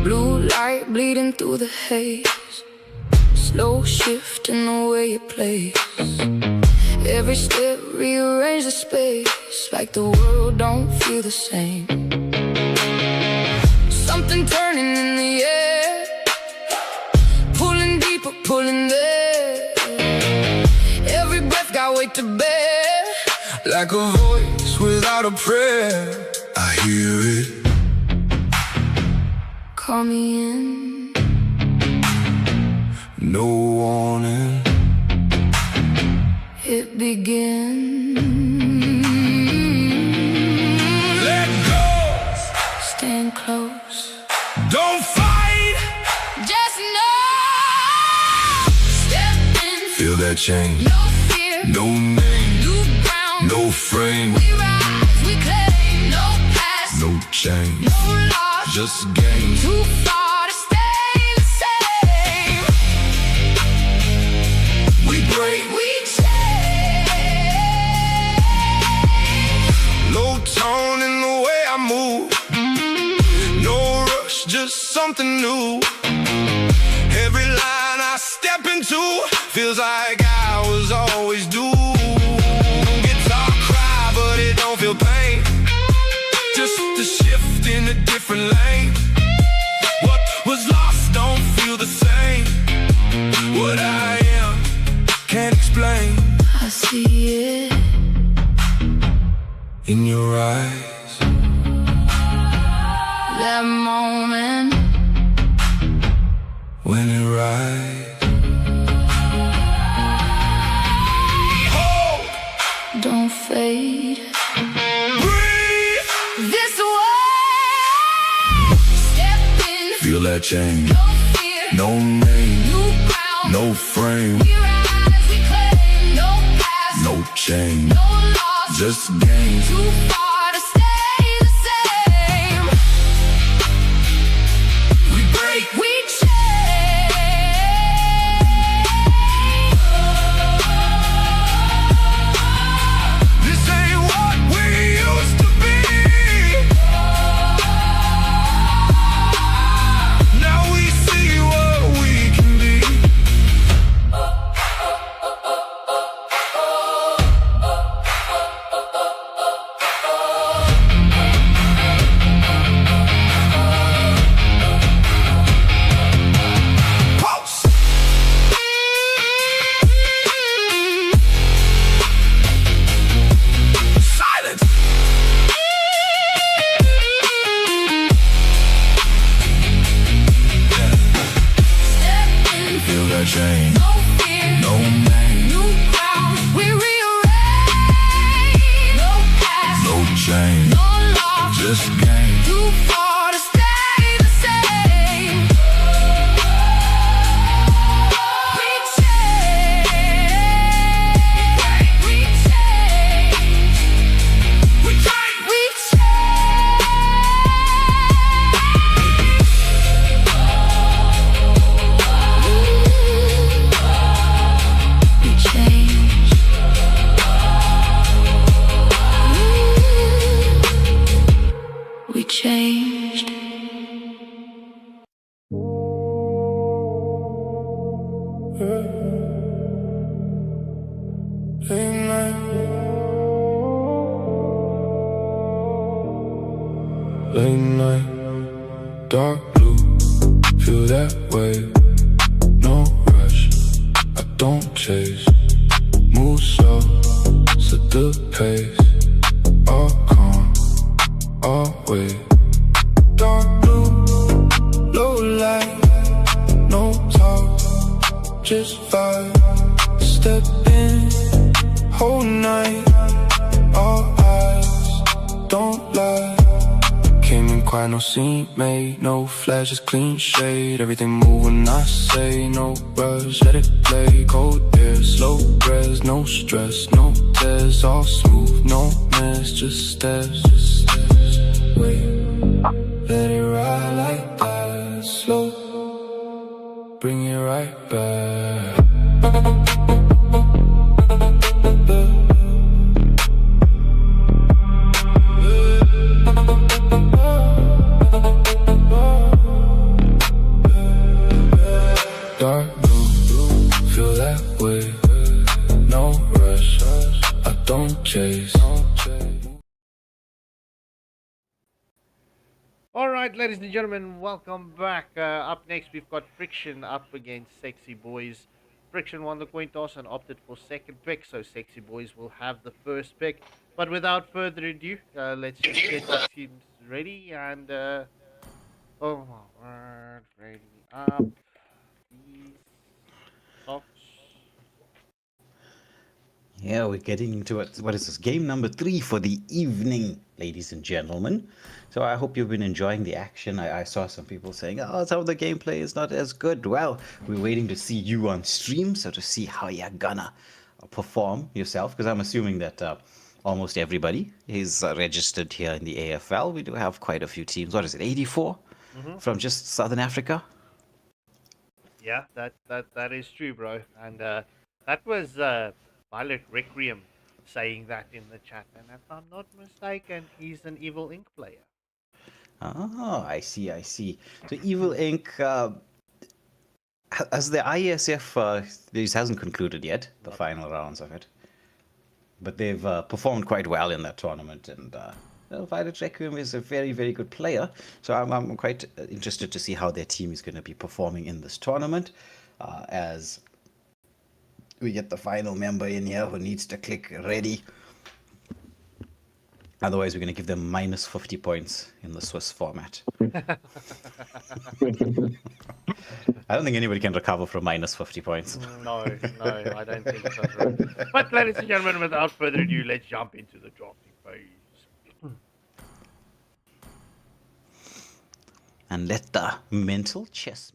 Blue light bleeding through the haze, slow shifting the way it plays. Every step rearrange the space, like the world don't feel the same. Something turning in the air, pulling deeper, pulling there. Every breath got weight to bear, Like a voice without a prayer, I hear it. call me in. No warning. It begins. Let go. Stand close, Don't fight. just know. Step in, Feel that change. no fear, No name. new ground. No frame. We rise, we claim, no past, No change. no loss. Just game. Too far to stay the same. We break. We change. Low tone in the way I move. No rush, just something new. Every line I step into feels like I was always due. Guitar cry, but it don't feel pain. Just a shift in a different lane. What was lost don't feel the same. What I am can't explain. I see it In your eyes, that moment. when it rises. Hope, Don't fade breathe, this way. Step in, feel that change. no fear, No name, new ground. no frame, We rise, we claim, no past, no change. no loss. Just game. Too far to stay the same. We break. We change. This ain't what we used to be. Now we see what we can be. chain, No fear, no name, new ground, we rearrange. No past, no change, no loss, just game. too far to stay the same. We change, we change, we change, we We changed. Late night, dark blue, feel that way. No rush, I don't chase. Move slow, set the pace. All calm, always. Dark blue, low light, no talk, just vibe. Step in, whole night, all eyes, don't lie. Came in quiet, no scene made, no flashes, clean shade. Everything move when I say, no rush, let it play. Cold air, slow res, no stress, no tears, all smooth, no mess, just steps, wait. Let it ride like that, slow, bring it right back. Dark blue, feel that way. No rush, I don't chase. Alright, ladies and gentlemen, welcome back. Up next, we've got Friction up against Sexy Boys. Friction won the coin toss and opted for second pick, so Sexy Boys will have the first pick. But without further ado, let's just get the teams ready and, oh my word, ready up. These socks. Yeah, we're getting into it. What is this? Game number 3 for the evening, ladies and gentlemen. So I hope you've been enjoying the action. I saw some people saying, oh, some of the gameplay is not as good. Well, we're waiting to see you on stream, so to see how you're gonna perform yourself, because I'm assuming that almost everybody is registered here in the AFL. We do have quite a few teams. What is it, 84 from just Southern Africa? Yeah, that is true, bro. And that was Violet Requiem saying that in the chat. And if I'm not mistaken, he's an Evil Ink player. Oh, I see. So Evil Ink, as the ISF, this hasn't concluded yet, the final rounds of it. But they've performed quite well in that tournament, and Violet Requiem is a very, very good player. So I'm quite interested to see how their team is going to be performing in this tournament, as we get the final member in here who needs to click ready. Otherwise, we're going to give them minus 50 points in the Swiss format. I don't think anybody can recover from minus 50 points. No, I don't think so. Bro. But ladies and gentlemen, without further ado, let's jump into the drafting phase. And let the mental chess...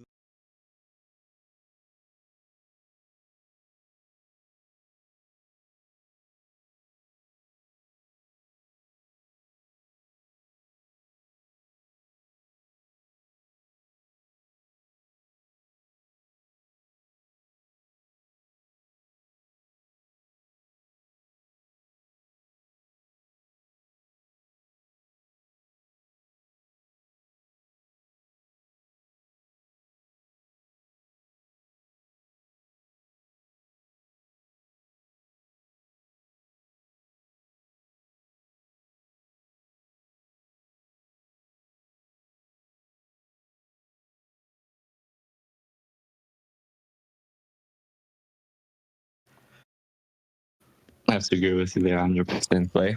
I have to agree with you there, 100% play.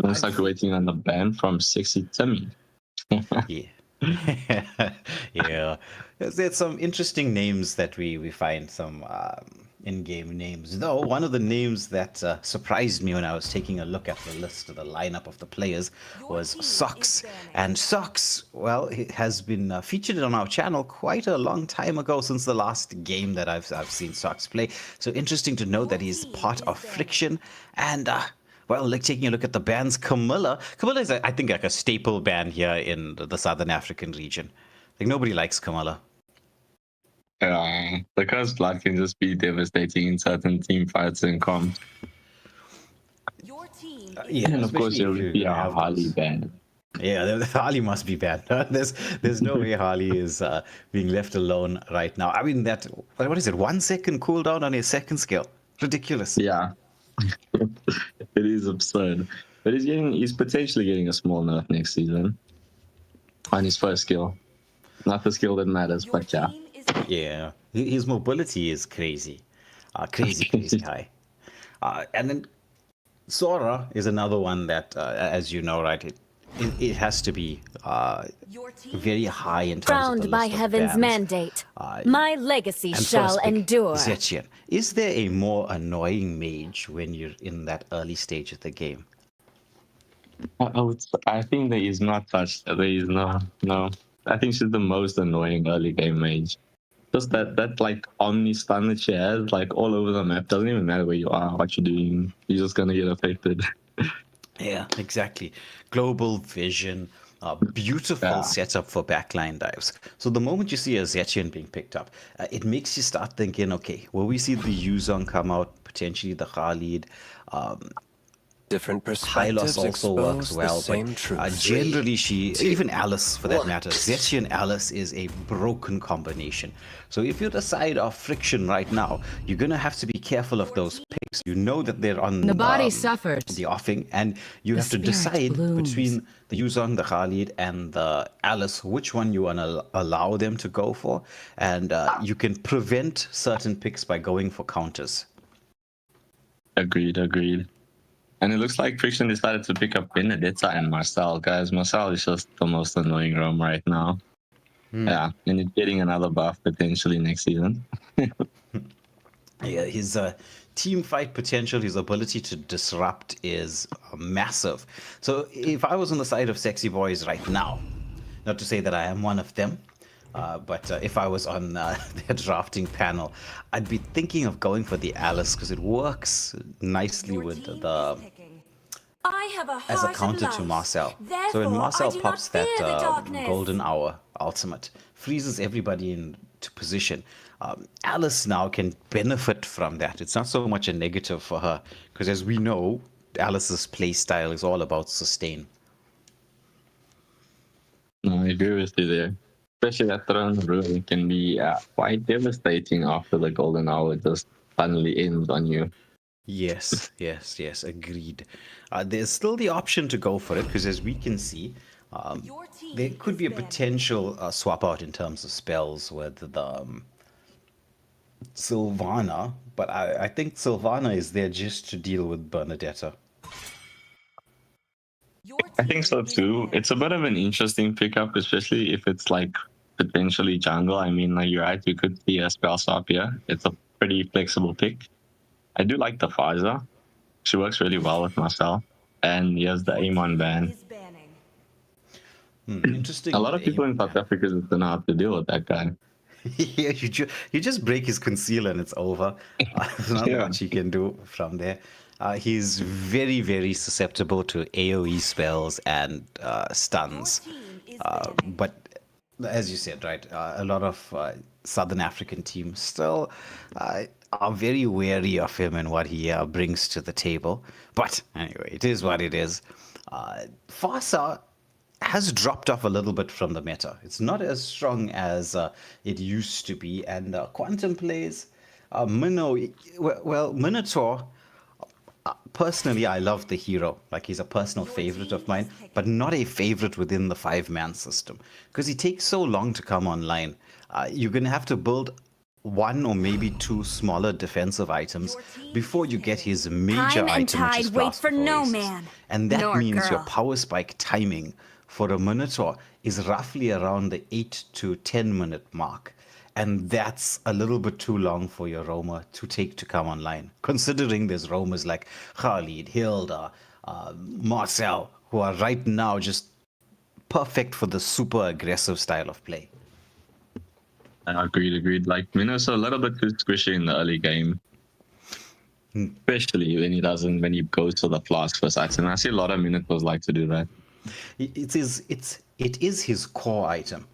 Looks like we're waiting on the ban from 60 Timmy. Yeah. Yeah, there's some interesting names that we find, some in-game names. Though one of the names that surprised me when I was taking a look at the list of the lineup of the players was Socks. And Socks, well, it has been featured on our channel quite a long time ago, since the last game that I've seen Socks play. So interesting to know that he's part of Friction. And well, like taking a look at the bands, Camilla is, I think, like a staple band here in the Southern African region. Like, nobody likes Camilla. The Curse Blood can just be devastating in certain team fights and comps. Yeah, and of course there would be a Harley band. Yeah, Harley must be banned. There's no way Harley is being left alone right now. I mean, that, what is it, 1 second cooldown on his second skill? Ridiculous. Yeah. It is absurd. But he's potentially getting a small nerf next season on his first skill. Not the skill that matters, but yeah. Yeah, his mobility is crazy. Crazy high. And then Sora is another one that, as you know, right, it has to be very high in terms Crowned of the by list of heaven's bands. mandate, my legacy shall endure. Zetchian. Is there a more annoying mage when you're in that early stage of the game? I think there is not such. There is no. I think she's the most annoying early game mage. Just that like omni stun that she has, like all over the map. Doesn't even matter where you are, what you're doing. You're just gonna get affected. Yeah, exactly. Global vision, beautiful setup for backline dives. So the moment you see a Zetchian being picked up, it makes you start thinking, okay, will we see the Yuzong come out, potentially the Khalid? Different perspectives Hylos also works well, but generally even Alice for that matter, Zetchian Alice is a broken combination. So if you're the side of Friction right now, you're going to have to be careful of those picks. You know that they're on the body suffers. The offing, and you have to decide between the Yuzong, the Khalid, and the Alice, which one you want to allow them to go for, and you can prevent certain picks by going for counters. Agreed. And it looks like Friction decided to pick up Benedetta and Marcel. Guys, Marcel is just the most annoying roam right now. Yeah, and he's getting another buff potentially next season. Yeah, his team fight potential, his ability to disrupt is massive. So if I was on the side of Sexy Boys right now, not to say that I am one of them, but if I was on their drafting panel, I'd be thinking of going for the Alice because it works nicely with the as a counter to Marcel. So when Marcel pops that golden hour ultimate, freezes everybody into position. Alice now can benefit from that. It's not so much a negative for her because, as we know, Alice's play style is all about sustain. No, I agree with you there. Especially that throne room can be quite devastating after the golden hour just finally ends on you. Yes, agreed. There's still the option to go for it because, as we can see, there could be a potential swap out in terms of spells with the Sylvana, but I think Sylvana is there just to deal with Bernadetta. I think so too. It's a bit of an interesting pickup, especially if it's like potentially jungle. I mean, like you're right, you could see a spell swap here. It's a pretty flexible pick. I do like the Faza. She works really well with Marcel. And he has the Amon ban. Interesting. A lot of people in South Africa don't know how to deal with that guy. Yeah, you just break his conceal and it's over. There's not much he can do from there. He's very, very susceptible to AoE spells and stuns. But as you said, right, a lot of Southern African teams still are very wary of him and what he brings to the table. But anyway, it is what it is. Fasa has dropped off a little bit from the meta. It's not as strong as it used to be. And Quantum plays Minotaur. Personally, I love the hero. Like, he's a personal favorite of mine, but not a favorite within the 5-man system because he takes so long to come online. You're going to have to build 1 or maybe 2 smaller defensive items before you get his major item, which is wait for no Oasis. man. And that means your power spike timing for a Minotaur is roughly around the 8 to 10 minute mark. And that's a little bit too long for your roamer to take to come online, considering there's roamers like Khalid, Hilda, Marcel, who are right now just perfect for the super aggressive style of play. Agreed. Like, Minos a little bit too squishy in the early game. Especially when he goes for the flask first item. I see a lot of Minotaurs like to do that. It is his core item.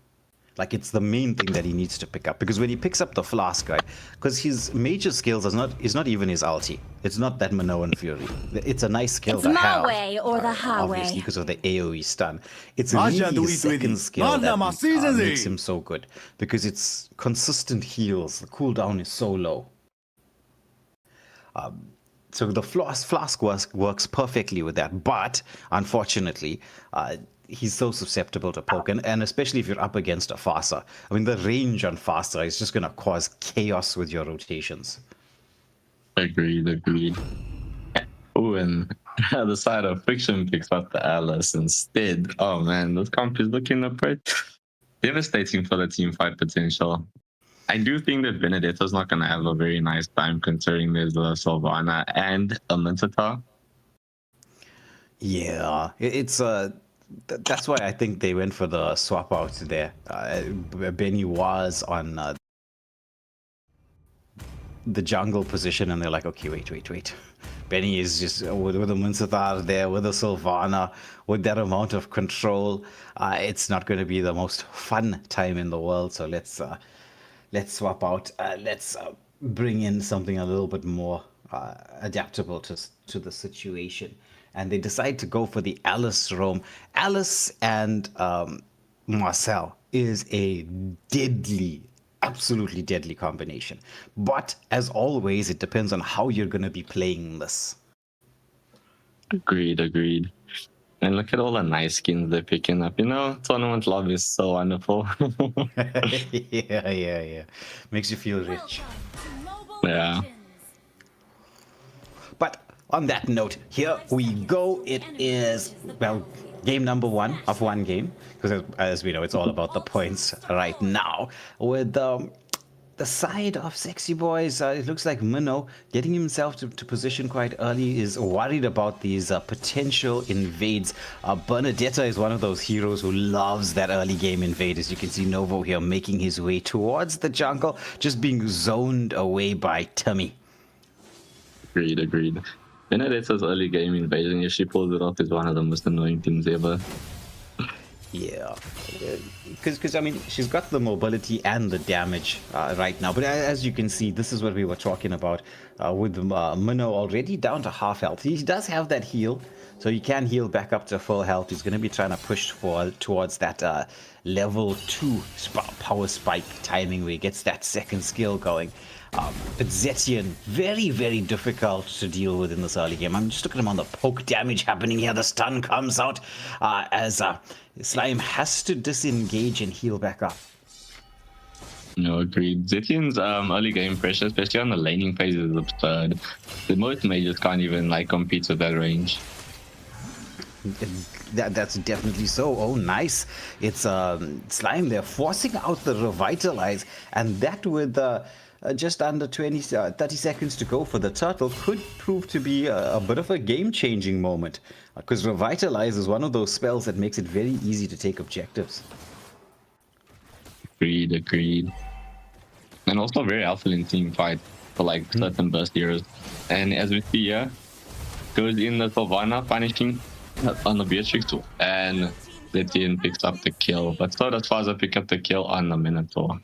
Like, it's the main thing that he needs to pick up, because when he picks up the flask, right, because his major skills is not even his ulti. It's not that Minoan Fury. It's a nice skill to have. It's my way or the highway. Obviously, because of the AoE stun. It's really his second skill that makes him so good, because it's consistent heals. The cooldown is so low. So the flask works perfectly with that, but unfortunately, he's so susceptible to poke, and especially if you're up against a Fasa. I mean, the range on Fasa is just going to cause chaos with your rotations. Agreed. Oh, and the other side of Friction picks up the Alice instead. Oh man, this comp is looking devastating for the team fight potential. I do think that Benedetta's not going to have a very nice time, considering there's a Sylvana and a Minotaur. Yeah, it's that's why I think they went for the swap out there. Benny was on the jungle position, and they're like, okay, wait. Benny is just with the Minotaur there, with the Sylvana, with that amount of control. It's not going to be the most fun time in the world. So let's swap out. Let's bring in something a little bit more adaptable to the situation. And they decide to go for the Alice roam. Alice and Marcel is a absolutely deadly combination. But as always, it depends on how you're going to be playing this. Agreed. And look at all the nice skins they're picking up. You know, tournament love is so wonderful. Yeah. Makes you feel rich. Yeah. But on that note, here we go. It is, well, game number 1 of one game, because as we know, it's all about the points right now. With the side of Sexy Boys, it looks like Minnow, getting himself to position quite early, is worried about these potential invades. Bernadetta is one of those heroes who loves that early game invade. As you can see, Novo here making his way towards the jungle, just being zoned away by Timmy. Agreed. Benedetta's early game invasion, if she pulls it off, is one of the most annoying things ever. Yeah, because I mean, she's got the mobility and the damage right now. But as you can see, this is what we were talking about with Minnow already down to half health. He does have that heal, so he can heal back up to full health. He's going to be trying to push towards that level 2 power spike timing where he gets that second skill going. But Zetian, very, very difficult to deal with in this early game. I'm just looking at him on the poke damage happening here. The stun comes out as Slime has to disengage and heal back up. No, agreed. Zetian's early game pressure, especially on the laning phase, is absurd. The most mages can't even compete with that range. That's definitely so. Oh, nice. It's Slime there forcing out the Revitalize, and that with just under 30 seconds to go for the turtle could prove to be a bit of a game-changing moment, because Revitalize is one of those spells that makes it very easy to take objectives. Agreed. And also very helpful in team fight for certain burst heroes. And as we see here, goes in the Sylvana, punishing on the Beatrix, and Zetian picks up the kill. But so does Spaza pick up the kill on the Minotaur.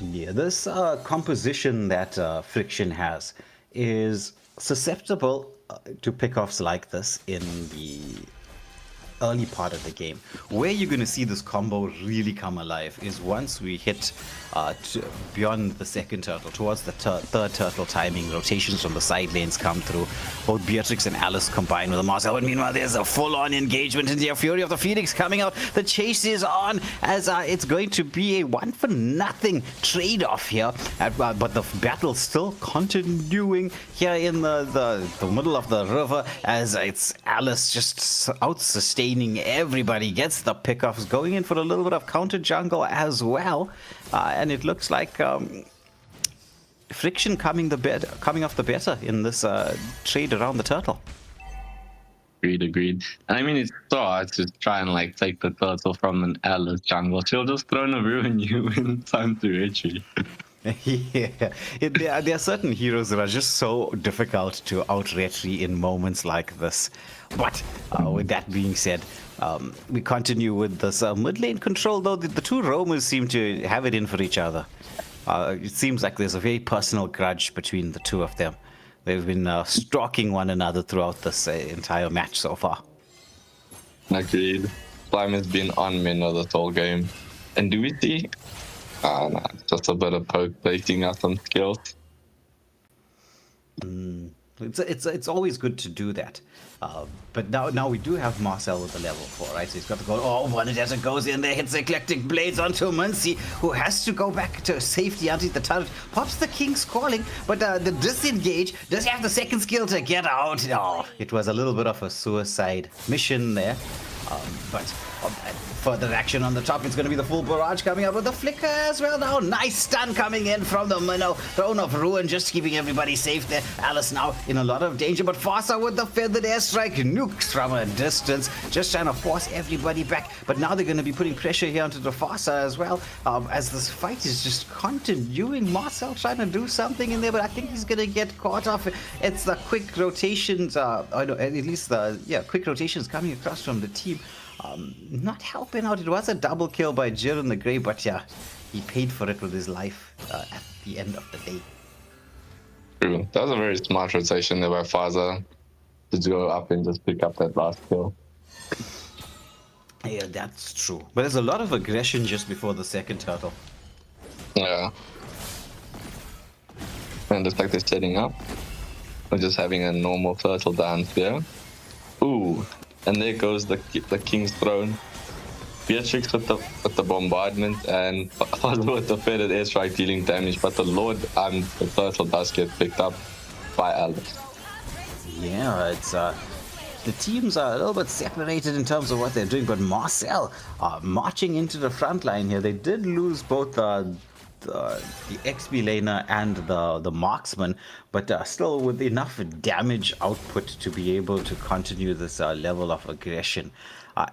Yeah, this composition that Friction has is susceptible to pickoffs like this in the early part of the game. Where you're going to see this combo really come alive is once we hit beyond the second turtle, towards the third turtle timing. Rotations from the side lanes come through. Both Beatrix and Alice combine with the Marcel. But meanwhile, there's a full-on engagement in the Fury of the Phoenix coming out. The chase is on as it's going to be a 1-for-nothing trade-off here. But the battle still continuing here in the middle of the river as it's Alice just out-sustained high-octaning everybody, gets the pickoffs, going in for a little bit of counter jungle as well. And it looks like Friction coming off the better in this trade around the turtle. Agreed. And I mean, it's so hard to try and like take the turtle from an Alice jungle. She'll just throw a ruin you in time to retreat. Yeah, there are certain heroes that are just so difficult to out-retry in moments like this. But with that being said, we continue with this mid lane control, though the two roamers seem to have it in for each other. It seems like there's a very personal grudge between the two of them. They've been stalking one another throughout this entire match so far. Agreed. Slime has been on Minnow this whole game. And do we see? No, just a bit of poke placing out some skills. It's always good to do that. But now we do have Marcel with the level 4, right? So he's got to go, oh, one as it goes in there, hits Eclectic Blades onto Muncie, who has to go back to safety underneath the turret. Pops the King's Calling, but the disengage, does he have the second skill to get out? Oh, it was a little bit of a suicide mission there. But further action on the top. It's going to be the full barrage coming up with the flicker as well now. Nice stun coming in from the Minnow. Throne of Ruin just keeping everybody safe there. Alice now in a lot of danger, but Fasa with the feathered airstrike. Nukes from a distance. Just trying to force everybody back. But now they're going to be putting pressure here onto the Fasa as well. As this fight is just continuing. Marcel trying to do something in there, but I think he's going to get caught off. It's the quick rotations, at least the quick rotations coming across from the team. Not helping out. It was a double kill by Jiren the Grey, but yeah, he paid for it with his life at the end of the day. True. That was a very smart rotation there by Faza to go up and just pick up that last kill. Yeah, that's true. But there's a lot of aggression just before the second turtle. Yeah. And looks like they're setting up. We're just having a normal turtle dance here. Ooh. And there goes the King's Throne. Beatrix with the bombardment and Faza with the feathered airstrike dealing damage, but the Lord and the turtle does get picked up by Alice. Yeah, it's the teams are a little bit separated in terms of what they're doing, but Marcel marching into the front line here. They did lose both the XP laner and the marksman, but still with enough damage output to be able to continue this level of aggression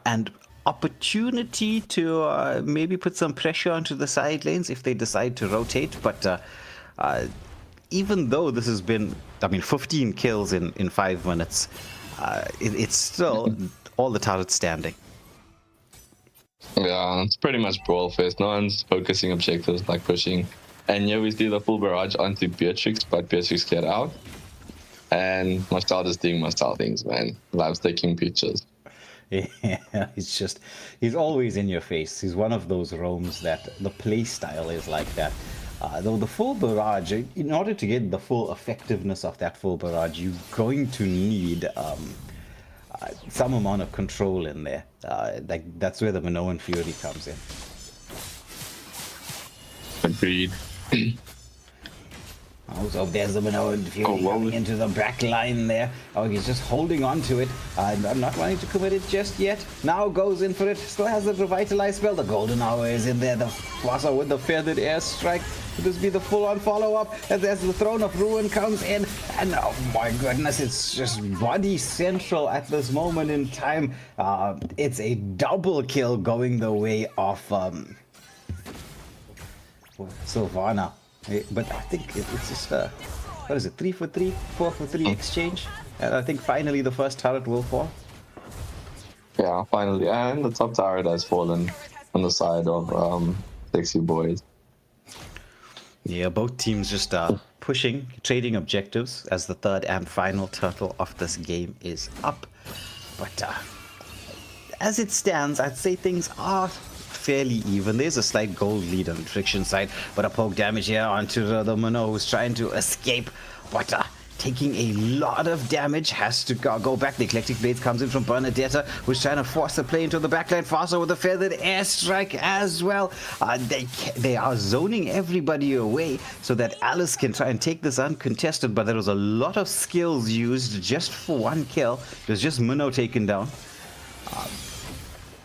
and opportunity to maybe put some pressure onto the side lanes if they decide to rotate. But even though this has been, 15 kills in 5 minutes, it's still all the turrets standing. Yeah, it's pretty much brawl fest. No one's focusing objectives like pushing. And yeah, we see the full barrage onto Beatrix, but Beatrix get out. And Marcel is doing Marcel things, man. Loves taking pictures. Yeah, he's always in your face. He's one of those roams that the play style is like that. Though the full barrage, in order to get the full effectiveness of that full barrage, you're going to need some amount of control in there. That's where the Minoan Fury comes in. Agreed. So there's the Minoan Fury coming into the back line there. Oh, he's just holding on to it. I'm not wanting to commit it just yet. Now goes in for it. Still has the Revitalize spell. The Golden Hour is in there. The Fasa with the feathered airstrike. Could this be the full-on follow-up as the Throne of Ruin comes in? And oh my goodness, it's just body central at this moment in time. It's a double kill going the way of Sylvana. But I think it's just what is it, 3 for 3, 4 for 3 exchange, and I think finally the first turret will fall. Yeah, finally, and the top turret has fallen on the side of Sexy Boys. Yeah, both teams just pushing, trading objectives as the third and final turtle of this game is up. But as it stands, I'd say things are fairly even. There's a slight gold lead on the Friction side, but a poke damage here onto the Minnow who's trying to escape, but taking a lot of damage, has to go back. The Eclectic Blades comes in from Bernadetta, who's trying to force the play into the backline faster with a feathered airstrike as well. They are zoning everybody away so that Alice can try and take this uncontested, but there was a lot of skills used just for one kill. It was just Minnow taken down.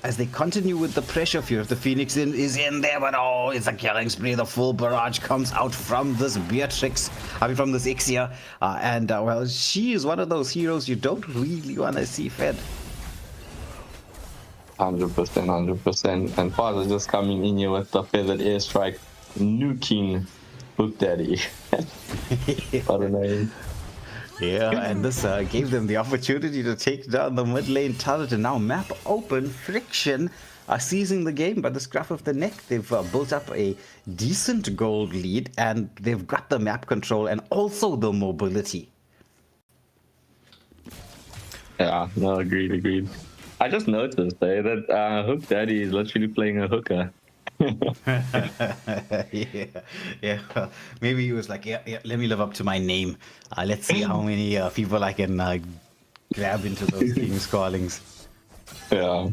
As they continue with the pressure, Fury of the Phoenix is in there, but oh, it's a killing spree. The full barrage comes out from this Beatrix, from this Xtra, and well, she is one of those heroes you don't really want to see fed. 100%, 100%. And Spaza just coming in here with the feathered airstrike, nuking Hook Daddy. What a name. Yeah, and this gave them the opportunity to take down the mid lane turret, and now map open. Friction are seizing the game by the scruff of the neck. They've built up a decent gold lead, and they've got the map control and also the mobility. Yeah, no, agreed. I just noticed that Hook Daddy is literally playing a hooker. yeah. Maybe he was like, yeah, let me live up to my name. Let's see how many people I can grab into those King's Callings. Yeah.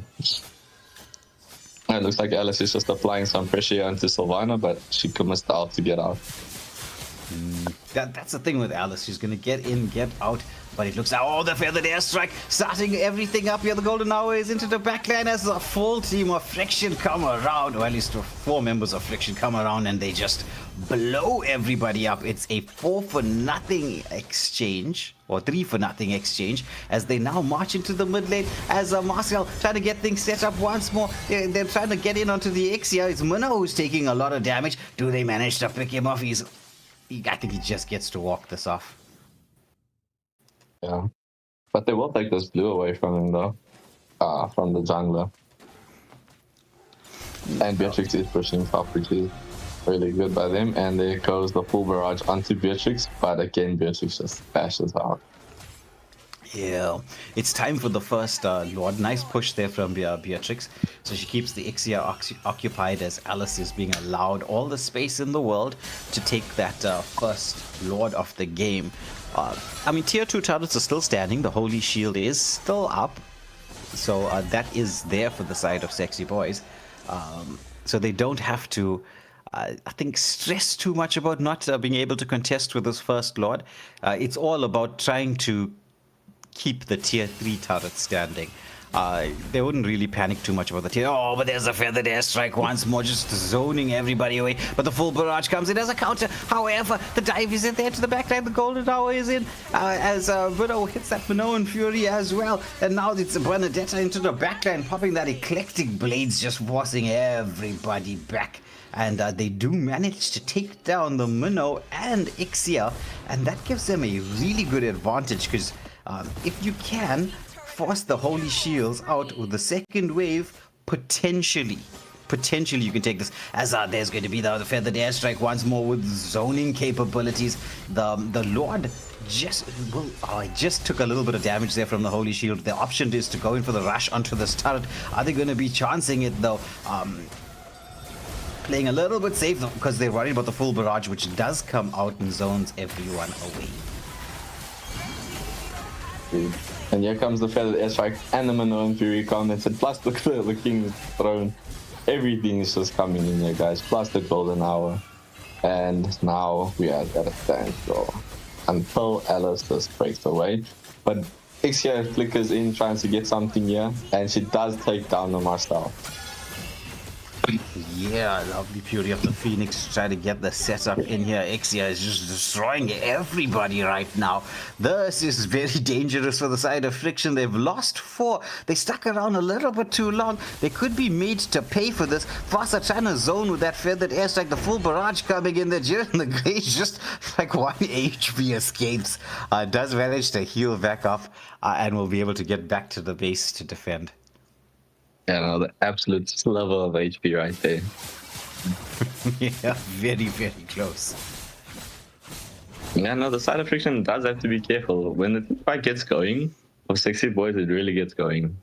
It looks like Alice is just applying some pressure onto Sylvana, but she missed out to get out. That's the thing with Alice. She's going to get in, get out. But it looks like, oh, the feathered airstrike starting everything up here. The golden hour is into the backline as a full team of Friction come around, or at least 4 members of Friction come around, and they just blow everybody up. It's a 4-0 exchange, or 3-0 exchange, as they now march into the mid lane as Marcel trying to get things set up once more. They're trying to get in onto the Xtra. It's Minnow who's taking a lot of damage. Do they manage to pick him off? I think he just gets to walk this off. Yeah, but they will take this blue away from him though, from the jungler. And Beatrix is pushing top, which is really good by them. And there goes the full barrage onto Beatrix, but again Beatrix just bashes out. Yeah, it's time for the first Lord. Nice push there from Beatrix. So she keeps the Xtra occupied as Alice is being allowed all the space in the world to take that first Lord of the game. I mean, tier 2 turrets are still standing. The Holy Shield is still up. So that is there for the side of Sexy Boys. So they don't have to, I think, stress too much about not being able to contest with this first Lord. It's all about trying to keep the tier 3 turrets standing. They wouldn't really panic too much about the tier. Oh, but there's a feathered airstrike once more, just zoning everybody away. But the full barrage comes in as a counter. However, the dive is in there to the backline. The golden hour is in as Bruno hits that Minoan Fury as well. And now it's Bernadetta into the backline, popping that eclectic blades, just forcing everybody back. And they do manage to take down the Minnow and Xtra, and that gives them a really good advantage, because if you can force the Holy Shields out with the second wave, potentially you can take this. As there's going to be the feathered airstrike once more with zoning capabilities. The Lord just took a little bit of damage there from the Holy Shield. The option is to go in for the rush onto this turret. Are they going to be chancing it though? Playing a little bit safe because they're worried about the full barrage, which does come out and zones everyone away. And here comes the feathered airstrike and the Minoan Fury comments, and plus the King's Throne. Everything is just coming in here, guys. Plus the golden hour. And now we are at a standstill until Alice just breaks away. But Xtra flickers in, trying to get something here, and she does take down the Marcel. Yeah, lovely Fury of the Phoenix trying to get the setup in here. Xtra is just destroying everybody right now. This is very dangerous for the side of Friction. They've lost 4. They stuck around a little bit too long. They could be made to pay for this. Fasa trying to zone with that feathered airstrike. The full barrage coming in there. Jiren the Grace just like 1 HP escapes. Does manage to heal back up and will be able to get back to the base to defend. Yeah, no, the absolute sliver of HP right there. Yeah, very, very close. Yeah, no, the side of Friction does have to be careful. When the fight gets going, for Sexy Boys, it really gets going.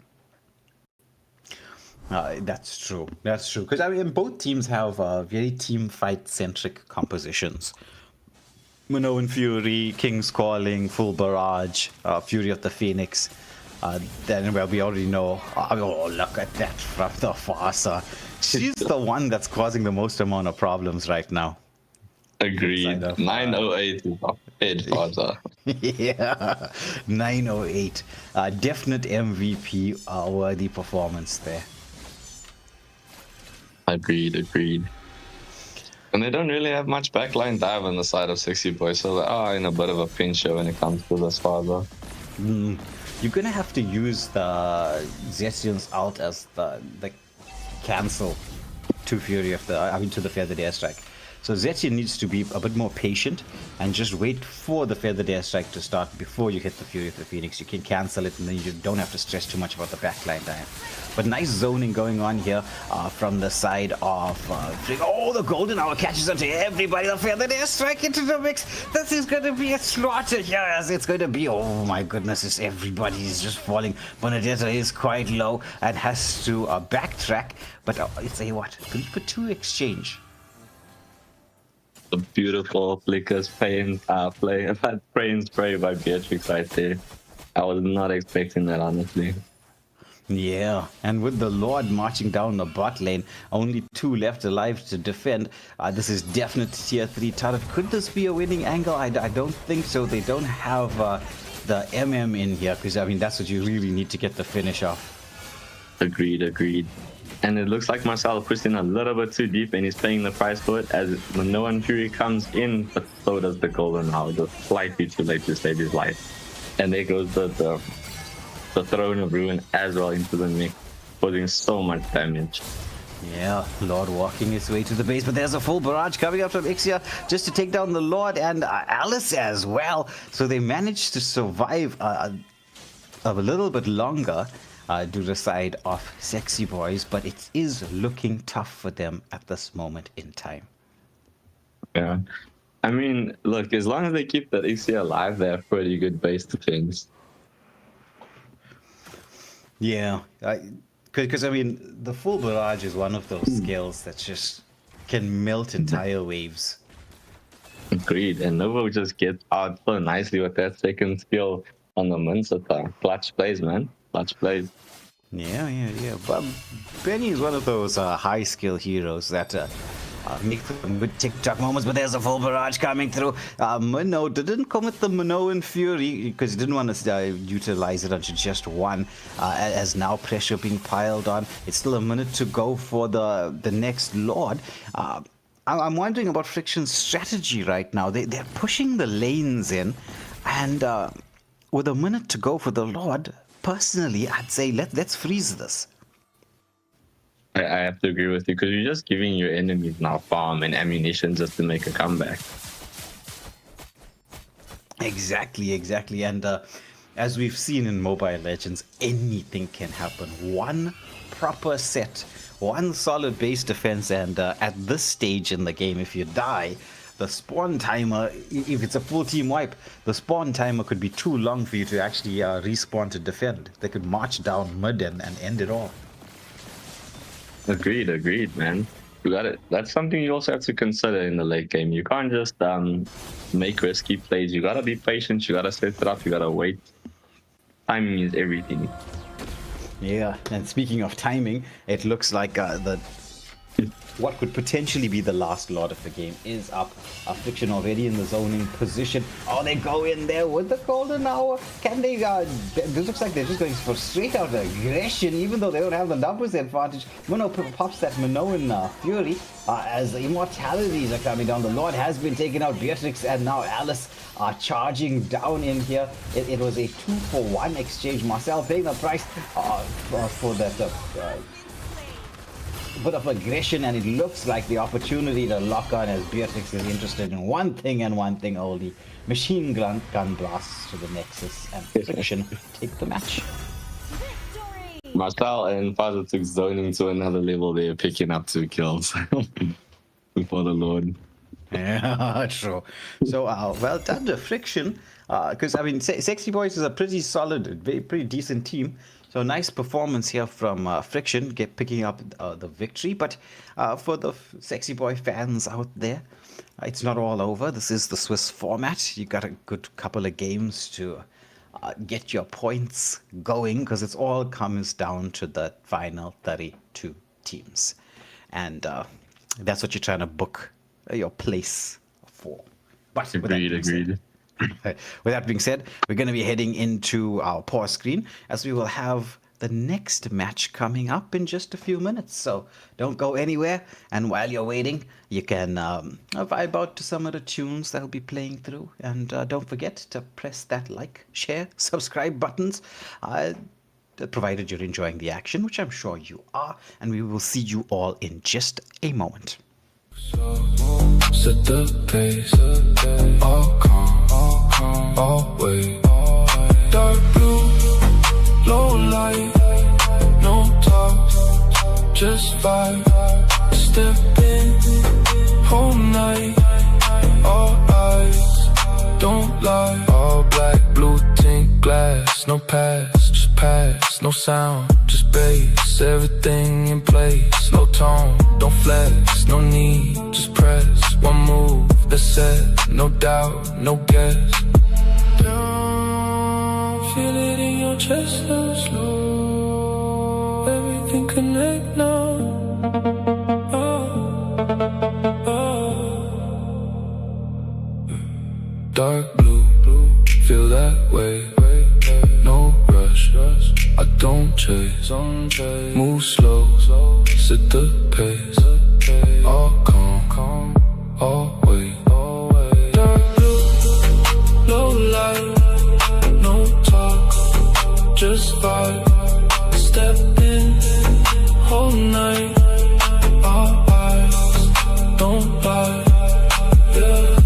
That's true. That's true. Because, I mean, both teams have very team fight-centric compositions. Minoan Fury, King's Calling, Full Barrage, Fury of the Phoenix. Then, well, we already know. Oh, look at that from the Fasa. She's the one that's causing the most amount of problems right now. Agreed. 908 is off it, Spaza. Yeah, 908. Definite MVP worthy performance there. Agreed. And they don't really have much backline dive on the side of Sexy Boy, so they are in a bit of a pinch when it comes to this Spaza. You're gonna have to use the Zestion's ult as the cancel to Fury of to the Feathered Airstrike. So Zetien needs to be a bit more patient and just wait for the Feathered Airstrike to start before you hit the Fury of the Phoenix. You can cancel it and then you don't have to stress too much about the backline time. But nice zoning going on here from the side of... oh, the Golden Hour catches onto everybody. The Feathered Airstrike into the mix. This is going to be a slaughter here as it's going to be. Oh my goodness, everybody is just falling. Benedetta is quite low and has to backtrack. But it's a what? 3-for-2 exchange. The beautiful flickers play and spray by Beatrix right there. I was not expecting that, honestly. Yeah, and with the Lord marching down the bot lane, only 2 left alive to defend. This is definite tier 3 turret. Could this be a winning angle? I don't think so. They don't have the MM in here because I mean that's what you really need to get the finish off. Agreed. And it looks like Marcel pushed in a little bit too deep and he's paying the price for it as Minoan Fury comes in, but so does the Golden Hour, just slightly too late to save his life. And there goes the Throne of Ruin as well into the mix, causing so much damage. Yeah, Lord walking his way to the base, but there's a full barrage coming up from Ixia just to take down the Lord and Alice as well. So they managed to survive a little bit longer. To the side of Sexy Boys, but it is looking tough for them at this moment in time. Yeah, I mean, look, as long as they keep that Ixia alive, they have pretty good base defense. Yeah, because I mean, the full barrage is one of those skills that just can melt entire waves. Agreed, and Novo just gets out so nicely with that second skill on the Minsata. Clutch plays, man. Clutch plays. Yeah. But Benny is one of those high skill heroes that make them good TikTok moments. But there's a full barrage coming through. Mino didn't come with the Minoan Fury because he didn't want to utilize it onto just one. As now pressure being piled on. It's still a minute to go for the next Lord. I'm wondering about Friction's strategy right now. They're pushing the lanes in, and with a minute to go for the Lord. Personally, I'd say let's freeze this. I have to agree with you because you're just giving your enemies now farm and ammunition just to make a comeback. Exactly. And as we've seen in Mobile Legends, anything can happen. One proper set, one solid base defense, and at this stage in the game, if you die, the spawn timer, if it's a full team wipe, the spawn timer could be too long for you to actually respawn to defend. They could march down mid and end it all. Agreed, man. You got it. That's something you also have to consider in the late game. You can't just make risky plays. You gotta be patient. You gotta set it up. You gotta wait. Timing is everything. Yeah, and speaking of timing, it looks like what could potentially be the last Lord of the game is up. Friction already in the zoning position. Oh, they go in there with the Golden Hour. Can they? This looks like they're just going for straight out aggression, even though they don't have the numbers advantage. Mino pops that Minoan Fury as the immortalities are coming down. The Lord has been taken out. Beatrix and now Alice are charging down in here. It was a 2-for-1 exchange. Marcel paying the price for that. Bit of aggression, and it looks like the opportunity to lock on as Beatrix is interested in one thing and one thing only: machine gun blasts to the Nexus, and Friction take the match. Marcel and Spaza took zoning to another level. They're picking up 2 kills before the Lord. Yeah, true. So well done to Friction, because I mean Sexy Boys is a pretty solid, pretty decent team. So nice performance here from Friction, picking up the victory. But for the Sexy Boy fans out there, it's not all over. This is the Swiss format. You got a good couple of games to get your points going, because it all comes down to the final 32 teams. And that's what you're trying to book your place 4. But agreed. With that being said, we're going to be heading into our pause screen as we will have the next match coming up in just a few minutes. So don't go anywhere. And while you're waiting, you can vibe out to some of the tunes that will be playing through. And don't forget to press that like, share, subscribe buttons, provided you're enjoying the action, which I'm sure you are. And we will see you all in just a moment. Set the pace, all calm, always. Dark blue, low light, no talk, just vibe. Step in, whole night, all eyes, don't lie. All black, blue tint glass, no pass, just pass. No sound, just bass, everything in place. No tone, don't flex, no need, just press. One move, that's set, no doubt, no guess. Down, feel it in your chest, slow, slow. Everything connect now. Dark blue, feel that way. No rush, I don't chase. Move slow, set the pace. All calm, always. Dark blue, low light, no talk, just vibe. Step in, whole night, all eyes, don't lie. Yeah.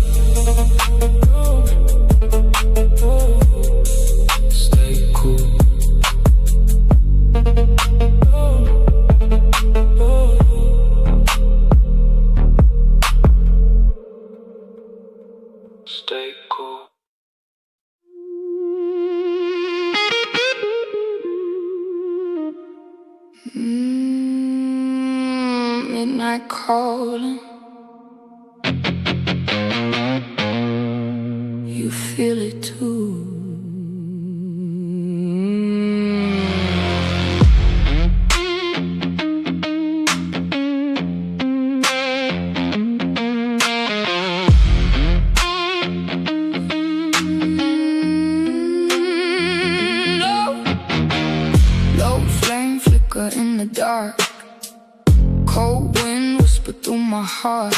Stay cool. Stay cool. Midnight calling. You feel it too. Low flame flicker in the dark. Cold wind whisper through my heart.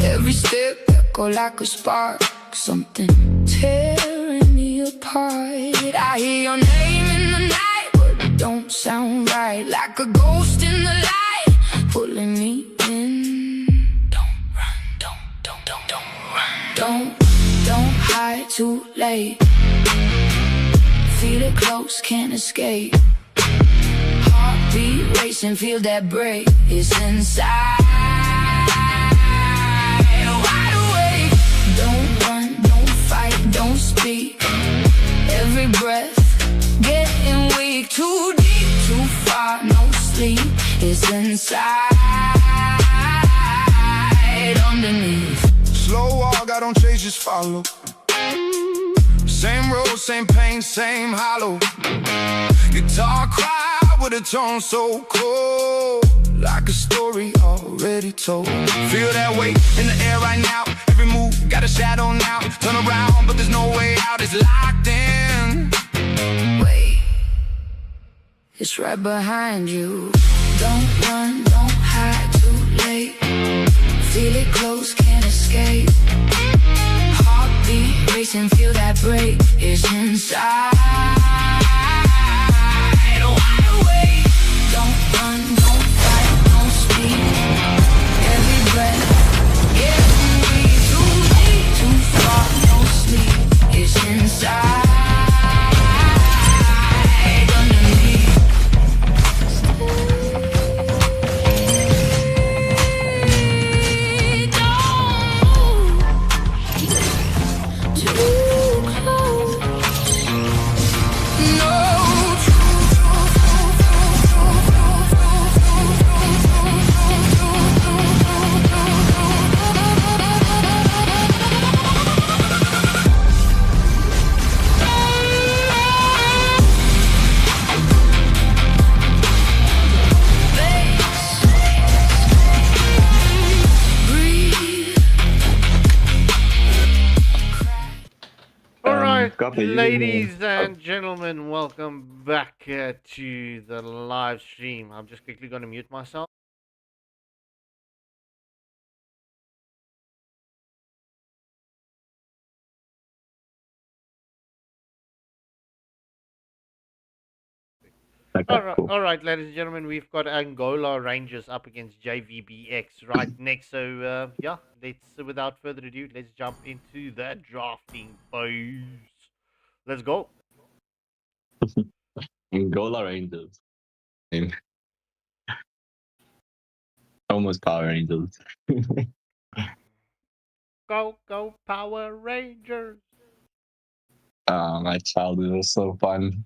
Every step echo like a spark. Something tearing me apart. I hear your name in the night, but it don't sound right. Like a ghost in the light, pulling me in. Don't run, don't run. Don't hide too late. Feel it close, can't escape. Heartbeat racing, feel that break. It's inside. Wide awake. Don't run, don't fight, don't speak. Every breath getting weak. Too deep, too far, no sleep. It's inside, underneath. Slow walk, I don't chase, just follow. Same road, same pain, same hollow. Guitar cry with a tone so cold, like a story already told. Feel that weight in the air right now. Every move got a shadow now. Turn around, but there's no way out. It's locked in. Wait, it's right behind you. Don't run, don't hide too late. Feel it close, can't escape. Heartbeat racing, feel that break. It's inside. Wide awake. Don't run, don't fight, don't speak. Every breath getting weak. Too deep, too far, no sleep. It's inside, underneath. Too close. No truth. Scott, are you Ladies and gentlemen, welcome back to the live stream. I'm just quickly going to mute myself. All right, ladies and gentlemen, we've got Angola Rangers up against JVBX right next. So, yeah, without further ado, let's jump into the drafting, boys. Let's go. Angola Rangers? Almost Power Rangers. Go, Power Rangers. My childhood was so fun.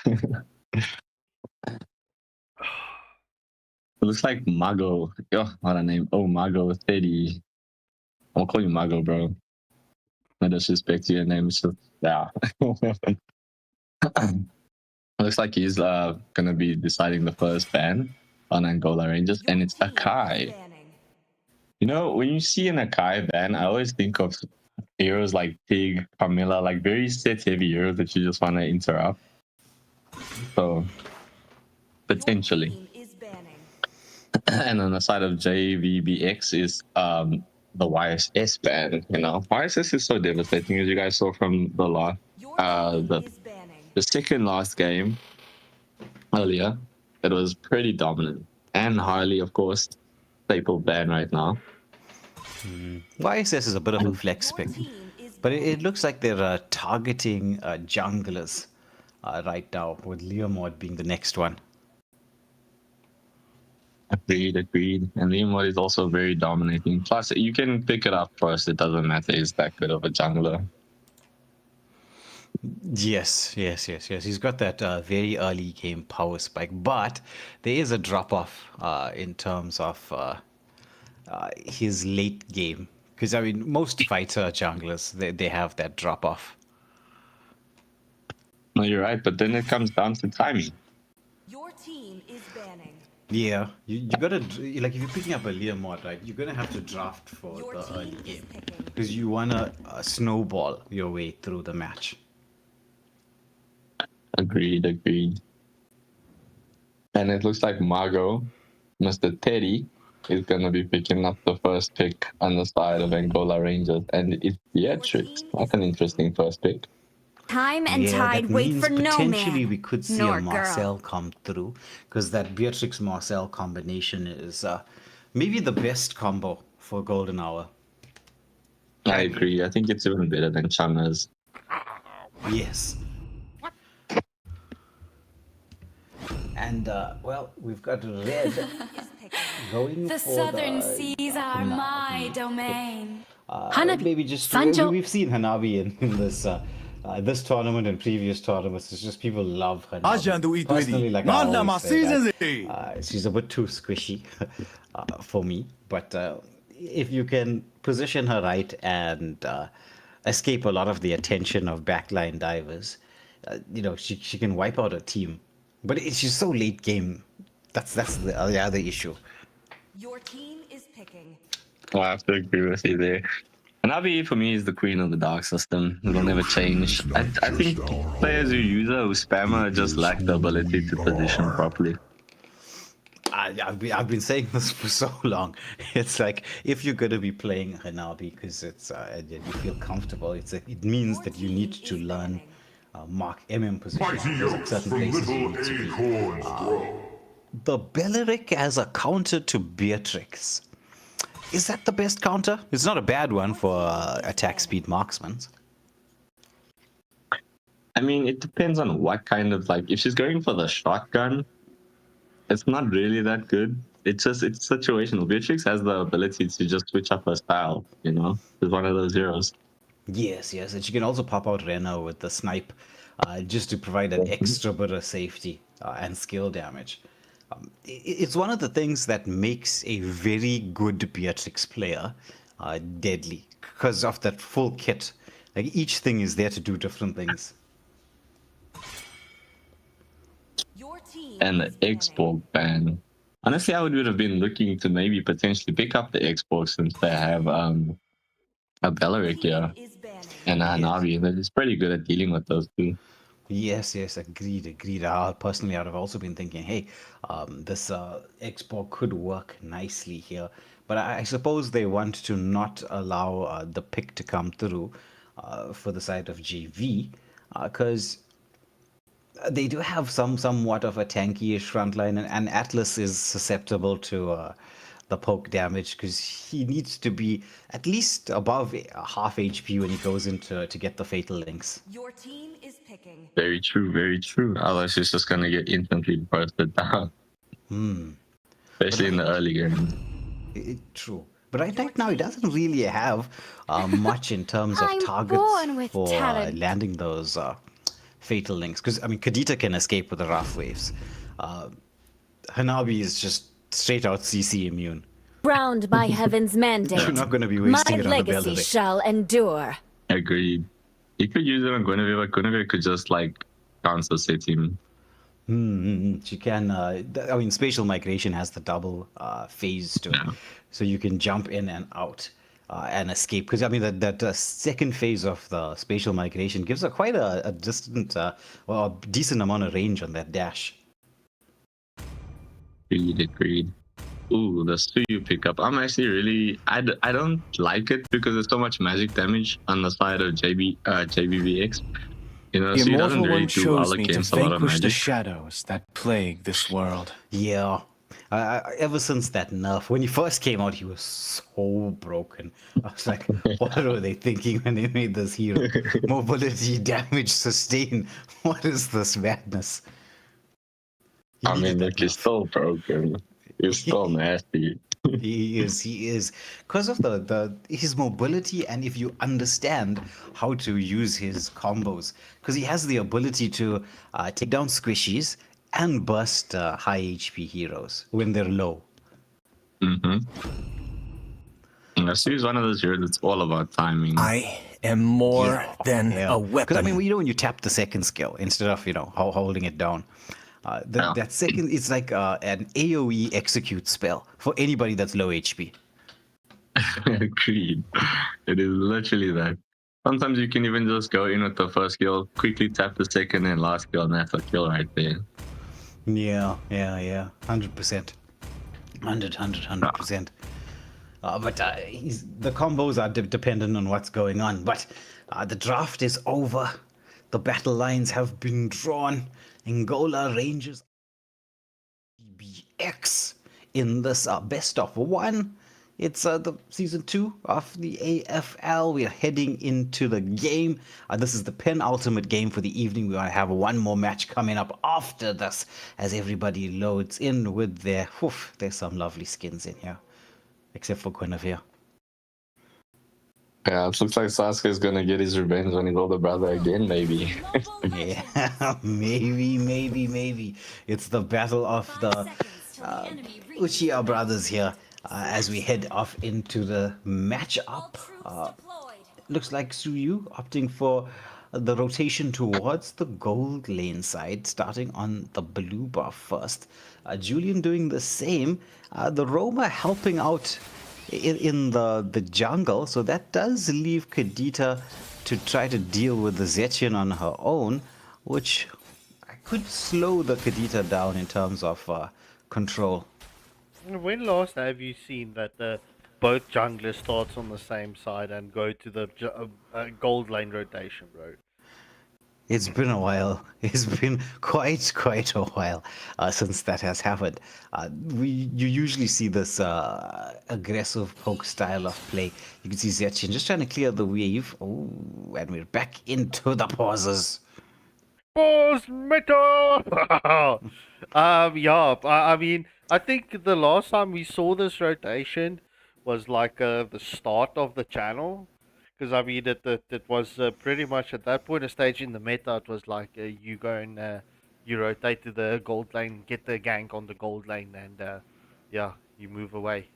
It looks like Mago. Oh, what a name. Oh, Mago 30. I'll call you Mago, bro. No disrespect to your name. It's just, yeah. Looks like he's gonna be deciding the first ban on Angola Rangers, and it's Akai. You know, when you see an Akai ban, I always think of heroes like Pig, Camilla, like very set heavy heroes that you just want to interrupt. So, potentially. And on the side of JVBX is the YSS ban. You know, YSS is so devastating, as you guys saw from the last, the second last game earlier. It was pretty dominant, and Harley, of course, staple ban right now. YSS is a bit of a flex pick, but it looks like they're targeting junglers right now, with leaderboard being the next one. Agreed. And leaderboard is also very dominating. Plus, you can pick it up first. It doesn't matter. He's that good of a jungler. Yes. He's got that very early game power spike, but there is a drop off in terms of his late game. Because I mean, most fighter junglers they have that drop off. No, you're right, but then it comes down to timing. Your team is banning. Yeah, you gotta, like, if you're picking up a leaderboard, right, you're gonna have to draft for Your the early team is game, picking. because you wanna snowball your way through the match. Agreed. And it looks like Margot, Mr. Teddy, is gonna be picking up the first pick on the side of Angola Rangers, and it's Beatrix. That's an interesting first pick. Time and tide wait for no man. Potentially we could see nor a Marcel girl. come through, because that Beatrix Marcel combination is maybe the best combo for Golden Hour. I agree. I think it's even better than Chana's. Yes. And well, we've got Red going The for southern the seas are my domain. maybe just Sancho. we've seen Hanabi in this this tournament and previous tournaments. It's just people love Hanabi. Personally, like I always say that, she's a bit too squishy for me. But if you can position her right and escape a lot of the attention of backline divers, you know, she can wipe out a team. But she's so late game. That's the other issue. Your team is picking. Well, I have to agree with you there. Hanabi, for me, is the queen of the dark system. It will never change. I think players who use her, who spam her, just lack the ability to position properly. I've been saying this for so long. It's like, if you're going to be playing Hanabi because it's and you feel comfortable, it means that you need to learn mark MM positions at certain places you need to be. The Belleric as a counter to Beatrix. Is that the best counter? It's not a bad one for attack speed marksmen. I mean, it depends on what kind of, like, if she's going for the shotgun, it's not really that good. It's situational. Beatrix has the ability to just switch up her style, you know? It's one of those heroes. Yes, and she can also pop out Rena with the snipe just to provide an extra bit of safety and skill damage. It's one of the things that makes a very good Beatrix player deadly, because of that full kit. Like, each thing is there to do different things. And the Xbox ban. Honestly, I would have been looking to maybe potentially pick up the Xbox since they have a Belleric here. and Hanabi. They're just pretty good at dealing with those two. Yes, agreed. Personally, I'd have also been thinking, hey, this export could work nicely here. But I suppose they want to not allow the pick to come through for the side of GV, because they do have somewhat of a tanky-ish front line, and Atlas is susceptible to the poke damage because he needs to be at least above half HP when he goes into to get the fatal links. Your team is picking. Very true. Otherwise, he's just gonna get instantly bursted down. Especially in the early game. True. But right now, he doesn't really have much in terms of targets for landing those fatal links. Because, I mean, Kadita can escape with the rough waves. Hanabi is just straight out CC immune. Browned by heaven's mandate. You're not going to be wasting it on the My legacy shall endure. Agreed. You could use it on Guinevere, but Guinevere could just, like, cancel set him. She can, I mean, spatial migration has the double phase to it. So you can jump in and out and escape. Because, I mean, that second phase of the spatial migration gives her quite a distant, well, a decent amount of range on that dash. Agreed. Ooh, the Stu you pick up. I'm actually really... I don't like it because there's so much magic damage on the side of JVBX. You know, the so he Immortal doesn't really One do chose well me to against a lot of vanquish the magic. shadows that plague this world. Yeah. Ever since that nerf, when he first came out, he was so broken. I was like, what were they thinking when they made this hero? Mobility, damage, sustain. What is this madness? I mean, look, he's still broken. He's still nasty. He is. Because of his mobility, and if you understand how to use his combos, because he has the ability to take down squishies and burst high HP heroes when they're low. He's one of those heroes that's all about timing. I am more than a weapon. Because, I mean, you know, when you tap the second skill, instead of, holding it down, that second is like an AoE execute spell for anybody that's low HP. Agreed. It is literally that. Sometimes you can even just go in with the first skill, quickly tap the second and last skill, and that's a kill right there. Yeah. 100%. 100%. But the combos are dependent on what's going on. But the draft is over. The battle lines have been drawn. Angola Rangers JVBX in this best of one. It's the season 2 of the AFL. We are heading into the game. This is the penultimate game for the evening. We want to have one more match coming up after this as everybody loads in with their... there's some lovely skins in here. Except for Guinevere. Yeah, it looks like Sasuke's gonna get his revenge on his older brother again, maybe. Yeah, maybe. It's the battle of the Uchiha brothers here as we head off into the match-up. Looks like Suyu opting for the rotation towards the gold lane side, starting on the blue buff first. Julian doing the same. The Roma helping out in the jungle, so that does leave Kadita to try to deal with the Zetchian on her own, which could slow the Kadita down in terms of control. When last have you seen that both junglers starts on the same side and go to the gold lane rotation, bro? It's been a while. It's been quite a while since that has happened. You usually see this aggressive poke style of play. You can see Zetchian just trying to clear the wave. Oh, and we're back into the pauses. Pause metal! I mean, I think the last time we saw this rotation was like the start of the channel. Because, I mean, it was pretty much at that point of stage in the meta, it was like you go and you rotate to the gold lane, get the gank on the gold lane, and you move away.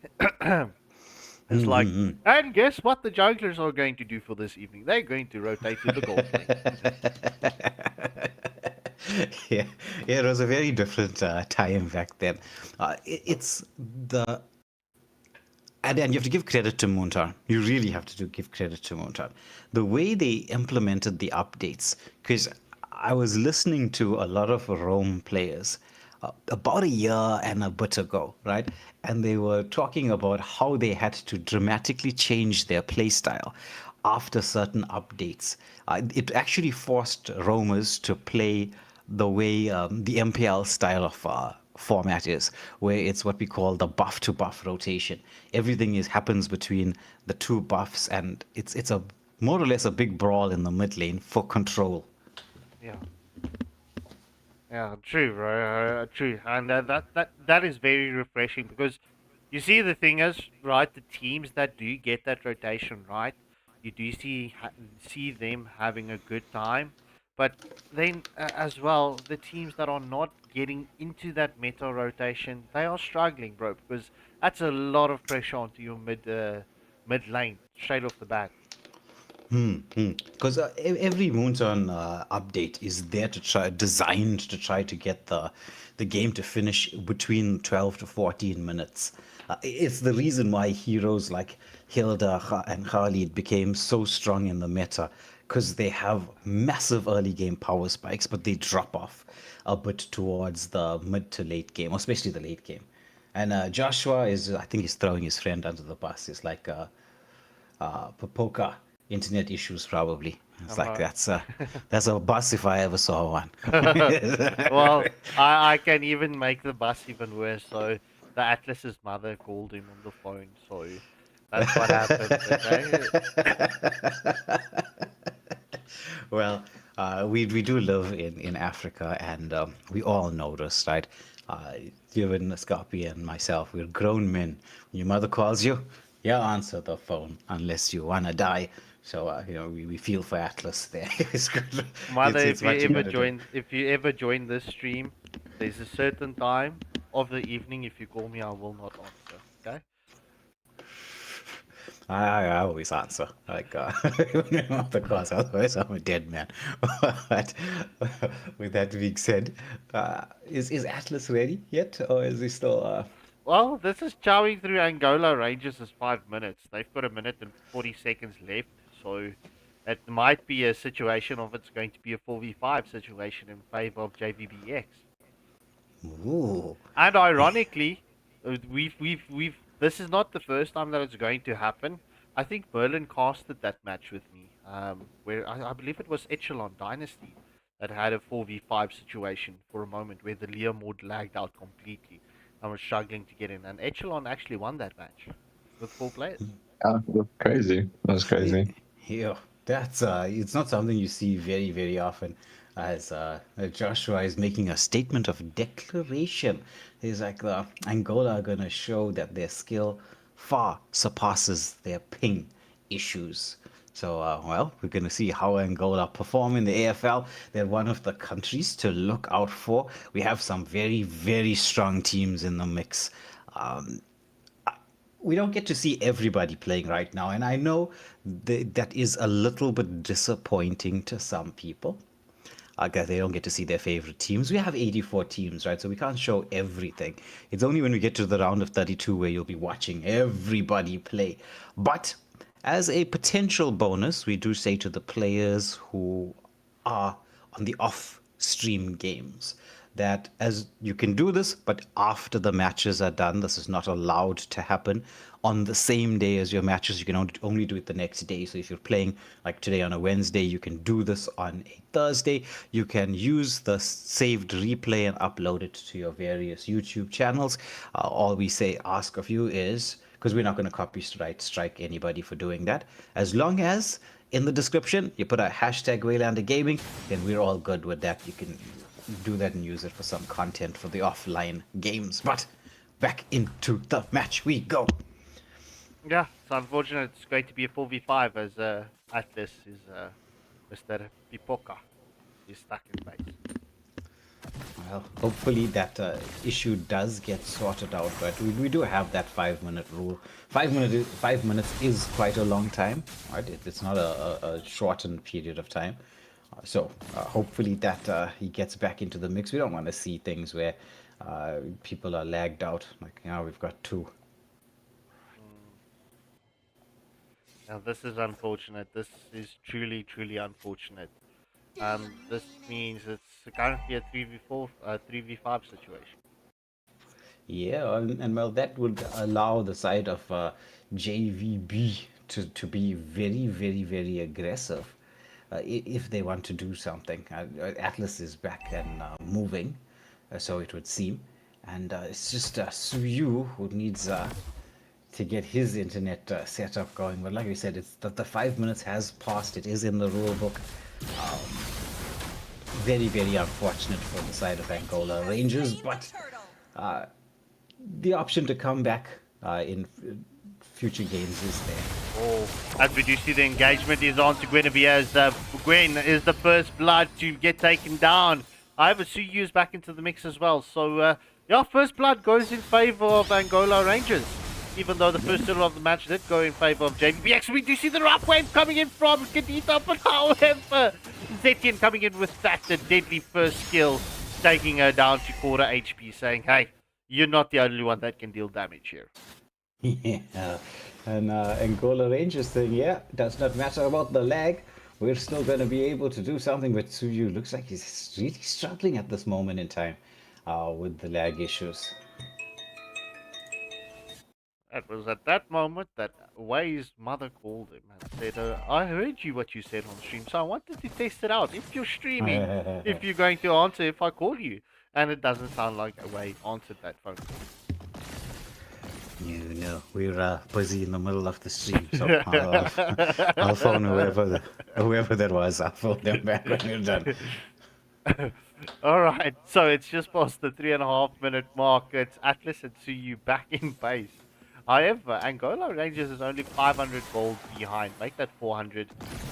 It's like, and guess what the junglers are going to do for this evening? They're going to rotate to the gold lane. Yeah, it was a very different time back then. It's the and you have to give credit to Moontown. You really have to give credit to Moontown. The way they implemented the updates, because I was listening to a lot of Rome players about a year and a bit ago, right? And they were talking about how they had to dramatically change their playstyle after certain updates. It actually forced roamers to play the way the MPL style of format is, where it's what we call the buff to buff rotation. Everything happens between the two buffs, and it's a more or less a big brawl in the mid lane for control. Yeah. Yeah, true, bro. True, and that is very refreshing because you see the thing is right. The teams that do get that rotation right, you do see them having a good time, but then as well the teams that are not getting into that meta rotation, they are struggling, bro, because that's a lot of pressure onto your mid lane straight off the bat. Because every Moonton update is there designed to try to get the game to finish between 12 to 14 minutes. It's the reason why heroes like Hilda and Khalid became so strong in the meta, because they have massive early game power spikes, but they drop off a bit towards the mid to late game, especially the late game. And Joshua I think he's throwing his friend under the bus. It's like Popoka. Internet issues, probably. It's like that's a bus if I ever saw one. Well, I can even make the bus even worse. So the Atlas's mother called him on the phone. So that's what happened. Okay? Well, we do live in Africa, and we all know this, right? Given Scarpy and myself, we're grown men. When your mother calls you, you answer the phone unless you wanna die. So we feel for Atlas there. It's good. Mother, if you ever join this stream, there's a certain time of the evening. If you call me, I will not answer. Okay? I always answer. Like the calls, otherwise I'm a dead man. But with that being said, is Atlas ready yet, or is he still? Well, this is chowing through Angola Rangers is 5 minutes. They've got 1 minute and 40 seconds left. So it might be a situation of it's going to be a 4v5 situation in favor of JVBX. Ooh. And ironically, we've this is not the first time that it's going to happen. I think Merlin casted that match with me, where I believe it was Echelon Dynasty that had a 4v5 situation for a moment where the leaderboard lagged out completely and was struggling to get in. And Echelon actually won that match with 4 players. That's crazy. That's crazy. Yeah, that's it's not something you see very, very often. As Joshua is making a statement of declaration. He's like, Angola are going to show that their skill far surpasses their ping issues. So, well, we're going to see how Angola perform in the AFL. They're one of the countries to look out for. We have some very, very strong teams in the mix. We don't get to see everybody playing right now, and I know that is a little bit disappointing to some people. They don't get to see their favorite teams. We have 84 teams, right? So we can't show everything. It's only when we get to the round of 32 where you'll be watching everybody play. But as a potential bonus, we do say to the players who are on the off-stream games that as you can do this, but after the matches are done. This is not allowed to happen on the same day as your matches. You can only do it the next day. So if you're playing like today on a Wednesday, you can do this on a Thursday. You can use the saved replay and upload it to your various YouTube channels. All we ask of you is, because we're not going to copyright strike anybody for doing that, as long as in the description you put a hashtag Waylander Gaming, then we're all good with that. You can do that and use it for some content for the offline games. But back into the match we go. Yeah, it's unfortunate it's going to be a 4v5 as Atlas is Mr. Pipoca is stuck in base. Well, hopefully that issue does get sorted out, but we do have that 5-minute rule. 5 minutes is quite a long time, right? It's not a shortened period of time. So hopefully that he gets back into the mix. We don't want to see things where people are lagged out. Like, we've got 2. Now, this is unfortunate. This is truly, truly unfortunate. This means it's currently a 3v4, 3v5 situation. Yeah, and well, that would allow the side of JVB to be very, very, very aggressive if they want to do something. Atlas is back and moving, so it would seem. And it's just Suyu who needs to get his internet setup going. But like we said, it's the 5 minutes has passed. It is in the rule book. Very, very unfortunate for the side of Angola Rangers, but the option to come back in future games is there. Oh, as we do see, the engagement is on to Guinevere as Gwen is the first blood to get taken down. However, Suyu is back into the mix as well. So, yeah, first blood goes in favor of Angola Rangers. Even though the first turtle of the match did go in favor of JVBX, we do see the rough wave coming in from Kadita, but however, Zetian coming in with that deadly first skill, taking her down to quarter HP, saying, hey, you're not the only one that can deal damage here. Yeah, and Angola Rangers saying, yeah, does not matter about the lag. We're still going to be able to do something, but Suyu looks like he's really struggling at this moment in time with the lag issues. It was at that moment that Way's mother called him and said, I heard you what you said on stream, so I wanted to test it out. If you're streaming, if you're going to answer if I call you. And it doesn't sound like Way answered that phone call. No, we're busy in the middle of the stream, so I'll phone whoever that was. I'll phone them back when you're done. Alright, so it's just past the 3.5 minute mark. It's Atlas and Suyu back in base. However, Angola Rangers is only 500 gold behind. Make that 400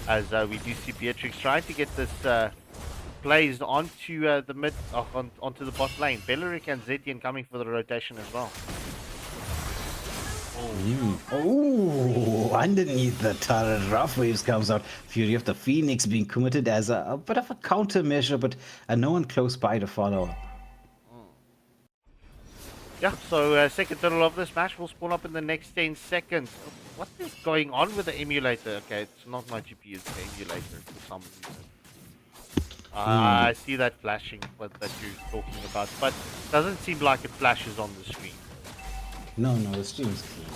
as we do see Beatrix trying to get this plays onto the mid, onto the bot lane. Belleric and Zetian coming for the rotation as well. Oh, underneath the turret, Rough Waves comes out. Fury of the Phoenix being committed as a bit of a countermeasure, but no one close by to follow. Yeah, so second turtle of this match will spawn up in the next 10 seconds. What is going on with the emulator? Okay, it's not my GPU, it's the emulator for some reason. I see that flashing that you're talking about, but it doesn't seem like it flashes on the screen. No, the stream's clean.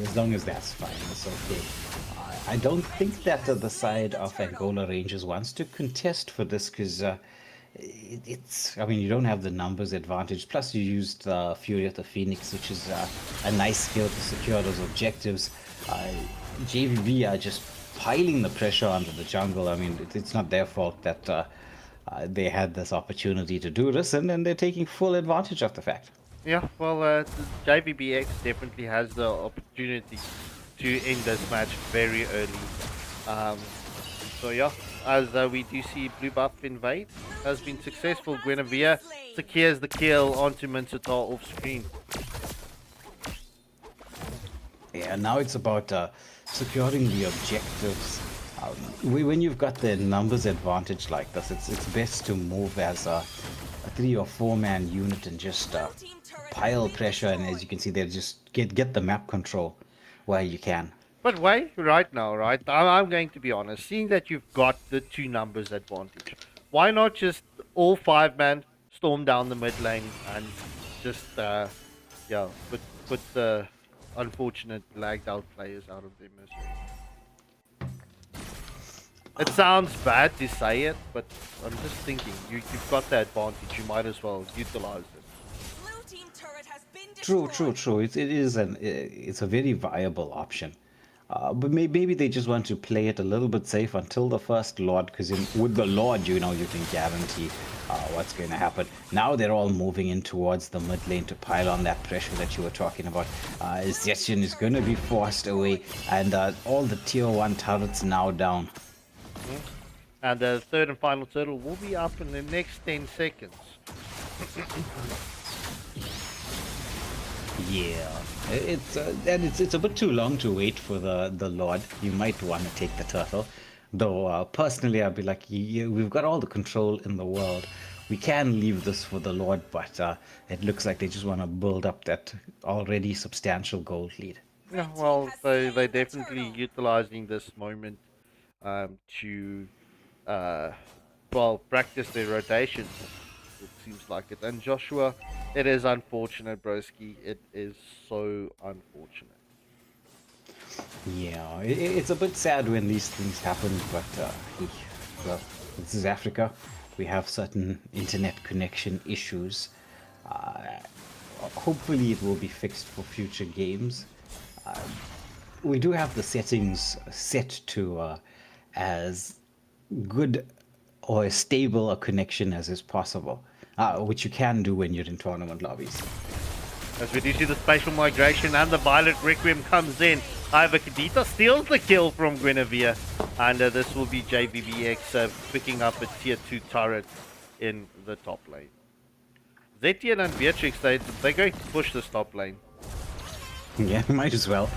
As long as that's fine, it's okay. I don't think that the side of Angola Rangers wants to contest for this because I mean, you don't have the numbers advantage. Plus, you used Fury of the Phoenix, which is a nice skill to secure those objectives. JVB are just piling the pressure onto the jungle. I mean, it's not their fault that they had this opportunity to do this, and then they're taking full advantage of the fact. Yeah, well, JVBX definitely has the opportunity to end this match very early. So yeah, as we do see blue buff invade has been successful. Guinevere secures the kill onto Minsutar off screen. Yeah, now it's about securing the objectives. When you've got the numbers advantage like this, it's best to move as a 3 or 4 man unit and just pile pressure. And as you can see there, just get the map control while you can. But wait, right now, right? I'm going to be honest. Seeing that you've got the 2 numbers advantage, why not just all 5 man storm down the mid lane and just yeah, put the unfortunate lagged out players out of their misery? It sounds bad to say it, but I'm just thinking you've got the advantage. You might as well utilize it. True. It's a very viable option. But maybe they just want to play it a little bit safe until the first Lord, because with the Lord, you can guarantee what's going to happen. Now they're all moving in towards the mid lane to pile on that pressure that you were talking about. Zetian is going to be forced away, and all the tier 1 turrets now down. And the third and final turtle will be up in the next 10 seconds. Yeah, it's a bit too long to wait for the Lord. You might want to take the turtle, though. Personally, I'd be like, yeah, we've got all the control in the world. We can leave this for the Lord, but it looks like they just want to build up that already substantial gold lead. Yeah, well, they're definitely utilizing this moment to practice their rotations. It seems like it. And Joshua, it is unfortunate, broski. It is so unfortunate. Yeah, it's a bit sad when these things happen, but well, this is Africa. We have certain internet connection issues. Hopefully it will be fixed for future games. We do have the settings set to as good or as stable a connection as is possible, which you can do when you're in tournament lobbies. As we do see the spatial migration and the Violet Requiem comes in. However, Kadita steals the kill from Guinevere, and this will be JVBX picking up a tier 2 turret in the top lane. Zetian and Beatrix, they're going to push this top lane. Yeah, might as well.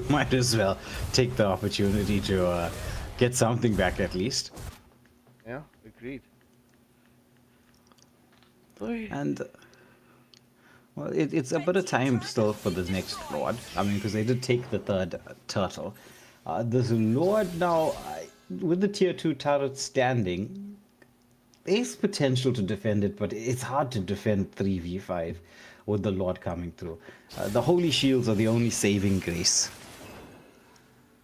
Might as well take the opportunity to get something back at least. Yeah, agreed. And well, it's a bit of time still for the next Lord. I mean, because they did take the third turtle. This Lord now, with the tier 2 turret standing, there's potential to defend it, but it's hard to defend 3v5 with the Lord coming through. The Holy Shields are the only saving grace.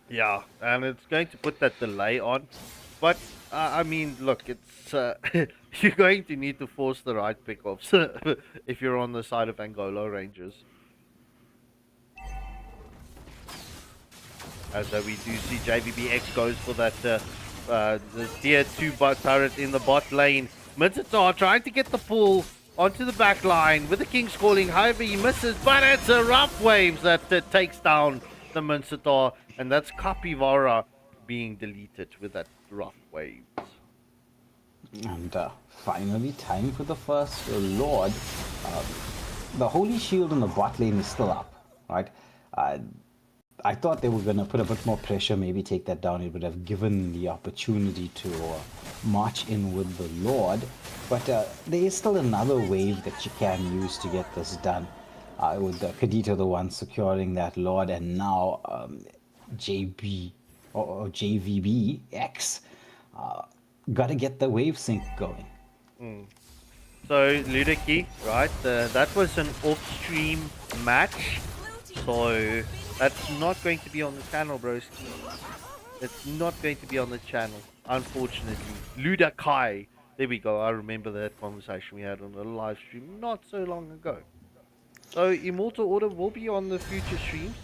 Yeah, and it's going to put that delay on. But, I mean, look, it's you're going to need to force the right pickups if you're on the side of Angola Rangers. As we do see JVBX goes for that the tier 2 bot turret in the bot lane. Mincetar trying to get the pull onto the back line with the King's Calling. However, he misses, but it's a Rough Waves that takes down the Mincetar, and that's Capivara being deleted with that Rough Waves. And finally, time for the first Lord. The Holy Shield in the bot lane is still up, right? I thought they were going to put a bit more pressure, maybe take that down. It would have given the opportunity to march in with the Lord. But there is still another wave that you can use to get this done. With Kadita the one securing that Lord, and now JVBX got to get the wave sync going. So Ludaki, right? That was an off-stream match, so that's not going to be on the channel, broski. It's not going to be on the channel, unfortunately. Ludakai. There we go. I remember that conversation we had on the live stream not so long ago. So Immortal Order will be on the future streams.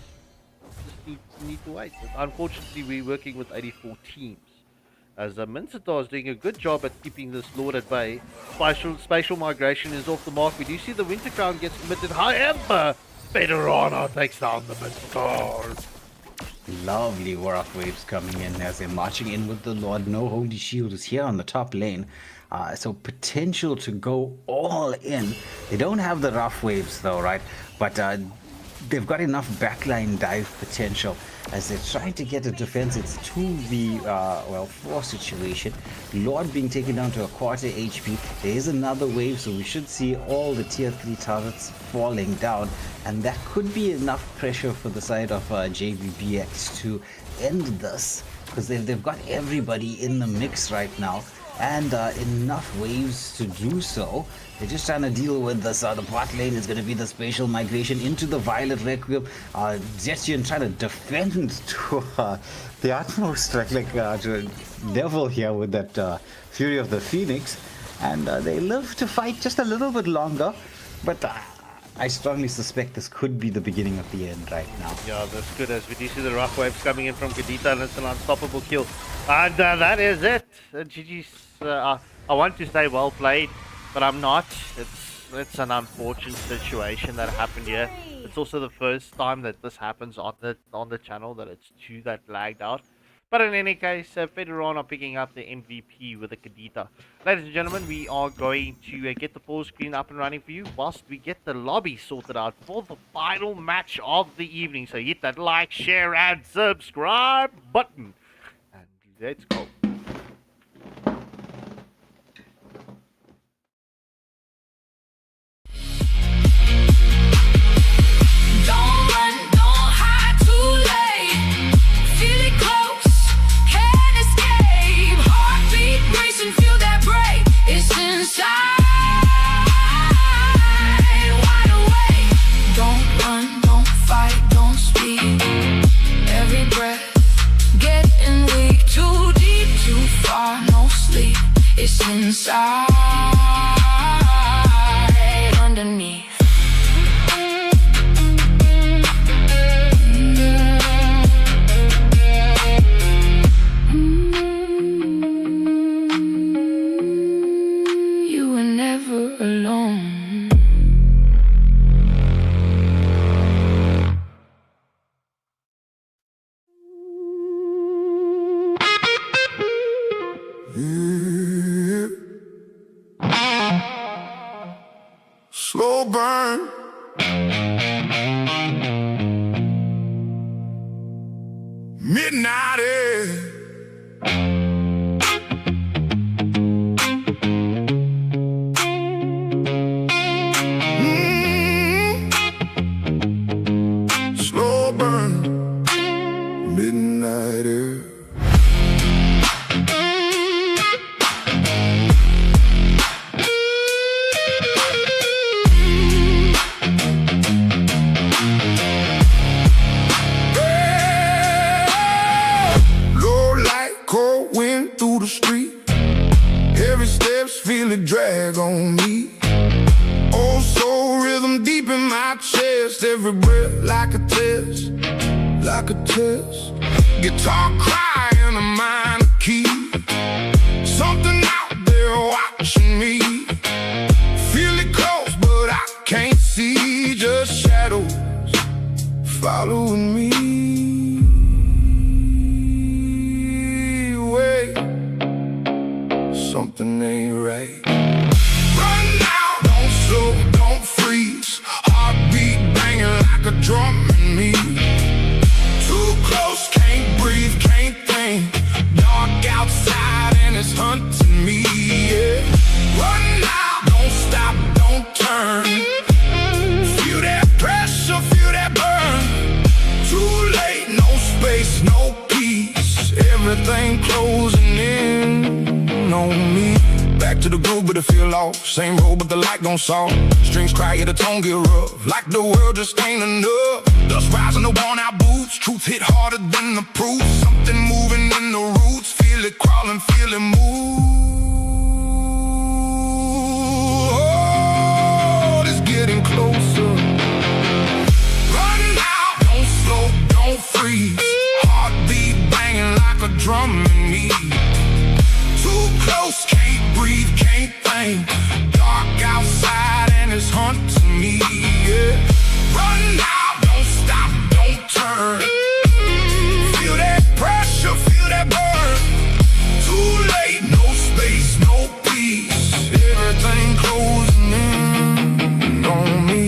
Just need to wait. But unfortunately, we're working with 84 teams. As Mincetar is doing a good job at keeping this Lord at bay. Spatial migration is off the mark. We do see the Winter Crown gets committed. However, Federana takes down the Mincetar. Lovely Rough Waves coming in as they're marching in with the Lord. No Holy Shield is here on the top lane. So potential to go all in. They don't have the Rough Waves though, right? But they've got enough backline dive potential as they're trying to get a defense. It's 2v4 situation. Lord being taken down to a quarter HP. There is another wave, so we should see all the tier 3 turrets falling down, and that could be enough pressure for the side of JVBX to end this, because they've got everybody in the mix right now, and enough waves to do so. They're just trying to deal with this. The bot lane is going to be the spatial migration into the Violet Requiem. Zetian trying to defend to the utmost, like to Devil here with that Fury of the Phoenix. And they live to fight just a little bit longer. But I strongly suspect this could be the beginning of the end right now. Yeah, that's good, as we do see the Rough Waves coming in from Kadita, and it's an unstoppable kill. And that is it. GG's, I want to say well played, but I'm not. It's an unfortunate situation that happened here. It's also the first time that this happens on the channel, that it's two that lagged out. But in any case, Federana picking up the MVP with the Kadita. Ladies and gentlemen, we are going to get the pause screen up and running for you whilst we get the lobby sorted out for the final match of the evening. So hit that like, share, and subscribe button. And let's go. Don't run, don't hide, It's inside, underneath. You were never alone. Slow burn. Midnight air. Slow burn. Midnight air. Feel it drag on me. Oh, soul rhythm deep in my chest. Every breath like a test, like a test. Guitar crying a minor key. Something out there watching me. Feel it close, but I can't see. Just shadows following me. Wait, something ain't right. Run now, don't slow, don't freeze. Heartbeat banging like a drum in me. Too close, can't breathe, can't think. Dark outside and it's hunting me, yeah. Run now, don't stop, don't turn. Feel that pressure, feel that burn. Too late, no space, no peace. Everything closing in on me. Back to the groove, but it feel off. Same road, but the light gon' solve. Strings cry, yeah, the tone get rough. Like the world just ain't enough. Dust rising the worn out boots. Truth hit harder than the proof. Something moving in the roots. Feel it crawling, feel it move. Oh, it's getting closer. Run now, don't slow, don't freeze. Heartbeat banging like a drum in me. Too close, can't breathe, can't think. Dark outside and it's hunting me, yeah. Run now, don't stop, don't turn. Feel that pressure, feel that burn. Too late, no space, no peace. Everything closing in on me.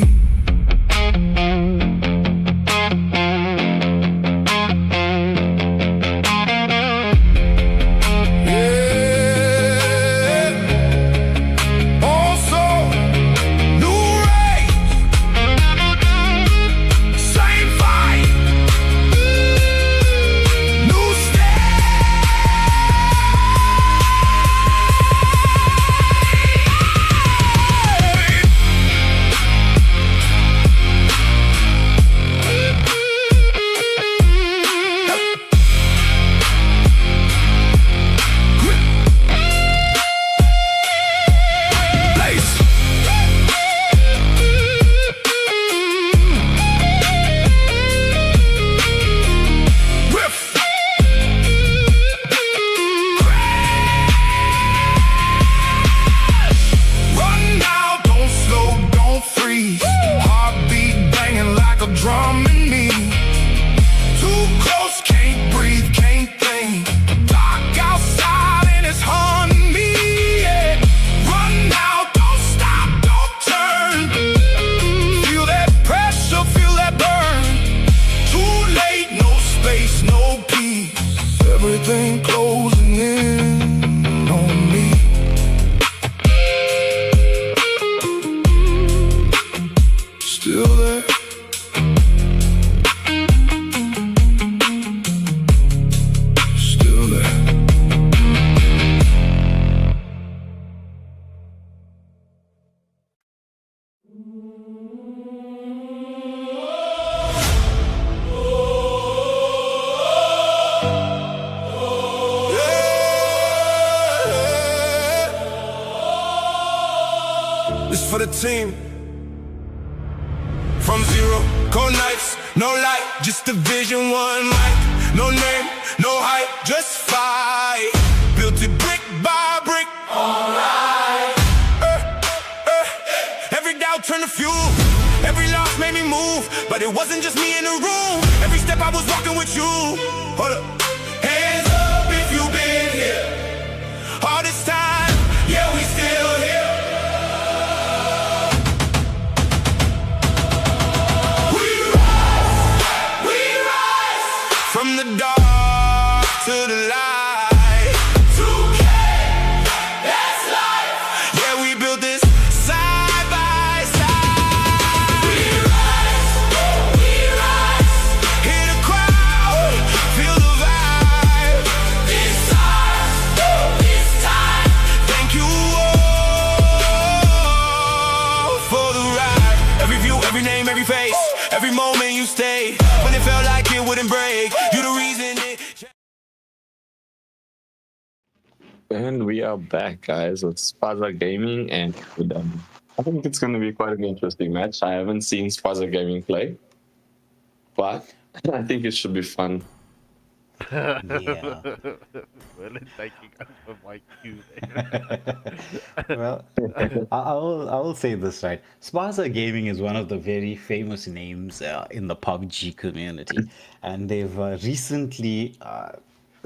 Everything closing in on me. Still there. Still there. for the team. From zero, cold nights, no light, just Division 1 mic. No name, no hype, just fight. Built it brick by brick. Alright. Every doubt turned to fuel. Every loss made me move, but it wasn't just me in the room. Every step I was walking with you. Hold up. Hands up if you've been here. Hardest time, yeah, we still here. We rise from the dark to the light. 2K, that's life. Yeah, we built this side by side. We rise. Hear the crowd, feel the vibe. This time, thank you all for the ride. Every view, every name, every face, every moment you stayed. When it felt like it wouldn't break, you the reason it. And we are back, guys, with Spaza Gaming, and I think it's going to be quite an interesting match. I haven't seen Spaza Gaming play, but I think it should be fun. Yeah. Well, taking over my cue there. Well, I will say this, right? Spaza Gaming is one of the very famous names in the PUBG community, and they've recently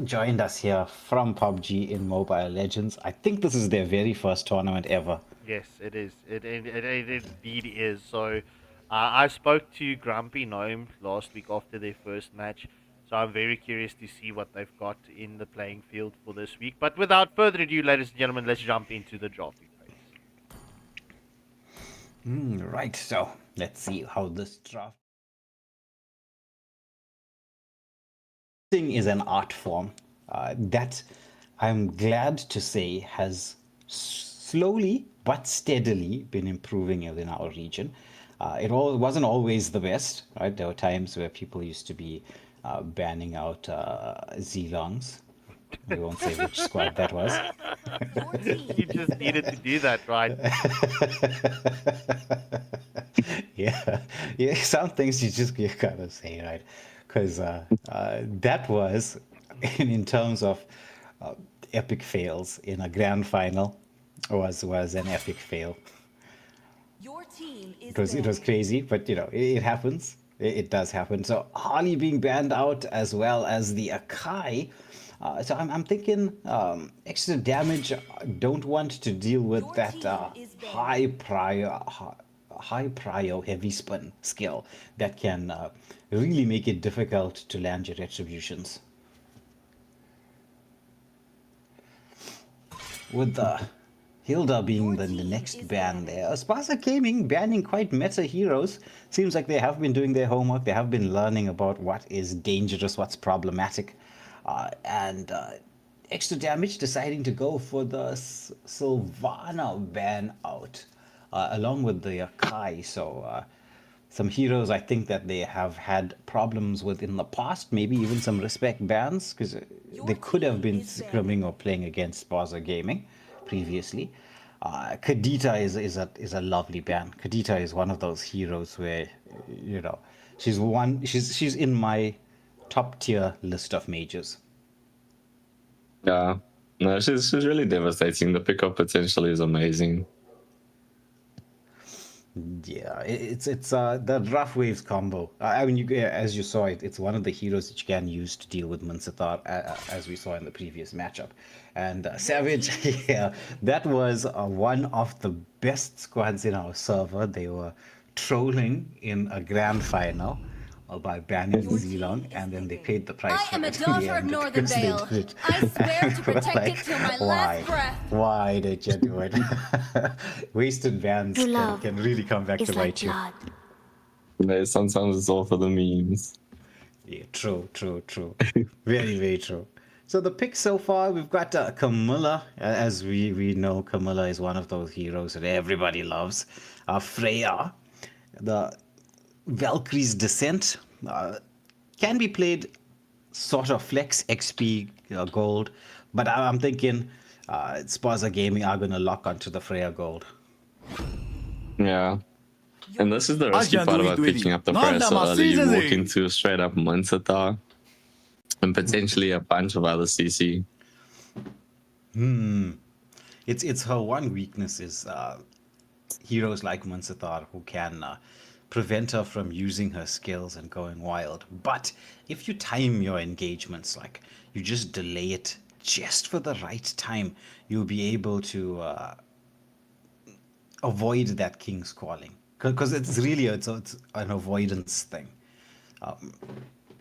joined us here from PUBG in Mobile Legends. I think this is their very first tournament ever. Yes, it is. It indeed is. So, I spoke to Grumpy Gnome last week after their first match. So I'm very curious to see what they've got in the playing field for this week. But without further ado, ladies and gentlemen, let's jump into the drafting phase. Right, so let's see how this draft is an art form that I'm glad to say has slowly but steadily been improving in our region. It wasn't always the best, right? There were times where people used to be banning out Z-Longs. We won't say which squad that was. You just needed to do that, right? Yeah, some things you gotta say, right? Because that was, in terms of epic fails in a grand final, was an epic fail. Your team is It was crazy, but it happens. It does happen. So Harley being banned out, as well as the Akai. So I'm thinking extra damage. Don't want to deal with that high prio heavy spin skill that can really make it difficult to land your retributions. With Hilda being the next ban there. Spaza Gaming banning quite meta heroes. Seems like they have been doing their homework. They have been learning about what is dangerous, what's problematic. And extra damage deciding to go for the Sylvana ban out along with the Akai. So some heroes I think that they have had problems with in the past, maybe even some respect bans, because they could have been scrimming or playing against Spaza Gaming previously. Kadita is a lovely ban. Kadita is one of those heroes where she's in my top tier list of mages. Yeah, no, she's really devastating. The pickup potential is amazing. Yeah, it's the rough waves combo. I mean, as you saw, it's one of the heroes that you can use to deal with Munsitar, as we saw in the previous matchup. And Savage, yeah, that was one of the best squads in our server. They were trolling in a grand final by banning Z-Long, and then they paid the price. I am a daughter of Northern Vale. I swear to protect it till my last breath. Why did you do it? Wasted bans can really come back to bite you. Sometimes it's all for the memes. Yeah, true. Very, very true. So the picks so far, we've got Camilla. As we know, Camilla is one of those heroes that everybody loves. Freya, the Valkyrie's Descent, can be played sort of flex XP gold, but I'm thinking Spaza Gaming are going to lock onto the Freya gold. Yeah. And this is the risky part about picking up the press so early. You walk into straight up Munsata and potentially a bunch of other CC. It's her one weakness is heroes like Munsatar who can prevent her from using her skills and going wild. But if you time your engagements, like you just delay it just for the right time, you'll be able to avoid that King's Calling. Because it's really it's an avoidance thing.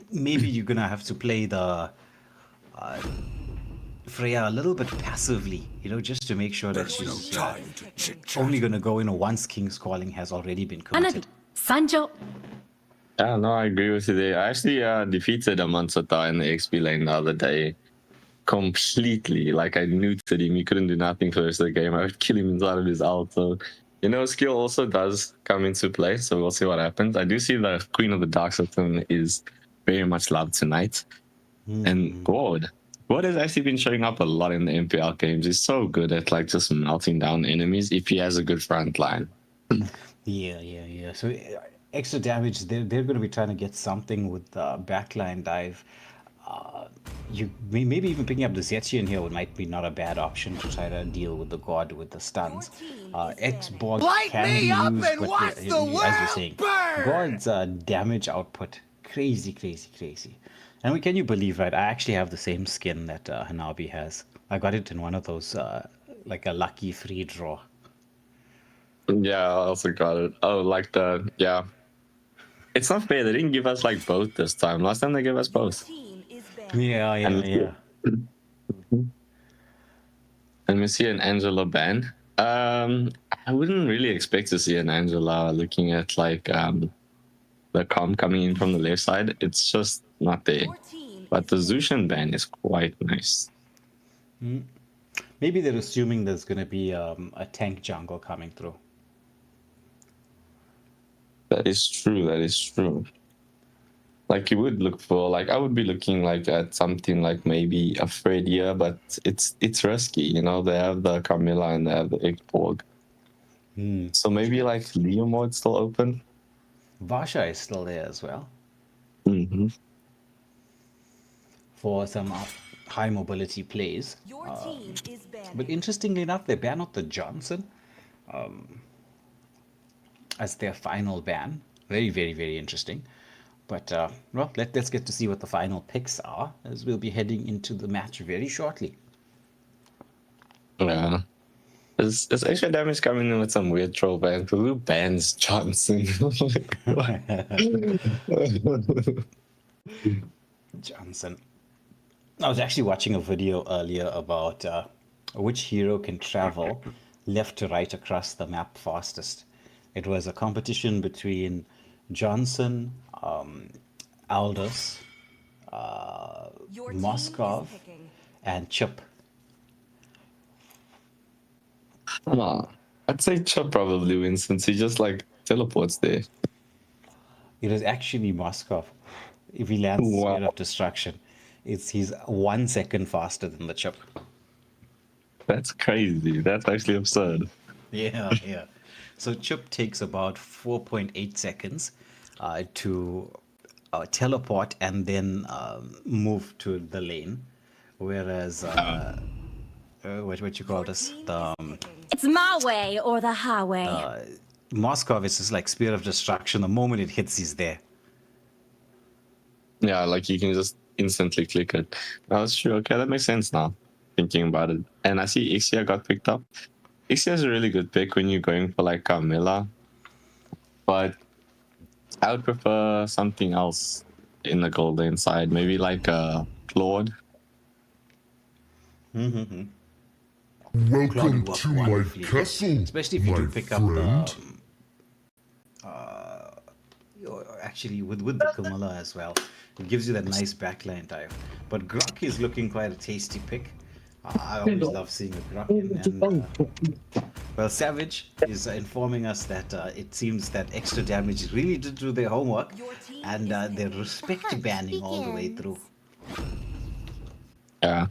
Maybe you're gonna have to play the Freya a little bit passively, just to make sure that she's only gonna go in once King's Calling has already been committed. Sanjo. Yeah, no, I agree with you there. I actually defeated a Mansata in the XP lane the other day. Completely. Like, I neutered him. He couldn't do nothing for the rest of the game. I would kill him inside of his ult. So, skill also does come into play. So we'll see what happens. I do see the Queen of the Dark System is very much loved tonight. And God has actually been showing up a lot in the MPL games. He's so good at just melting down enemies if he has a good front line. Yeah. So extra damage, they're going to be trying to get something with backline dive. You maybe even picking up the Zetchian here might be not a bad option to try to deal with the god with the stuns. X-Borg can be used, but as you're saying, God's damage output crazy. And can you believe, right? I actually have the same skin that Hanabi has. I got it in one of those like a lucky free draw. Yeah, I also got it. Oh, yeah. It's not fair. They didn't give us both this time. Last time they gave us both. Yeah. And we see an Angela ban. I wouldn't really expect to see an Angela looking at the comp coming in from the left side. It's just not there. But the Zushan ban is quite nice. Maybe they're assuming there's going to be a tank jungle coming through. That is true. You would look for, I would be looking at something maybe a Fred here, but it's risky, They have the Carmilla and they have the Xborg. So maybe Leomord's still open. Vasha is still there as well. For some high mobility plays. But interestingly enough, they ban out the Johnson as their final ban. Very, very, very interesting. But, well, let's get to see what the final picks are, as we'll be heading into the match very shortly. Yeah. There's extra damage coming in with some weird troll bans. Who bans Johnson? Johnson. I was actually watching a video earlier about which hero can travel left to right across the map fastest. It was a competition between Johnson, Aldous, Moskov, and Chip. I'd say Chip probably wins since he just teleports there. It is actually Moskov. If he lands Sphere of Destruction, he's 1 second faster than the Chip. That's crazy. That's actually absurd. Yeah. So Chip takes about 4.8 seconds to teleport and then move to the lane, whereas what you call this? It's my way or the highway. Moskov is just Spear of Destruction. The moment it hits, he's there. Yeah, you can just instantly click it. That's true. Okay, that makes sense now, thinking about it. And I see Xtra got picked up. Xtra is a really good pick when you're going for Carmilla. But I would prefer something else in the golden side. Maybe Claude. Welcome to my castle, especially if you do pick up actually with the Camilla as well. It gives you that nice backline dive. But Grok is looking quite a tasty pick. I always love seeing a Grok in. Well, Savage is informing us that it seems that extra damage really did do their homework, and they're respect banning all the way through. Yeah.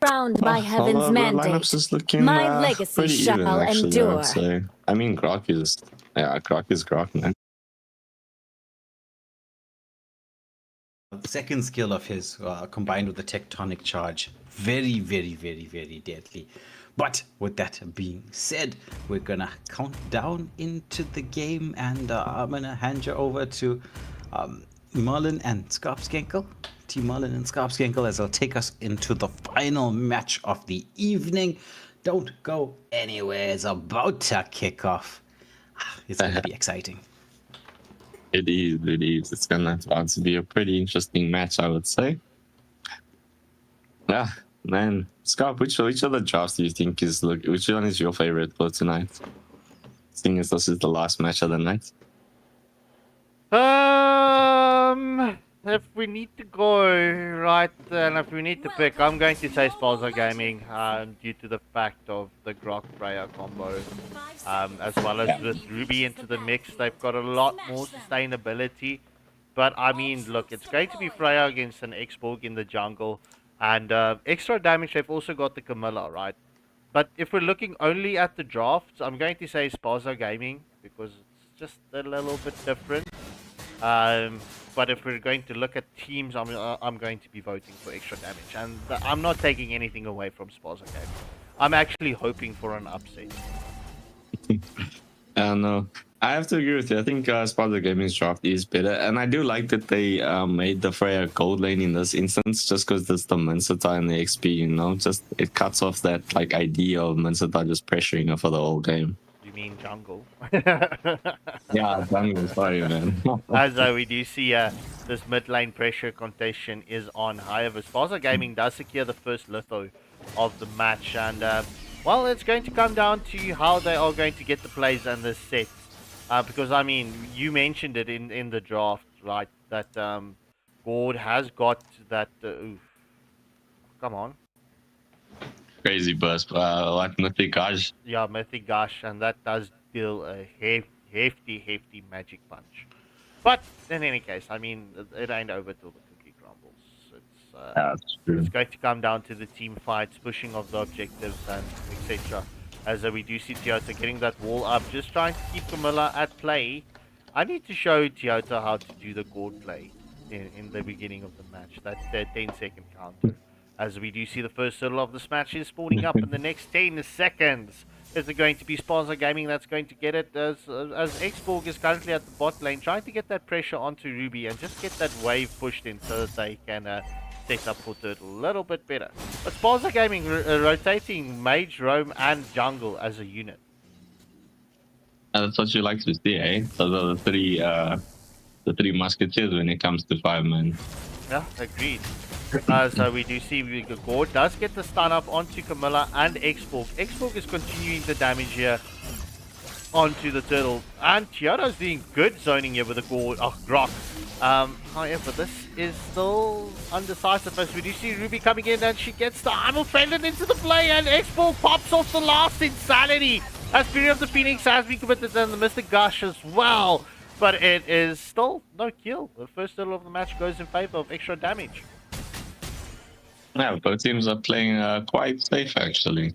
Crowned by heaven's mandate, looking, my legacy pretty shall even, actually, endure. I would say. I mean, Grok is Grok, man. The second skill of his, combined with the tectonic charge, very, very, very, very deadly. But with that being said, we're gonna count down into the game, and I'm gonna hand you over to Merlin and Scarpskenkel. Team Merlin and Scarpskenkel, as they'll take us into the final match of the evening. Don't go anywhere. It's about to kick off. It's gonna be exciting. It is. It's gonna about to be a pretty interesting match, I would say. Yeah, man. Scarp, which of the drafts do you think which one is your favorite for tonight? Seeing as this is the last match of the night. If we need to go right, and if we need to pick, I'm going to say Spaza Gaming, due to the fact of the Grok Freya combo, as well as with Ruby into the mix. They've got a lot more sustainability. But I mean, look, it's going to be Freya against an Xborg in the jungle, and extra damage. They've also got the Camilla, right? But if we're looking only at the drafts, I'm going to say Spaza Gaming because it's just a little bit different. But if we're going to look at teams, I'm going to be voting for extra damage, and I'm not taking anything away from Spaza Gaming. I'm actually hoping for an upset. No, I have to agree with you. I think Spaza Gaming's draft is better, and I do like that they made the Freya gold lane in this instance, just because there's the Minseta and the XP, you know, just it cuts off that like idea of Minseta just pressuring her for the whole game. You mean jungle? Yeah, jungle. Sorry, man. As we do see, this mid lane pressure contention is on. However, Spaza Gaming does secure the first litho of the match, and well, it's going to come down to how they are going to get the plays and the sets. Because I mean, you mentioned it in the draft, right? That Gord has got that. Oof. Come on. Crazy burst, like Mythic Gush. Yeah, Mythic Gush, and that does deal a hefty magic punch. But in any case, I mean, it ain't over till the cookie crumbles. It's going to come down to the team fights, pushing of the objectives, and etc. As we do see Toyota getting that wall up, just trying to keep Camilla at play. I need to show Toyota how to do the Gord play in the beginning of the match. That 10-second counter. As we do see the first hurdle of this match is spawning up in the next 10 seconds. Is it going to be Spaza Gaming that's going to get it? As Xborg is currently at the bot lane, trying to get that pressure onto Ruby and just get that wave pushed in so that they can set up for Turtle a little bit better. But Spaza Gaming rotating Mage, Roam, and Jungle as a unit. That's what you like to see, eh? Those are the three musketeers when it comes to 5-man. Yeah, agreed. So we do see Gord does get the stun up onto Camilla and Xborg. Xborg is continuing the damage here onto the Turtle. And Toyota's doing good zoning here with the Grok. However, this is still undecisive as we do see Ruby coming in and she gets the armor fended into the play, and Xborg pops off the last insanity. As Spirit of the Phoenix has been committed and the Mystic Gush as well. But it is still no kill. The first turtle of the match goes in favor of extra damage. Yeah, both teams are playing quite safe, actually.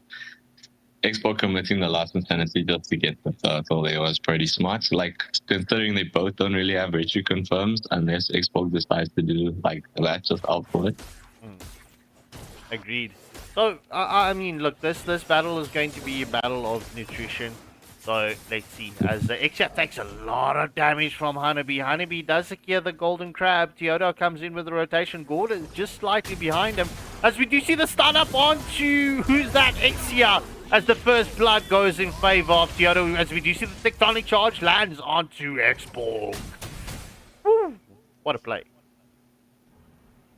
Xborg committing the last insanity just to get the turtle there was pretty smart. Like, considering they both don't really have retry confirms, unless Xborg decides to do like that, just out for it. Agreed. So, I mean, look, this battle is going to be a battle of nutrition. So, let's see. As the Xtra takes a lot of damage from Honeybee. Honeybee does secure the Golden Crab. Teodo comes in with the rotation. Gordon is just slightly behind him. As we do see the stun up onto, who's that? Xia. As the first blood goes in favor of Teodo. As we do see the tectonic charge lands onto Xborg. Woo! What a play.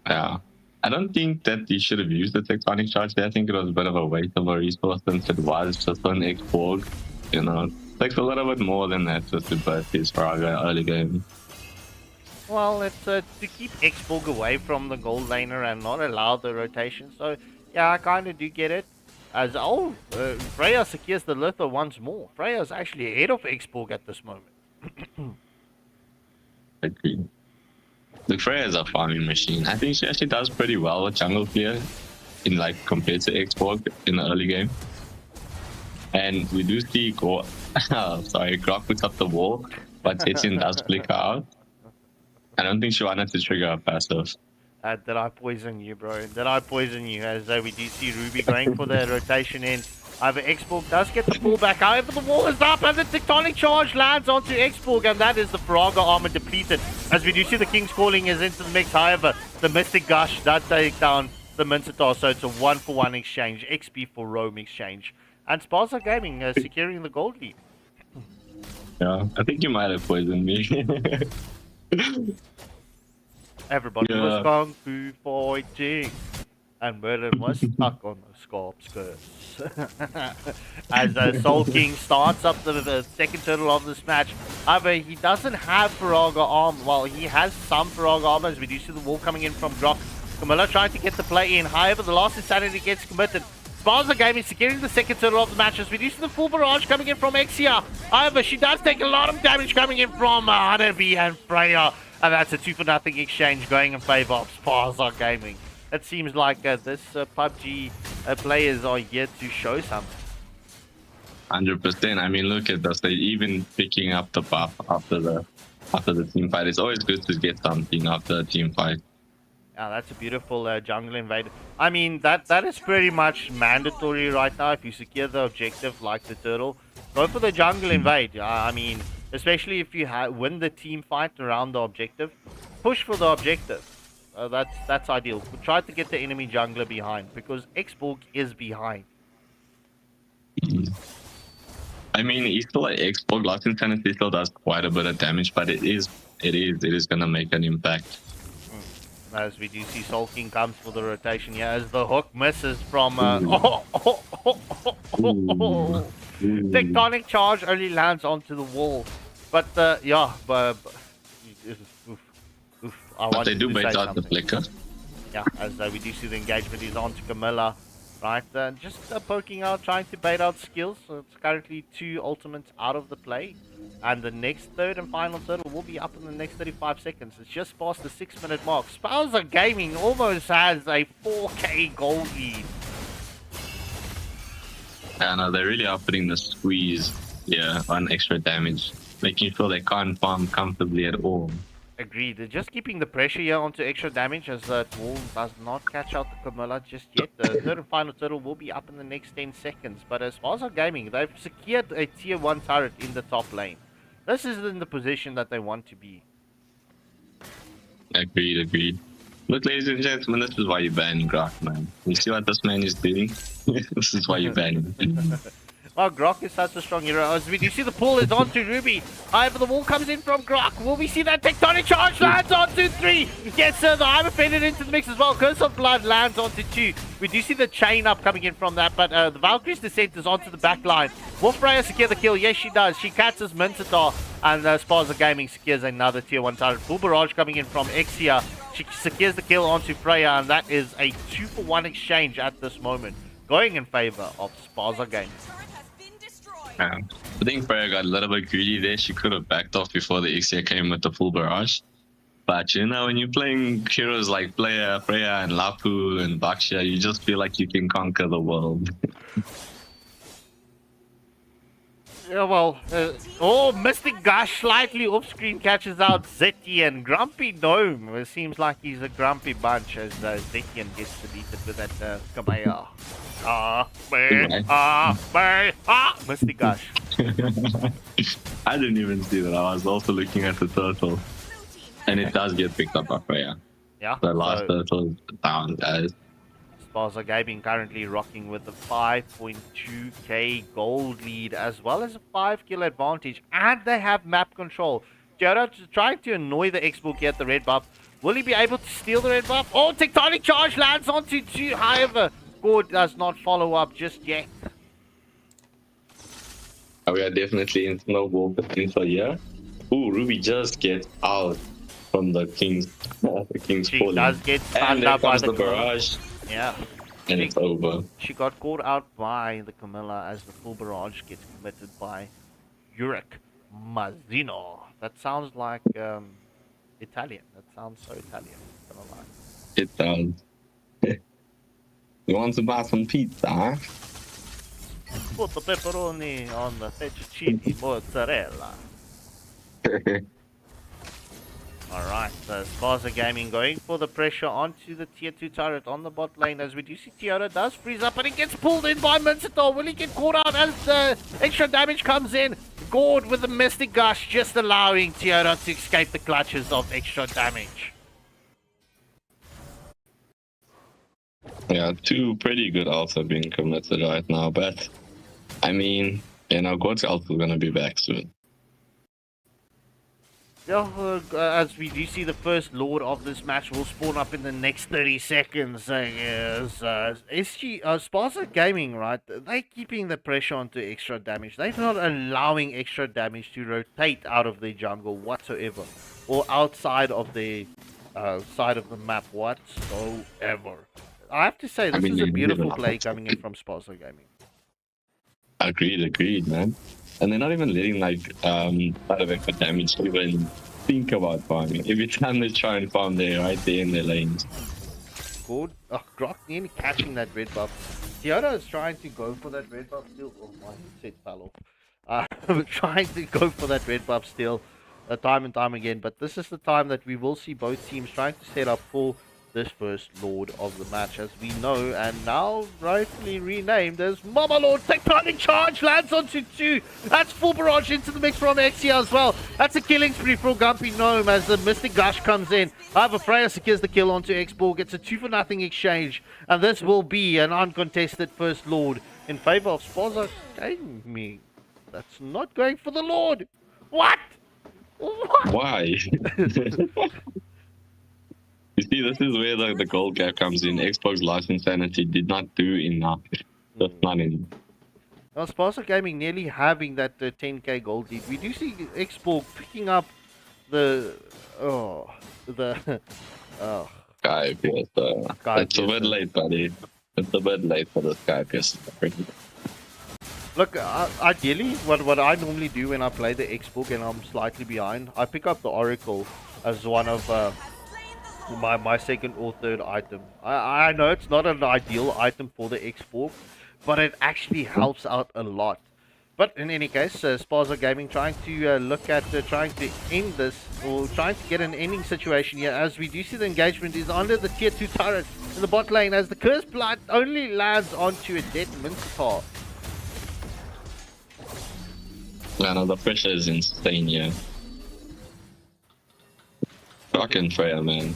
Yeah. I don't think that he should have used the tectonic charge there. I think it was a bit of a waste of a resource since it was just on Xborg. You know, takes a little bit more than that just to burst his Fraga early game. Well, it's to keep Xborg away from the gold laner and not allow the rotation. So, yeah, I kind of do get it. As, Freya secures the litho once more. Freya's actually ahead of Xborg at this moment. Agreed. The Freya is a farming machine. I think she actually does pretty well with jungle clear in compared to Xborg in the early game. And we do see Oh, sorry, Grok puts up the wall, but Etienne does flicker out. I don't think she wanted to trigger a passive. Did I poison you, bro? Did I poison you? As though we do see Ruby going for the rotation in. However, Xborg does get the pullback. However, the wall is up and the tectonic charge lands onto Xborg, and that is the Faraga armor depleted. As we do see the King's Calling is into the mix. However, the Mystic Gush does take down the Mincetar, so it's a 1-for-1 exchange. XP for Rome exchange. And Spaza Gaming securing the gold lead. Yeah, I think you might have poisoned me. Everybody was kung fu fighting, and Merlin was stuck on the Scorp's curse. As Soul King starts up the second turtle of this match. However, he doesn't have Faraga armor. Well, he has some Faraga armor, as we do see the wall coming in from Grok. Camilla trying to get the play in. However, the last insanity gets committed. Spaza Gaming securing the second turtle of the match, as we do see the full barrage coming in from Xtra. However, she does take a lot of damage coming in from Hanabi and Freya. And that's a 2-for-0 exchange going in favor of Spaza Gaming. It seems like this PUBG players are yet to show something. 100%. I mean, look at this. They're even picking up the buff after the team fight. It's always good to get something after a team fight. Yeah, that's a beautiful jungle invade. I mean, that is pretty much mandatory right now. If you secure the objective like the turtle, go for the jungle invade. I mean, especially if you win the team fight around the objective, push for the objective. That's ideal. Try to get the enemy jungler behind, because Xborg is behind. I mean, he's still like Xborg. Lost Insanity still does quite a bit of damage, but it is gonna make an impact. As we do see Soul King comes for the rotation here, as the hook misses from Tectonic charge only lands onto the wall. But yeah, but but they do bait out the flicker. Yeah, as we do see the engagement is onto Camilla, right? Just poking out, trying to bait out skills. So it's currently 2 ultimates out of the play. And the next third and final turtle will be up in the next 35 seconds. It's just past the 6-minute mark. Spaza Gaming almost has a 4K gold lead. Yeah, no, they really are putting the squeeze on extra damage, making sure they can't farm comfortably at all. Agreed. They're just keeping the pressure here onto extra damage, as that wall does not catch out the Camilla just yet. The third and final turtle will be up in the next 10 seconds. But as Spaza Gaming, they've secured a tier 1 turret in the top lane. This is in the position that they want to be. Agreed. Look, ladies and gentlemen, this is why you ban Grok, man. You see what this man is doing? This is why you ban him. Oh, Grok is such a strong hero. As we do see the pull is onto Ruby. However, the wall comes in from Grok. Will we see that tectonic charge lands onto 3? Yes, sir. The Hive faded into the mix as well. Curse of Blood lands onto 2. We do see the chain up coming in from that, but the Valkyrie's descent is onto the back line. Will Freya secure the kill? Yes, she does. She catches Mincetar, and Spaza Gaming secures another tier 1 turret. Full barrage coming in from Xtra. She secures the kill onto Freya, and that is a 2-for-1 exchange at this moment, going in favor of Spaza Gaming. I think Freya got a little bit greedy there. She could have backed off before the Xtra came with the full barrage. But you know, when you're playing heroes like Freya and Lapu and Baksha, you just feel like you can conquer the world. Yeah, well, Mystic Gush slightly off-screen catches out Zetian. Grumpy Dome. It seems like he's a grumpy bunch, as Zetian gets deleted with that Kabaya. Mystic Gush. I didn't even see that. I was also looking at the turtle. And it does get picked up by Freya. Yeah. The last turtle is down, guys. Spaza Gaming currently rocking with a 5.2k gold lead, as well as a 5 kill advantage, and they have map control. Jero trying to annoy the Xbook here at the red buff. Will he be able to steal the red buff? Oh, tectonic charge lands onto 2. However, Gord does not follow up just yet. We are definitely in snowball potential here. Ooh, Ruby just gets out from the King's She falling. does get stunned and up by the the barrage. Yeah. And it's over. She got caught out by the Camilla, as the full barrage gets committed by Uric Mazzino. That sounds like Italian. That sounds so Italian. I'm gonna lie. It does. You want to buy some pizza, huh? Put the pepperoni on the fettuccine mozzarella. Alright, so Spaza Gaming going for the pressure onto the tier 2 turret on the bot lane, as we do see Tiara does freeze up, and he gets pulled in by Mincetor. Will he get caught out as the extra damage comes in? Gord with the Mystic Gush, just allowing Tiara to escape the clutches of extra damage. Yeah, two pretty good ults are being committed right now, but I mean, you know, Gord's ult is gonna be back soon. Yeah, as we do see the first Lord of this match will spawn up in the next 30 seconds. Spaza Gaming, right? They're keeping the pressure onto extra damage. They're not allowing extra damage to rotate out of the jungle whatsoever, or outside of the side of the map whatsoever. I have to say, this is a beautiful play coming in from Spaza Gaming. Agreed, man. And they're not even letting like side effect damage to even think about farming. Every time they try and farm, they're right there in their lanes. Good. Oh, Grok nearly catching that red buff. Tiara is trying to go for that red buff still. Oh, my headset fell off. Trying to go for that red buff still, time and time again. But this is the time that we will see both teams trying to set up for this first Lord of the match, as we know, and now rightfully renamed as Mama Lord. Tectonic Charge lands onto 2. That's full barrage into the mix from Xtra as well. That's a killing spree for Gumpy Gnome as the Mystic Gush comes in. However, Freya secures the kill onto Xborg. It's a 2-for-0 exchange, and this will be an uncontested first Lord in favor of Spaza Gaming. That's not going for the Lord. What? Why? You see, this is where the gold gap comes in. Xbox License Sanity did not do enough. Just not enough. Well, Spaza Gaming nearly having that 10k gold lead. We do see Xbox picking up the Sky Pierce. It's a bit late, buddy. It's a bit late for the Sky Pierce. Look, ideally, what I normally do when I play the Xbox and I'm slightly behind, I pick up the Oracle as one of my second or third item. I know it's not an ideal item for the Xbox, but it actually helps out a lot. But in any case, Spaza Gaming trying to look at trying to end this, or trying to get an ending situation here, as we do see the engagement is under the tier 2 turret in the bot lane, as the Cursed Blood only lands onto a dead Mincetor. Yeah, no, the pressure is insane here. Fucking Freya, man.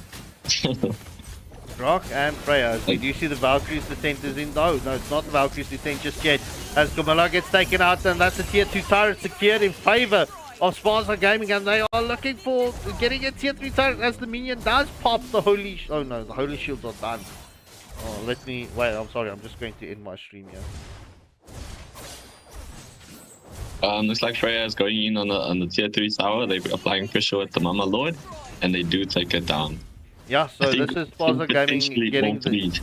Rock and Freya, as we do see the Valkyrie's descent is in. No, it's not the Valkyrie's descent just yet, as Camilla gets taken out, and that's a tier 2 turret secured in favor of Spaza Gaming, and they are looking for getting a tier 3 turret as the minion does pop the holy. Oh no, the holy shields are done. Oh, let me wait. I'm sorry, I'm just going to end my stream here. Looks like Freya is going in on the tier 3 tower. They're applying pressure with the Mama Lord, and they do take it down. Yeah, so this is Spaza Gaming getting the...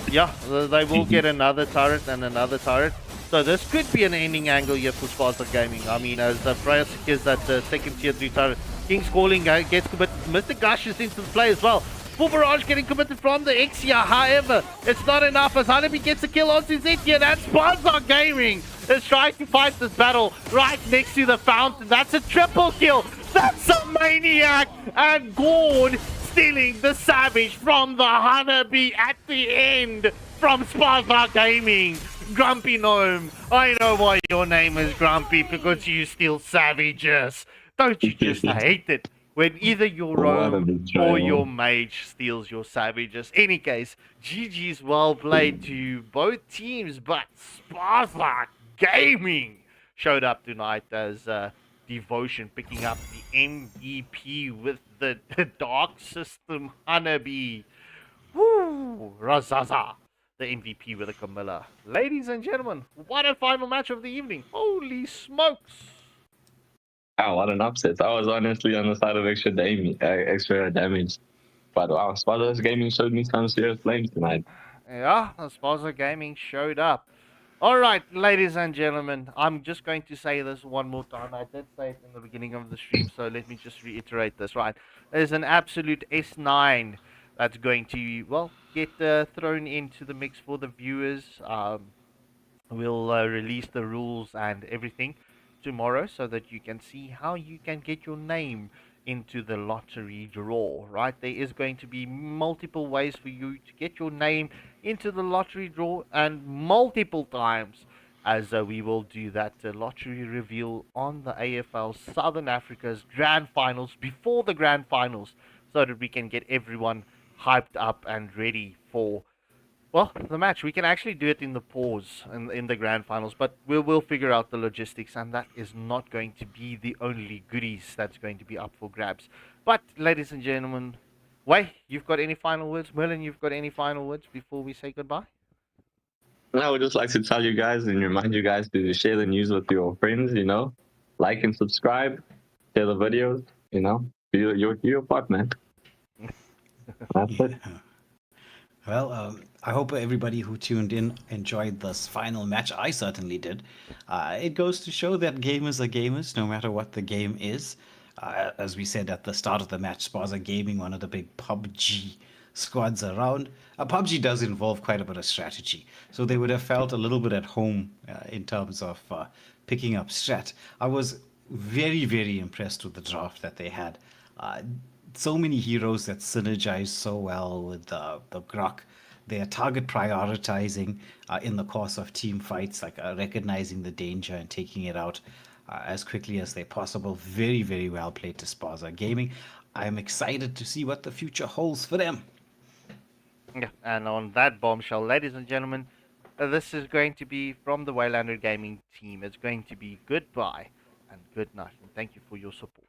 Yeah, they will get another turret and another turret. So this could be an ending angle here for Spaza Gaming. I mean, as Freya secures that second tier 3 turret, King's Calling gets committed. Mr. Gush is into the play as well. Full barrage getting committed from the Xtra. However, it's not enough as Hanabi gets a kill onto Zetia. That's Spaza Gaming is trying to fight this battle right next to the fountain. That's a triple kill. That's a maniac. And Gord stealing the Savage from the Hanabi at the end from Spaza Gaming. Grumpy Gnome, I know why your name is Grumpy, because you steal Savages. Don't you just hate it when either your roam or your mage steals your Savages? Any case, GG's well played to both teams, but Spaza Gaming showed up tonight as Devotion picking up the MVP with the Dark System Hanabi. Woo! Razaza, the MVP with a Camilla. Ladies and gentlemen, what a final match of the evening. Holy smokes! Wow, what an upset. I was honestly on the side of extra damage. But wow, Spaza Gaming showed me some serious flames tonight. Yeah, Spaza Gaming showed up. Alright, ladies and gentlemen, I'm just going to say this one more time. I did say it in the beginning of the stream, so let me just reiterate this. Right, there's an absolute S9 that's going to, well, get thrown into the mix for the viewers. We'll release the rules and everything tomorrow so that you can see how you can get your name into the lottery draw, right? There is going to be multiple ways for you to get your name into the lottery draw, and multiple times, as we will do that lottery reveal on the AFL Southern Africa's grand finals before the grand finals, so that we can get everyone hyped up and ready for, well, the match. We can actually do it in the pause in the grand finals, but we'll figure out the logistics, and that is not going to be the only goodies that's going to be up for grabs. But, ladies and gentlemen, Way, you've got any final words? Merlin, you've got any final words before we say goodbye? I would just like to tell you guys and remind you guys to share the news with your friends, like and subscribe, share the videos, do your part, man. That's it. Well, I hope everybody who tuned in enjoyed this final match. I certainly did. It goes to show that gamers are gamers, no matter what the game is. As we said at the start of the match, Spaza Gaming, one of the big PUBG squads around. PUBG does involve quite a bit of strategy, so they would have felt a little bit at home in terms of picking up strat. I was very, very impressed with the draft that they had. So many heroes that synergize so well with the Grok. Their target prioritizing in the course of team fights, like recognizing the danger and taking it out as quickly as they possible. Very, very well played to Spaza Gaming. I am excited to see what the future holds for them. Yeah, and on that bombshell, ladies and gentlemen, this is going to be from the Waylander Gaming team. It's going to be goodbye and good night, and thank you for your support.